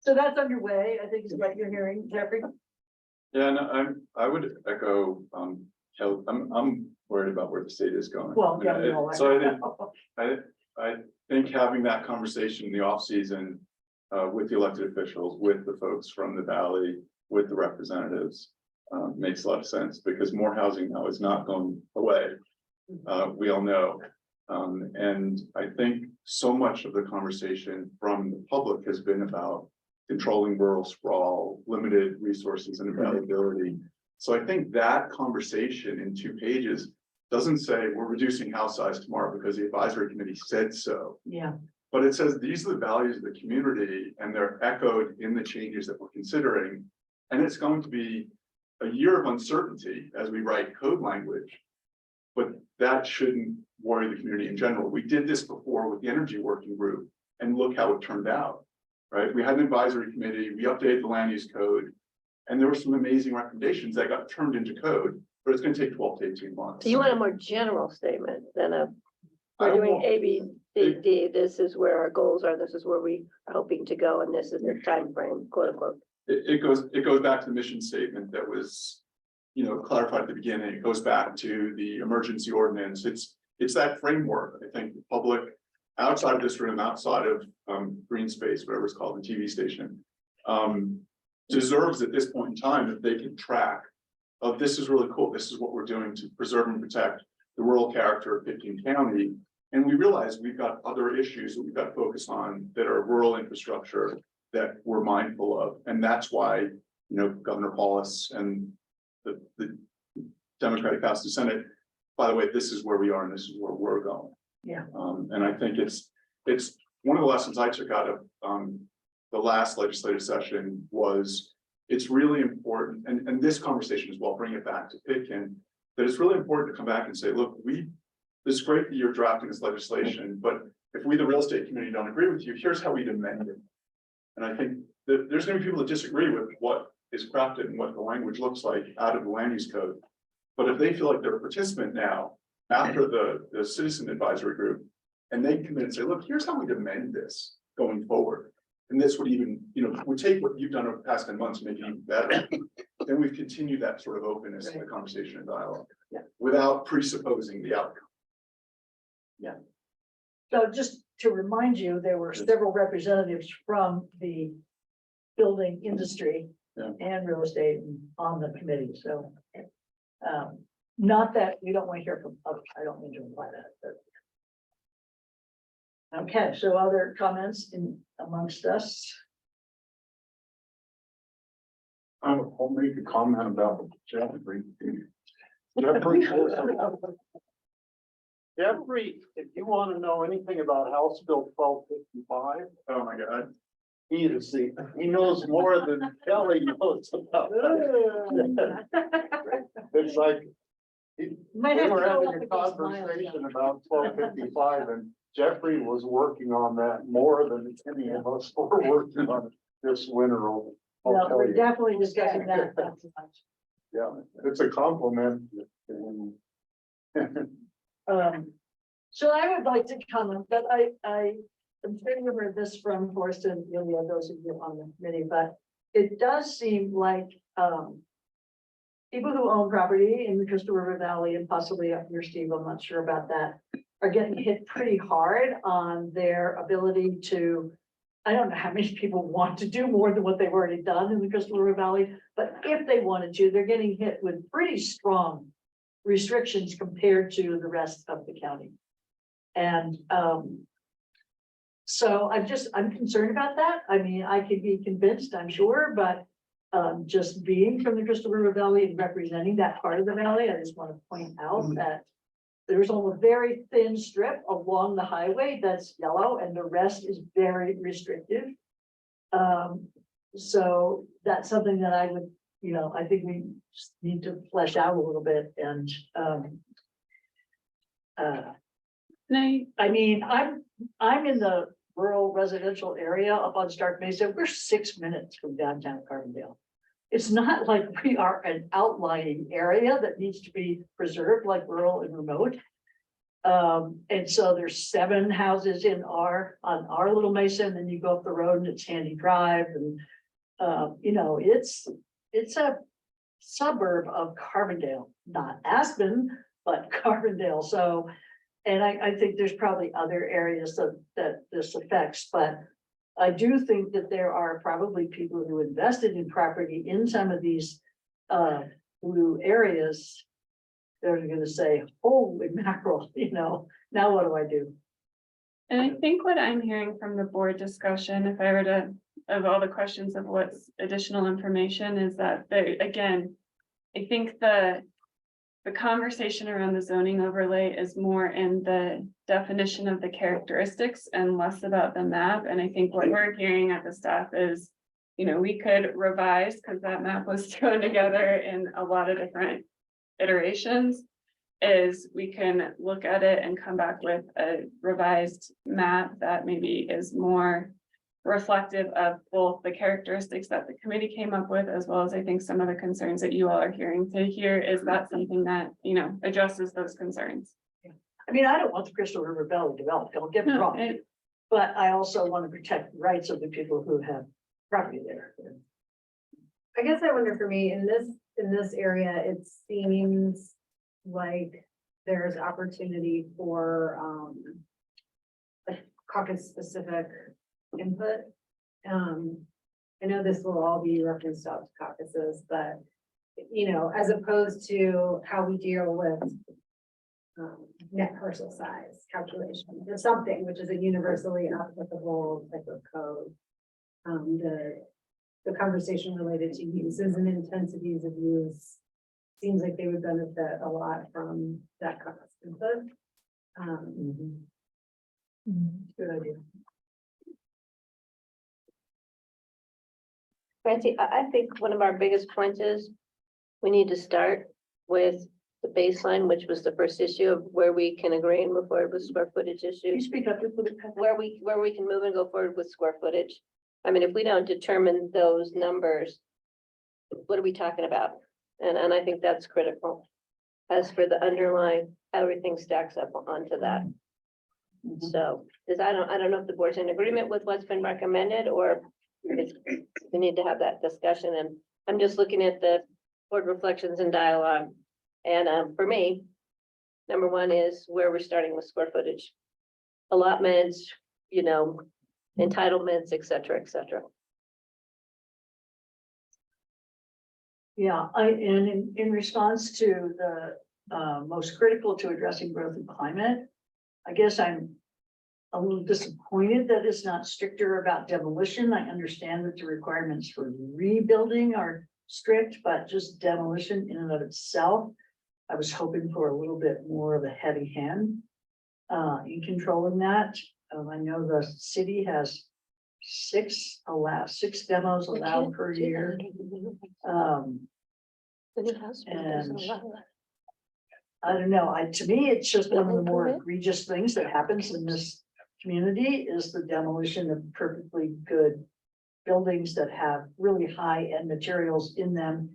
So that's underway, I think is what you're hearing, Jeffrey. Yeah, no, I would echo, Kelly, I'm worried about where the state is going. Well, yeah, we all So are. I think having that conversation in the off season with the elected officials, with the folks from the valley, with the representatives, makes a lot of sense, because more housing now is not going away. We all know. And I think so much of the conversation from the public has been about controlling rural sprawl, limited resources and availability. So I think that conversation in 2 pages doesn't say we're reducing house size tomorrow because the advisory committee said so. Yeah. But it says these are the values of the community and they're echoed in the changes that we're considering. And it's going to be a year of uncertainty as we write code language. But that shouldn't worry the community in general. We did this before with the energy working group and look how it turned out, right? We had an advisory committee, we updated the land use code. And there were some amazing recommendations that got turned into code, but it's gonna take 12 to 18 months. So you want a more general statement than a, I we're don't doing want- A, B, C, D, this is where our goals are, this is where we are hoping to go, and this is the time frame, quote unquote. It goes back to the mission statement that was, clarified at the beginning. It goes back to the emergency ordinance. It's that framework. I think the public outside of this room, outside of green space, whatever it's called, the TV station, deserves at this point in time that they can track of this is really cool. This is what we're doing to preserve and protect the rural character of Pitkin County. And we realize we've got other issues that we've got to focus on that are rural infrastructure that we're mindful of. And that's why, Governor Paulus and the Democratic House and Senate, by the way, this is where we are and this is where we're going. Yeah. And I think it's one of the lessons I took out of the last legislative session was it's really important, and this conversation as well, bring it back to Pitkin, that it's really important to come back and say, look, it's great that you're drafting this legislation, but if we, the real estate community, don't agree with you, here's how we'd amend it. And I think that there's gonna be people that disagree with what is crafted and what the language looks like out of the land use code. But if they feel like they're a participant now, after the citizen advisory group, and they come in and say, look, here's how we'd amend this going forward. And this would even, we take what you've done over the past 10 months, make it even better. Then we've continued that sort of openness in the conversation and dialogue. Yeah. Without presupposing the outcome. So just to remind you, there were several representatives from the building industry Yeah. and real estate on the committee, so. Not that we don't want to hear from others, I don't mean to imply that, but. Okay, so other comments amongst us? I'll make a comment about Jeffrey. Jeffrey, if you want to know anything about House Bill 1255, Oh my God. he knows more than Kelly knows about that. It's like, Might we have to were go having up a against Miles. conversation about 1255 and Jeffrey was working on that more than any of us were working on it this winter. I'll No, tell we're you. definitely discussing that. Yeah, it's a compliment. So I would like to comment, but I am sure you heard this from Forrest and Ilya, those of you on the committee, but it does seem like, people who own property in the Crystal River Valley and possibly up near Steve, I'm not sure about that, are getting hit pretty hard on their ability to, I don't know how many people want to do more than what they've already done in the Crystal River Valley, but if they wanted to, they're getting hit with pretty strong restrictions compared to the rest of the county. And so I'm concerned about that. I mean, I could be convinced, I'm sure, but just being from the Crystal River Valley and representing that part of the valley, I just want to point out that there's only a very thin strip along the highway that's yellow and the rest is very restrictive. So that's something that I would, I think we just need to flesh out a little bit and I mean, I'm in the rural residential area up on Stark Mesa. We're 6 minutes from downtown Carbondale. It's not like we are an outlying area that needs to be preserved like rural and remote. And so there's 7 houses on our little mesa, and then you go up the road and it's Handy Drive and it's a suburb of Carbondale, not Aspen, but Carbondale. So, and I think there's probably other areas that this affects, but I do think that there are probably people who invested in property in some of these blue areas. They're gonna say, holy mackerel, now what do I do? And I think what I'm hearing from the board discussion, if I were to, of all the questions of what's additional information, is that again, I think the conversation around the zoning overlay is more in the definition of the characteristics and less about the map. And I think what we're hearing at the staff is you know, we could revise, because that map was thrown together in a lot of different iterations. Is we can look at it and come back with a revised map that maybe is more reflective of both the characteristics that the committee came up with, as well as I think some of the concerns that you all are hearing to hear. Is that something that, you know, addresses those concerns? I mean, I don't want the Crystal River Valley developed, don't get me No, wrong, it- but I also want to protect the rights of the people who have property there. I guess I wonder for me, in this area, it seems like there's opportunity for, like caucus specific input. I know this will all be referenced out to caucuses, but, you know, as opposed to how we deal with net parcel size calculation or something, which is a universally applicable type of code. The conversation related to uses and intensities of use seems like they would benefit a lot from that kind of input. Good idea. Francie, I think one of our biggest points is we need to start with the baseline, which was the first issue of where we can agree and move forward with square footage Can you issues, speak up just a little bit? where we can move and go forward with square footage. I mean, if we don't determine those numbers, what are we talking about? And I think that's critical. As for the underlying, everything stacks up onto that. So, because I don't know if the board's in agreement with what's been recommended, or it's, we need to have that discussion. And I'm just looking at the board reflections and dialogue. And for me, number one is where we're starting with square footage. Allotments, you know, entitlements, et cetera, et cetera. Yeah, and in response to the most critical to addressing growth and climate, I guess I'm a little disappointed that it's not stricter about demolition. I understand that the requirements for rebuilding are strict, but just demolition in and of itself, I was hoping for a little bit more of a heavy hand in controlling that. I know the city has six demos allowed per year. And I don't know, to me, it's just one of the more egregious things that happens in this community is the demolition of perfectly good buildings that have really high end materials in them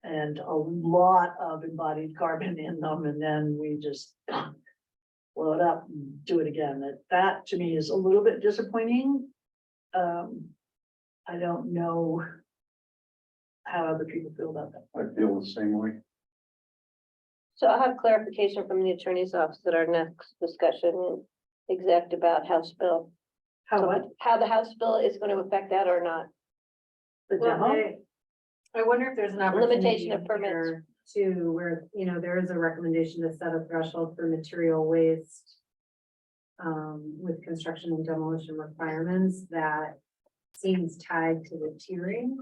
and a lot of embodied carbon in them, and then we just blow it up and do it again. That to me is a little bit disappointing. I don't know how other people feel about that. I feel the same way. So I'll have clarification from the attorney's office at our next discussion and exact about House Bill. How what? How the House Bill is going to affect that or not. The Well, demo? I wonder if there's an opportunity Limitation of permits. here to where, you know, there is a recommendation to set a threshold for material waste. With construction and demolition requirements that seems tied to the tiering.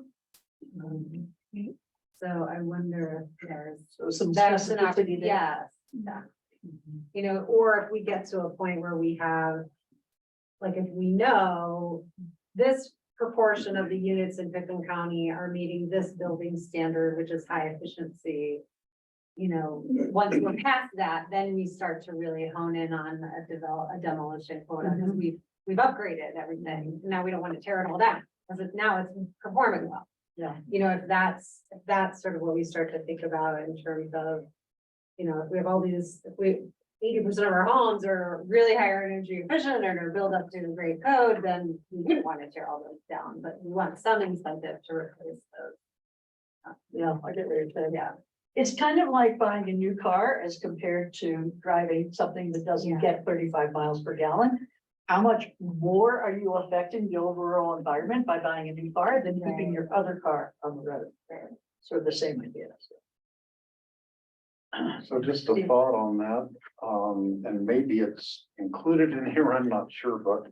So I wonder if there's. So some That's an specificity opportunity, there. yes. Yeah. You know, or if we get to a point where we have. Like if we know this proportion of the units in Pickens County are meeting this building standard, which is high efficiency. You know, once we're past that, then we start to really hone in on a demolition quota, because we've upgraded everything. Now we don't want to tear it all down, because now it's performing well. Yeah. You know, if that's sort of what we start to think about in terms of, you know, if we have all these, if we 80% of our homes are really higher energy efficient and are built up to a great code, then we don't want to tear all those down, but we want some incentive to replace those. Yeah, I get what you're saying. Yeah. It's kind of like buying a new car as compared to driving something that doesn't Yeah. get 35 miles per gallon. How much more are you affecting the overall environment by buying a new car than keeping Right. your other car on the road? Sort of the same idea. So just a thought on that, and maybe it's included in here, I'm not sure, but.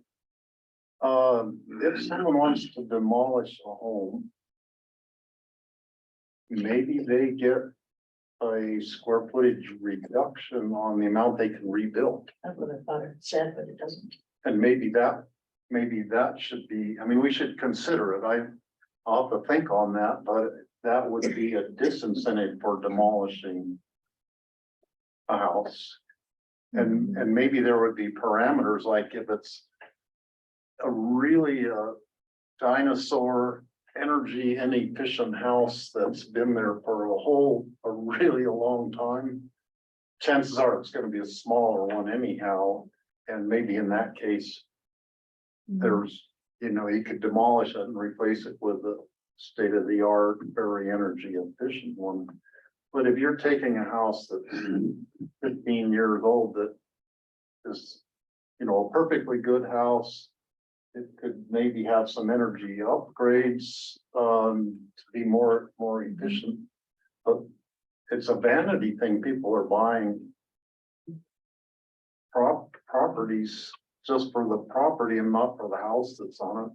If someone wants to demolish a home. Maybe they get a square footage reduction on the amount they can rebuild. That's what I thought it said, but it doesn't. And maybe that should be, I mean, we should consider it. I'll have to think on that, but that would be a disincentive for demolishing a house. And maybe there would be parameters, like if it's a really dinosaur energy inefficient house that's been there for a really long time. Chances are it's gonna be a smaller one anyhow, and maybe in that case, there's, you could demolish it and replace it with a state of the art, very energy efficient one. But if you're taking a house that's 15 years old, that is, a perfectly good house, it could maybe have some energy upgrades, to be more efficient. But it's a vanity thing. People are buying properties just for the property and not for the house that's on it.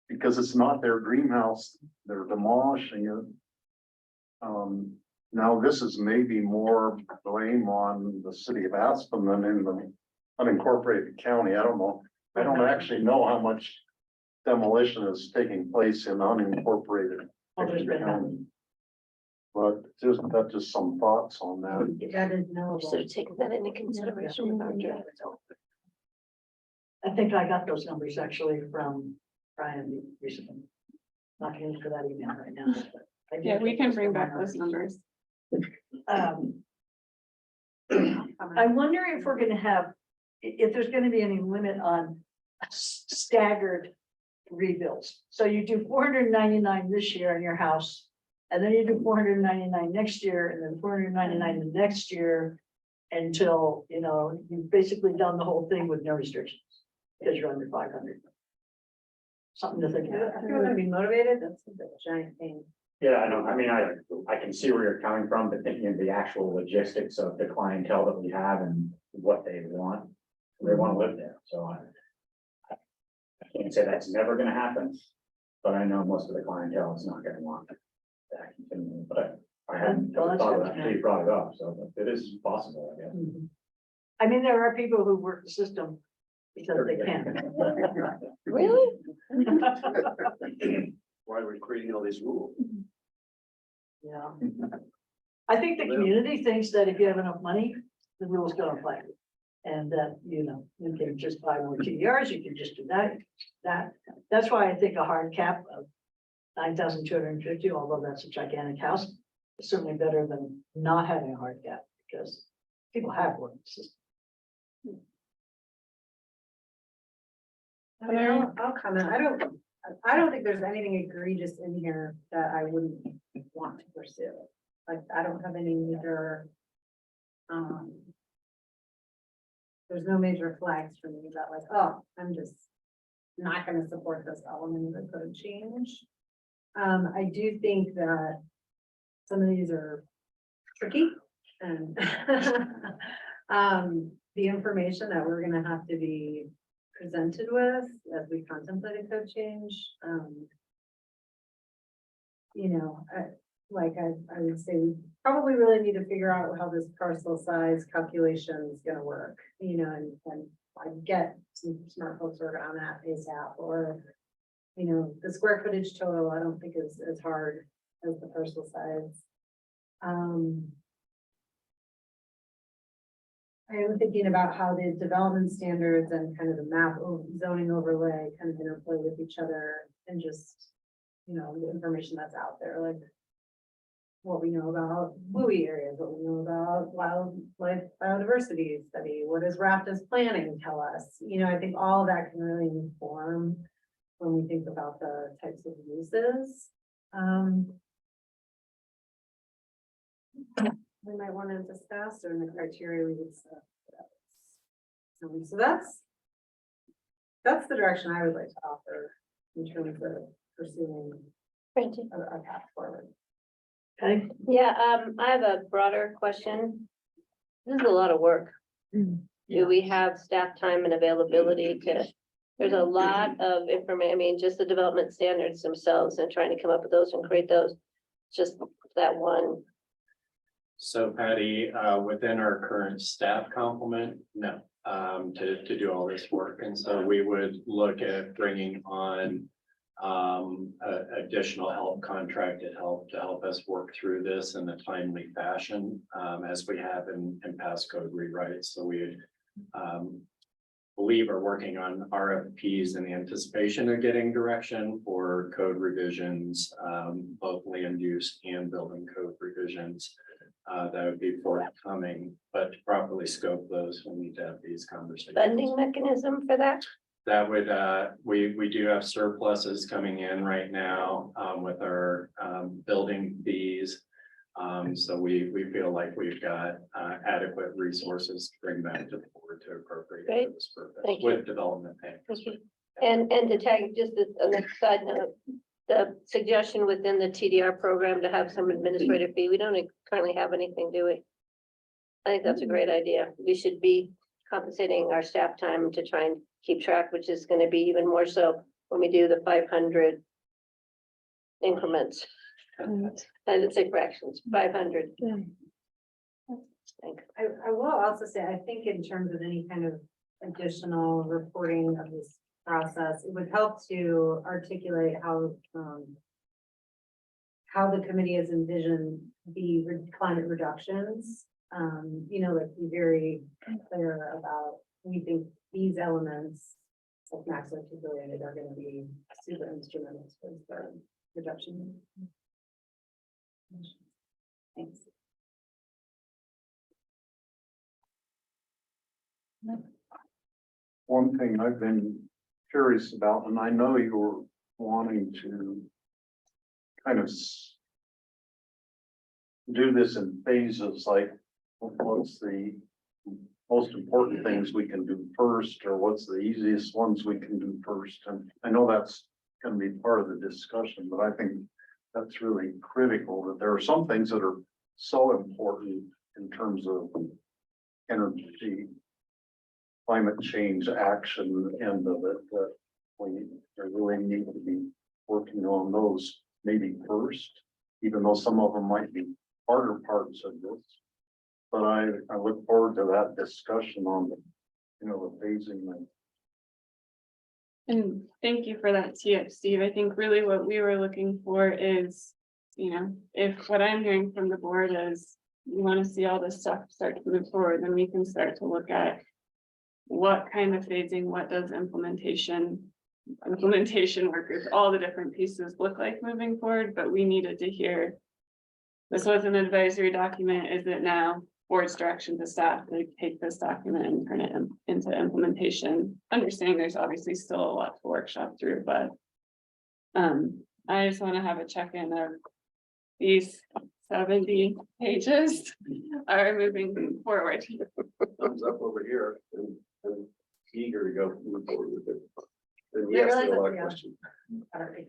Because it's not their dream house, they're demolishing it. Now this is maybe more blame on the city of Aspen than in the unincorporated county. I don't know. I don't actually know how much demolition is taking place in unincorporated county. But that's just some thoughts on that. That is knowable. Should have taken that into consideration with our draft. I think I got those numbers actually from Brian recently. Not getting into that email right now. but I did Yeah, we get can those bring from back my those numbers. I wonder if we're gonna have, if there's gonna be any limit on staggered rebuilds. So you do 499 this year in your house, and then you do 499 next year, and then 499 the next year, until, you've basically done the whole thing with no restrictions, because you're under 500. Something to think about. If you're gonna be motivated, that's a giant thing. Yeah, I know. I mean, I can see where you're coming from, but thinking of the actual logistics of the clientele that we have and what they want. They want to live there, so I can't say that's never gonna happen. But I know most of the clientele is not gonna want that continue, but I hadn't Well, that's thought of good that to until you brought it up, so it is possible, I guess. I mean, there are people who work the system because they can. Really? Why are we creating all these rules? Yeah. I think the community thinks that if you have enough money, the rules don't apply. And that, you can just buy more TDRs, you can just do that. That's why I think a hard cap of 9,250, although that's a gigantic house, is certainly better than not having a hard cap, because people have one system. I mean, I'll comment. I don't think there's anything egregious in here that I wouldn't want to pursue. Like, I don't have any major, there's no major flags for me that like, oh, I'm just not gonna support this element of the code change. I do think that some of these are tricky and the information that we're gonna have to be presented with as we contemplate a code change. I would say we probably really need to figure out how this parcel size calculation is gonna work, and I get some smart folks working on that ASAP, or, the square footage total, I don't think is as hard as the parcel size. I am thinking about how the development standards and kind of the map zoning overlay kind of interplay with each other, and just, the information that's out there, like what we know about WUI areas, what we know about wildlife biodiversity study, what does RAFTA's planning tell us? I think all of that can really inform when we think about the types of uses. We might want to discuss, or in the criteria we would set. So that's the direction I would like to offer in terms of pursuing a path forward. Okay. Yeah, I have a broader question. This is a lot of work. Do we have staff time and availability there's a lot of information, just the development standards themselves and trying to come up with those and create those. Just that one. So Patty, within our current staff complement, no, to do all this work. And so we would look at bringing on additional help, contracted help to help us work through this in a timely fashion, as we have in past code rewrites. So we believe are working on RFPs in anticipation of getting direction for code revisions, both land use and building code revisions. That would be forthcoming, but to properly scope those, we need to have these conversations. Funding mechanism for that? That would, we do have surpluses coming in right now, with our, building fees. So we feel like we've got, adequate resources to bring back to the board to appropriate Great. for this purpose Thank you. with development pay. And to tag just a next side note, the suggestion within the TDR program to have some administrative fee, we don't currently have anything, do we? I think that's a great idea. We should be compensating our staff time to try and keep track, which is gonna be even more so when we do the 500 increments. And it's say fractions, 500. Thanks. I will also say, I think in terms of any kind of additional reporting of this process, it would help to articulate how the committee has envisioned the climate reductions. You know, like be very clear about, we think these elements of max articulated are gonna be super instrumental for the reduction. Thanks. One thing I've been curious about, and I know you were wanting to kind of do this in phases, like what's the most important things we can do first, or what's the easiest ones we can do first? And I know that's gonna be part of the discussion, but I think that's really critical, that there are some things that are so important in terms of energy, climate change action end of it, that we really need to be working on those maybe first, even though some of them might be harder parts of this. But I look forward to that discussion on the, you know, the phasing and And thank you for that, Steve. I think really what we were looking for is, you know, if what I'm hearing from the board is you want to see all this stuff start to move forward, then we can start to look at what kind of phasing, what does implementation work with all the different pieces look like moving forward, but we needed to hear this was an advisory document. Is it now board's direction to staff to take this document and turn it into implementation? Understanding there's obviously still a lot to workshop through, but I just want to have a check-in of these 70 pages are moving forward. Thumbs up over here and eager to go move forward with it. And I yes, realize there are a lot of that, yeah. questions. Sorry.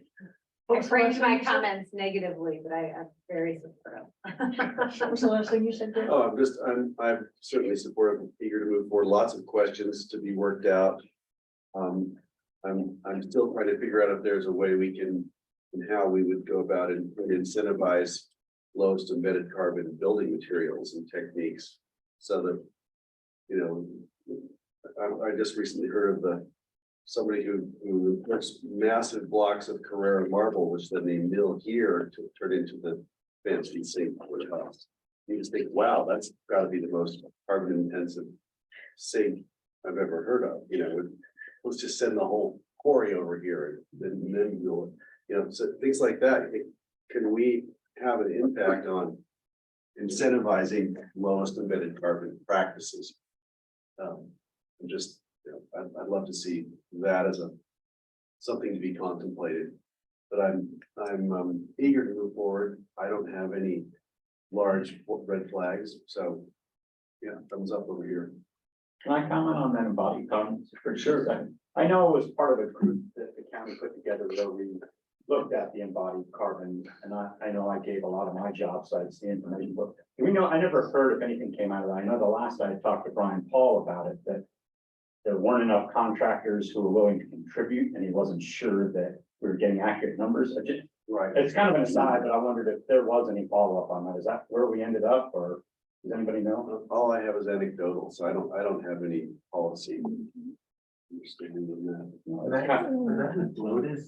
I framed my comments negatively, but I'm very supportive. What was the last thing you said, Dave? Oh, I'm certainly supportive, eager to move forward, lots of questions to be worked out. I'm still trying to figure out if there's a way we can, and how we would go about and incentivize lowest embedded carbon building materials and techniques. So that, you know, I just recently heard of somebody who puts massive blocks of Carrara marble, which then they mill here to turn into the fancy sink for the house. You just think, wow, that's gotta be the most carbon intensive sink I've ever heard of, you know, let's just send the whole quarry over here and then we'll, you know, so things like that. Can we have an impact on incentivizing lowest embedded carbon practices? And just, you know, I'd love to see that as something to be contemplated. But I'm eager to move forward. I don't have any large red flags, so yeah, thumbs up over here. Can I comment on that embodied carbon? For sure. I know it was part of a group that the county put together where we looked at the embodied carbon, and I know I gave a lot of my job sites the information, but we know, I never heard if anything came out of that. I know the last I talked to Brian Paul about it, that there weren't enough contractors who were willing to contribute, and he wasn't sure that we were getting accurate numbers. Right. It's kind of an aside, but I wondered if there was any follow-up on that. Is that where we ended up, or does anybody know? All I have is anecdotal, so I don't have any policy understanding of that. Was that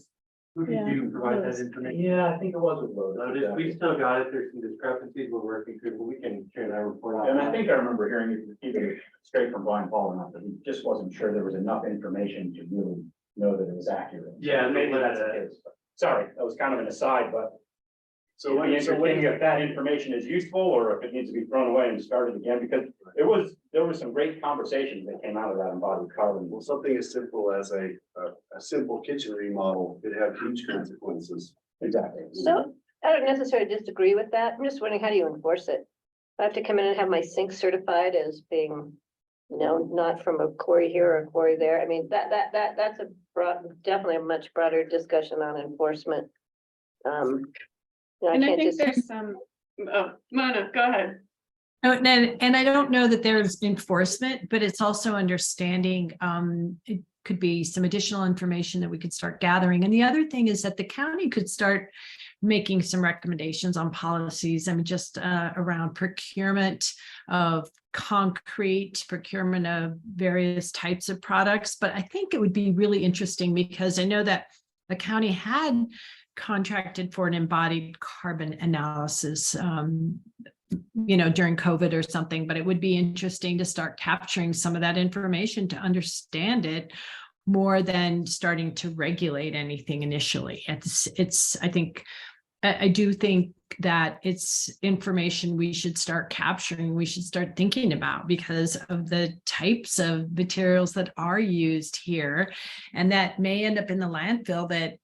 Yeah. you provide that information? Yeah, I think it was with Lotus. We still got it. There's some discrepancies we're working through, but we can share that report out. And I think I remember hearing it even straight from Brian Paul enough that he just wasn't sure there was enough information to really know that it was accurate. Yeah, Maybe that's the maybe case. Sorry, that was kind of an aside, but So it'd be when, so interesting when, if that information is useful or if it needs to be thrown away and started again, because there was some great conversations that came out of that embodied carbon. well, something as simple as a simple kitchen remodel could have huge consequences. Exactly. So I don't necessarily disagree with that. I'm just wondering, how do you enforce it? I have to come in and have my sink certified as being, not from a quarry here or a quarry there. I mean, that's a broad, definitely a much broader discussion on enforcement. I And I can't think just, there's some, oh, Mona, go ahead. Oh, and I don't know that there's enforcement, but it's also understanding, it could be some additional information that we could start gathering. And the other thing is that the county could start making some recommendations on policies. I mean, just around procurement of concrete, procurement of various types of products. But I think it would be really interesting because I know that the county had contracted for an embodied carbon analysis, during COVID or something, but it would be interesting to start capturing some of that information to understand it more than starting to regulate anything initially. I do think that it's information we should start capturing, we should start thinking about because of the types of materials that are used here and that may end up in the landfill that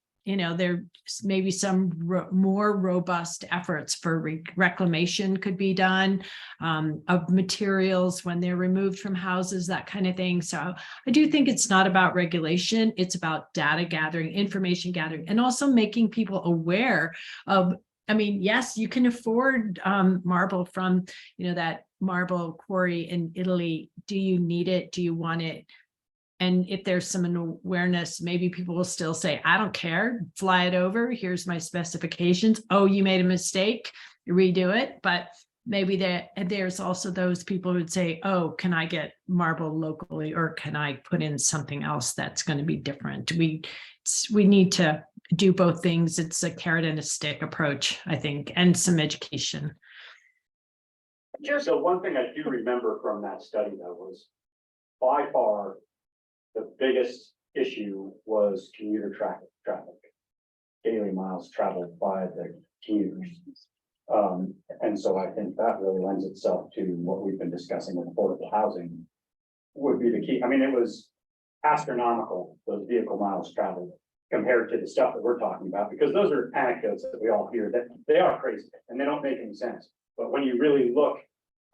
there may be some more robust efforts for reclamation could be done of materials when they're removed from houses, that kind of thing. So I do think it's not about regulation. It's about data gathering, information gathering, and also making people aware of, yes, you can afford marble from, that marble quarry in Italy. Do you need it? Do you want it? And if there's some awareness, maybe people will still say, I don't care, fly it over. Here's my specifications. Oh, you made a mistake, redo it. But maybe there's also those people who would say, oh, can I get marble locally or can I put in something else that's going to be different? We need to do both things. It's a carrot and a stick approach, I think, and some education. So one thing I do remember from that study though was by far the biggest issue was commuter traffic, daily miles traveled by the commuters. And so I think that really lends itself to what we've been discussing with affordable housing would be the key. I mean, it was astronomical, those vehicle miles traveled compared to the stuff that we're talking about, because those are anecdotes that we all hear that they are crazy and they don't make any sense. But when you really look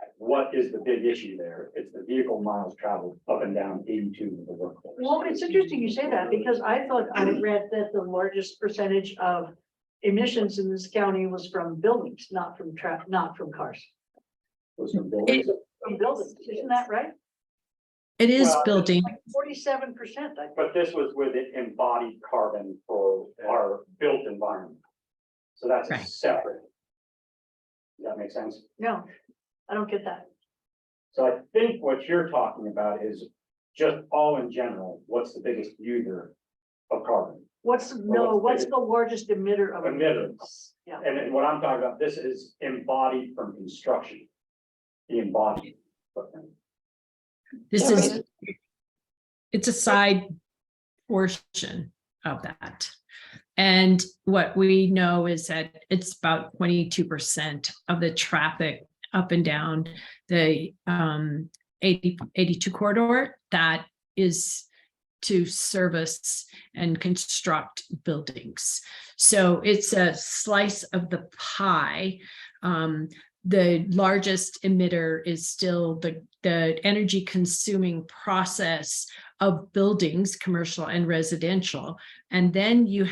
at what is the big issue there, it's the vehicle miles traveled up and down 82 of the workforce. Well, it's interesting you say that because I thought I read that the largest percentage of emissions in this county was from buildings, not from cars. Was from buildings. From buildings, isn't that right? It is Well, building. Like 47%, I think. But this was with it embodied carbon for our built environment. So that's a Right. separate. Does that make sense? No, I don't get that. So I think what you're talking about is just all in general, what's the biggest user of carbon? What's the largest emitter of Emitter. emissions? Yeah. And then what I'm talking about, this is embodied from construction. The embodied footprint. It's a side portion of that. And what we know is that it's about 22% of the traffic up and down the 82 corridor that is to service and construct buildings. So it's a slice of the pie. The largest emitter is still the energy consuming process of buildings, commercial and residential. And then you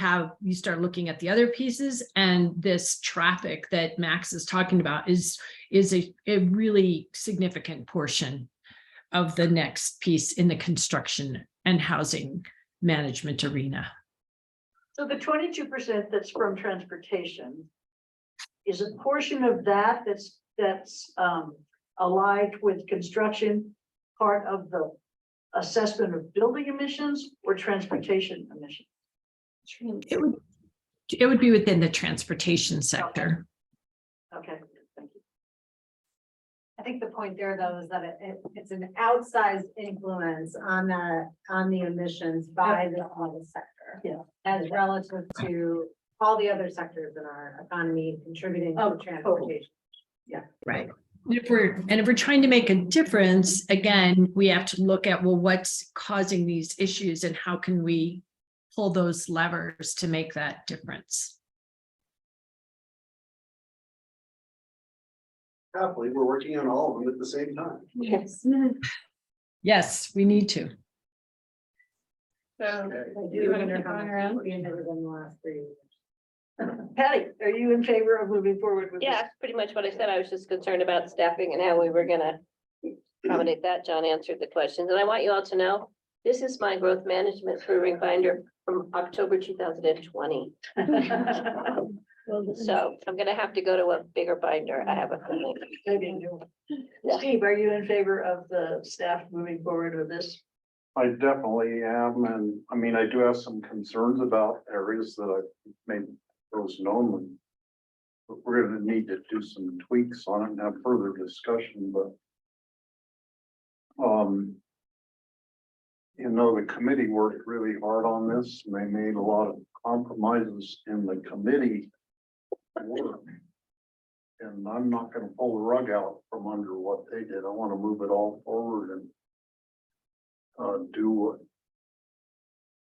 start looking at the other pieces, and this traffic that Max is talking about is a really significant portion of the next piece in the construction and housing management arena. So the 22% that's from transportation is a portion of that that's allied with construction, part of the assessment of building emissions or transportation emissions? It would be within the transportation sector. Okay, thank you. I think the point there, though, is that it's an outsized influence on the emissions by the auto sector. Yeah. As relative to all the other sectors in our economy contributing Oh, to transportation. Right. If we're trying to make a difference, again, we have to look at, well, what's causing these issues and how can we pull those levers to make that difference? Happily, we're working on all of them at the same time. Yes. Yes, we need to. So, I you do wanna wonder keep how going much around? we ended in the last 3 years. Patty, are you in favor of moving forward with this? Yeah, pretty much what I said. I was just concerned about staffing and how we were gonna accommodate that. John answered the questions, and I want you all to know, this is my growth management proving binder from October 2020. So I'm gonna have to go to a bigger binder. I have a feeling. Maybe you do. Steve, are you in favor of the staff moving forward with this? I definitely am, and I mean, I do have some concerns about areas that I made those known. But we're gonna need to do some tweaks on it and have further discussion, but. You know, the committee worked really hard on this, and they made a lot of compromises in the committee work. And I'm not gonna pull the rug out from under what they did. I wanna move it all forward and do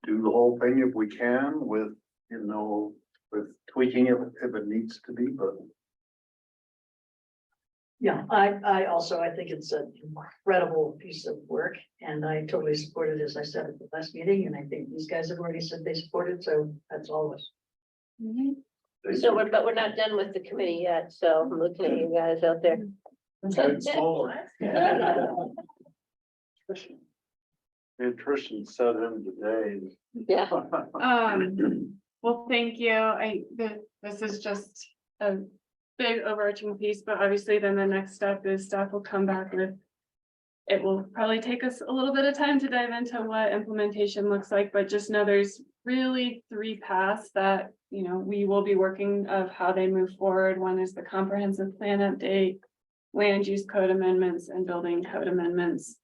the whole thing if we can with, you know, with tweaking it if it needs to be, but Yeah, I also, I think it's an incredible piece of work and I totally support it, as I said at the last meeting, and I think these guys have already said they support it, so that's all of us. So but we're not done with the committee yet, so I'm looking at you guys out there. Trish said him today. Yeah. Well, thank you. This is just a big overarching piece, but obviously then the next step is staff will come back with. It will probably take us a little bit of time to dive into what implementation looks like, but just know there's really 3 paths that, you know, we will be working of how they move forward. One is the comprehensive plan update, land use code amendments and building code amendments.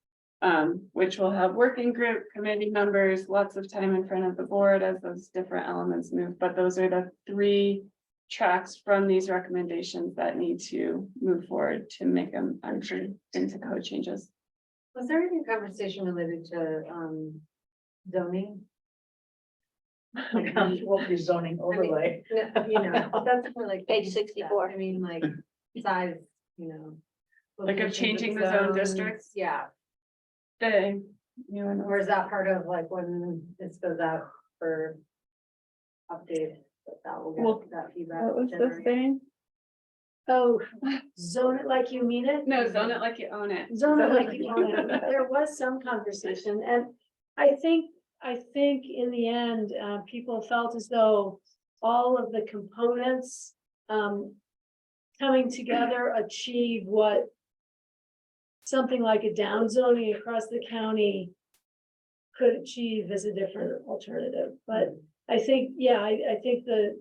Which will have working group committee members, lots of time in front of the board as those different elements move, but those are the 3 tracks from these recommendations that need to move forward to make them enter into code changes. Was there any conversation related to zoning? What is zoning overlay? You know, that's for like. Page 64. I mean, like, size, you know. Like of locations changing the zone zones, districts? Yeah, You know, or is that part of like when this goes out for update? That will Well, get that feedback. what was this generated? thing? Oh, zone it like you mean it? No, zone it like you own it. Zone it like you own it. There was some conversation, and I think in the end, people felt as though all of the components coming together achieve what something like a down zoning across the county could achieve as a different alternative. But I think, yeah, I think to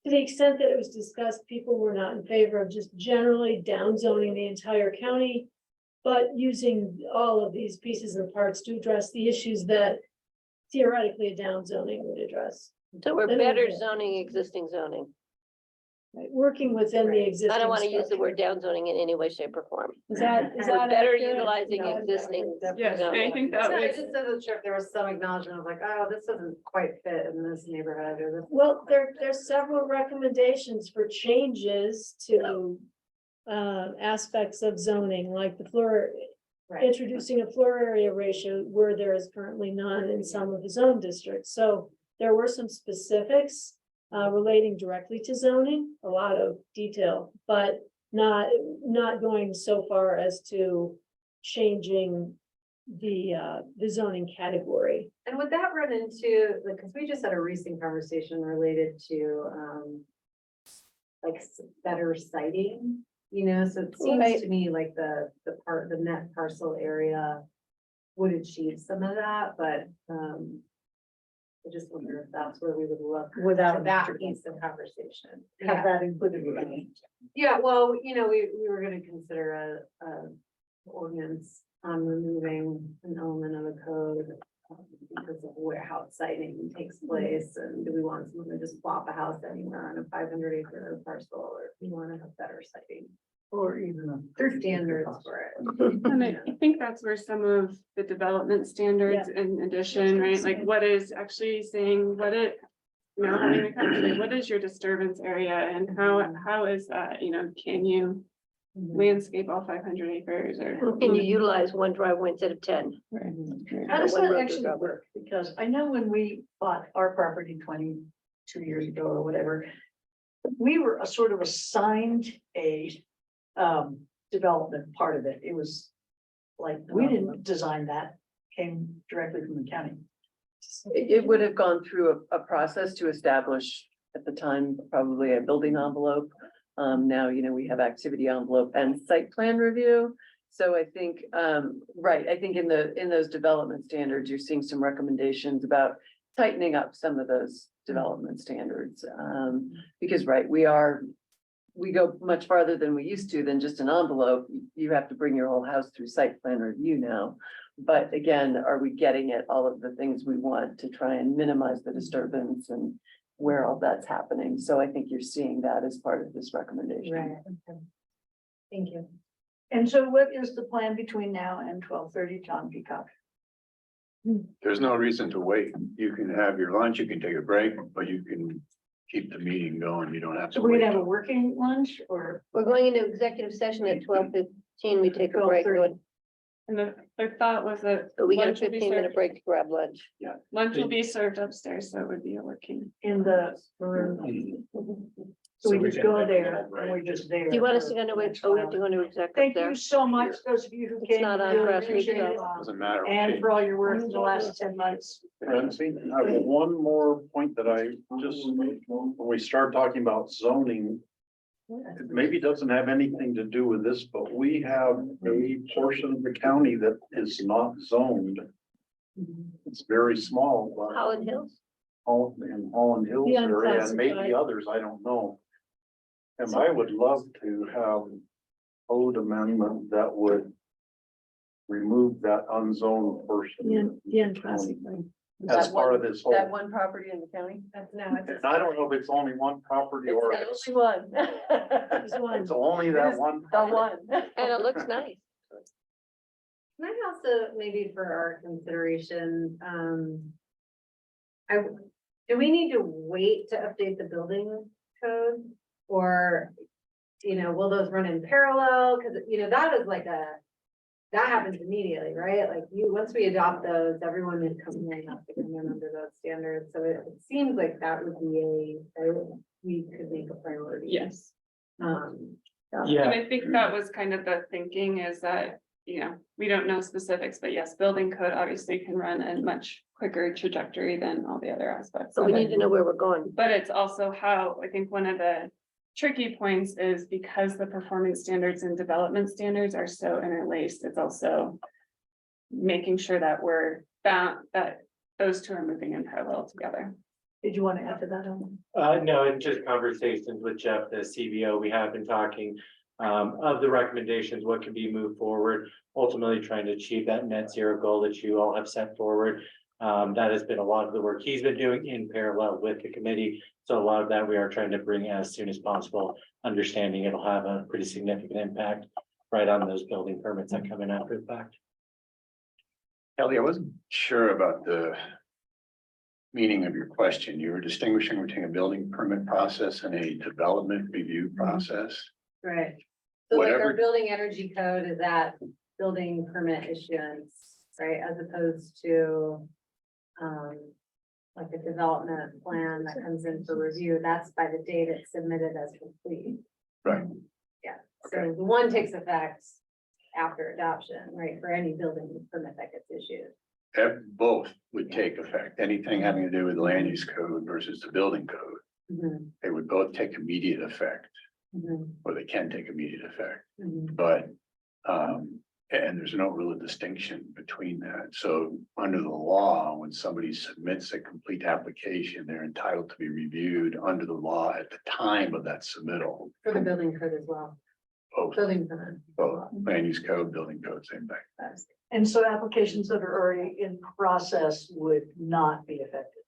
the extent that it was discussed, people were not in favor of just generally down zoning the entire county, but using all of these pieces and parts to address the issues that theoretically a down zoning would address. So we're Then better we're good. zoning existing zoning. Right, working within the existing. I don't want to use the structure. word down zoning in any way, shape or form. Is that We're better better utilizing existing. Yes, I think that So I was. just wasn't sure if there was some acknowledgement of like, oh, this doesn't quite fit in this neighborhood or this. Well, there's several recommendations for changes to aspects of zoning, like the floor, Right. introducing a floor area ratio where there is currently none in some of the zone districts. So there were some specifics relating directly to zoning, a lot of detail, but not going so far as to changing the zoning category. And would that run into, like, because we just had a recent conversation related to, like, better siting, you know, so it seems Right. to me like the net parcel area would achieve some of that, but, I just wonder if that's where we would look. Without to that piece of conversation. Have that included with it. Yeah, well, we were gonna consider a ordinance on removing an element of the code. Because of where house siting takes place, and do we want someone to just plop a house anywhere on a 500-acre parcel, or do we want to have better siting? Or even a There's standards for it. And I think that's where some of the development standards in addition, right, like what is actually saying, what it. Having a conversation, what is your disturbance area and how is that, can you landscape all 500 acres or? Can you utilize one driveway instead of 10? How does One that road to actually driveway. work? Because I know when we bought our property 22 years ago or whatever, we were sort of assigned a development part of it. It was like, we didn't design that, came directly from the county. It would have gone through a process to establish at the time, probably a building envelope. Now, we have activity envelope and site plan review. So I think, right, I think in those development standards, you're seeing some recommendations about tightening up some of those development standards. Because, right, we go much farther than we used to than just an envelope. You have to bring your whole house through site plan review now. But again, are we getting at all of the things we want to try and minimize the disturbance and where all that's happening? So I think you're seeing that as part of this recommendation. Right, okay. Thank you. And so what is the plan between now and 12:30, John Peacock? There's no reason to wait. You can have your lunch, you can take a break, but you can keep the meeting going. You don't have So to we're wait. gonna have a working lunch or? We're going into executive session at 12:15. We take a break. 12:30. And the thought was that. But we get a lunch would be 15-minute served- break to grab lunch. Lunch will be served upstairs, so it would be a working. In the room. So we just go there and we're just there. Do you want us to go into, oh, we have to go into executive Thank there? you so much, those of you who It's came. not on really for us, we appreciate can- it. Doesn't matter. And for all your work in the last 10 months. Francine, I have one more point that I just, when we start talking about zoning, it maybe doesn't have anything to do with this, but we have a portion of the county that is not zoned. It's very small, but Holland Hills? in Holland Hills The area and maybe unclassified. others, I don't know. And I would love to have code amendment that would remove that unzoned portion. The unclassified. As part of this whole, That one property in the county? That's now. and I don't know if it's only one property or it's Only one. it's only that one. The one. And it looks nice. Can I also, maybe for our consideration, do we need to wait to update the building code? Or, will those run in parallel? Cause that is like that happens immediately, right? Like once we adopt those, everyone is coming in, has to come in under those standards. So it seems like that would be we could make a priority. Yes. Um, And I think that was kind of the thinking is that, we don't know specifics, but yes, building code obviously can run a much quicker trajectory than all the other aspects. So of we it. need to know where we're going. But it's also how, I think one of the tricky points is because the performance standards and development standards are so interlaced, it's also making sure that we're bound, that those two are moving in parallel together. Did you want to add to that? Ellen? No, it's just conversations with Jeff, the CBO. We have been talking of the recommendations, what can be moved forward, ultimately trying to achieve that net zero goal that you all have set forward. That has been a lot of the work he's been doing in parallel with the committee. So a lot of that we are trying to bring as soon as possible, understanding it'll have a pretty significant impact right on those building permits that come in after the fact. Kelly, I wasn't sure about the meaning of your question. You were distinguishing between a building permit process and a development review process. right. So like our Whatever- building energy code is that building permit issuance, right, as opposed to. Like a development plan that comes in for review, that's by the date it's submitted as complete. Right. Yeah, so the one takes effect after adoption, right, for any building permit that gets issued. Both would take effect. Anything having to do with the land use code versus the building code, Mhm, they would both take immediate effect, mhm, or they can take immediate effect. mhm. But And there's no real distinction between that. So under the law, when somebody submits a complete application, they're entitled to be reviewed under the law at the time of that submittal. For the building code as well. Both, Building code. both land use code, building code, same thing. And so applications that are already in process would not be affected.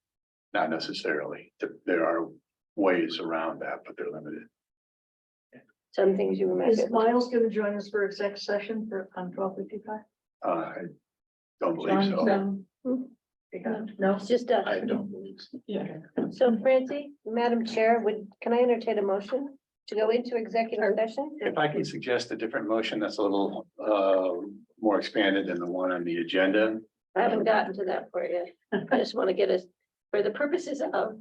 Not necessarily. There are ways around that, but they're limited. Some things you Is remember. Miles going to join us for exec session on 12:55? I don't believe so. No? It's just us. I don't believe so. So Francie, Madam Chair, can I entertain a motion to go into executive session? If I can suggest a different motion that's a little more expanded than the one on the agenda. I haven't gotten to that part yet. I just want to get us, for the purposes of,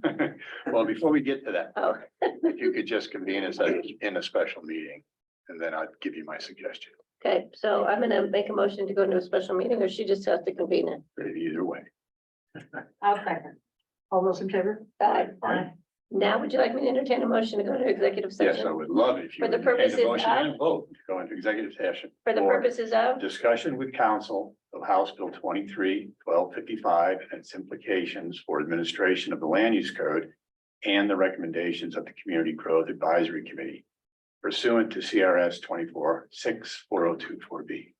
Well, before we get to that, oh, if you could just convene us in a special meeting, and then I'd give you my suggestion. okay, so I'm gonna make a motion to go into a special meeting, or she just has to convene it. Either way. I'll second. All those in favor? Aye. Now, would you like me to entertain a motion to go into executive Yes, I session? would love it if you. For the would entertain purposes motion and of- vote to go into executive session. For the purposes of, Discussion with council of House Bill 23-1255 and its implications for administration of the land use code and the recommendations of the Community Growth Advisory Committee pursuant to CRS 24-64024B.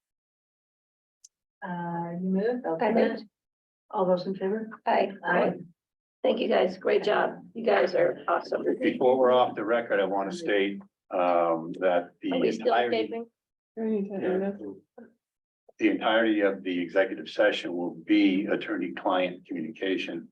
You move? I moved. All those in favor? aye. Aye. Thank you, guys. Great job. You guys are awesome. Before we're off the record, I want to state that the Are we still entirety, taping? the entirety of the executive session will be attorney-client communication.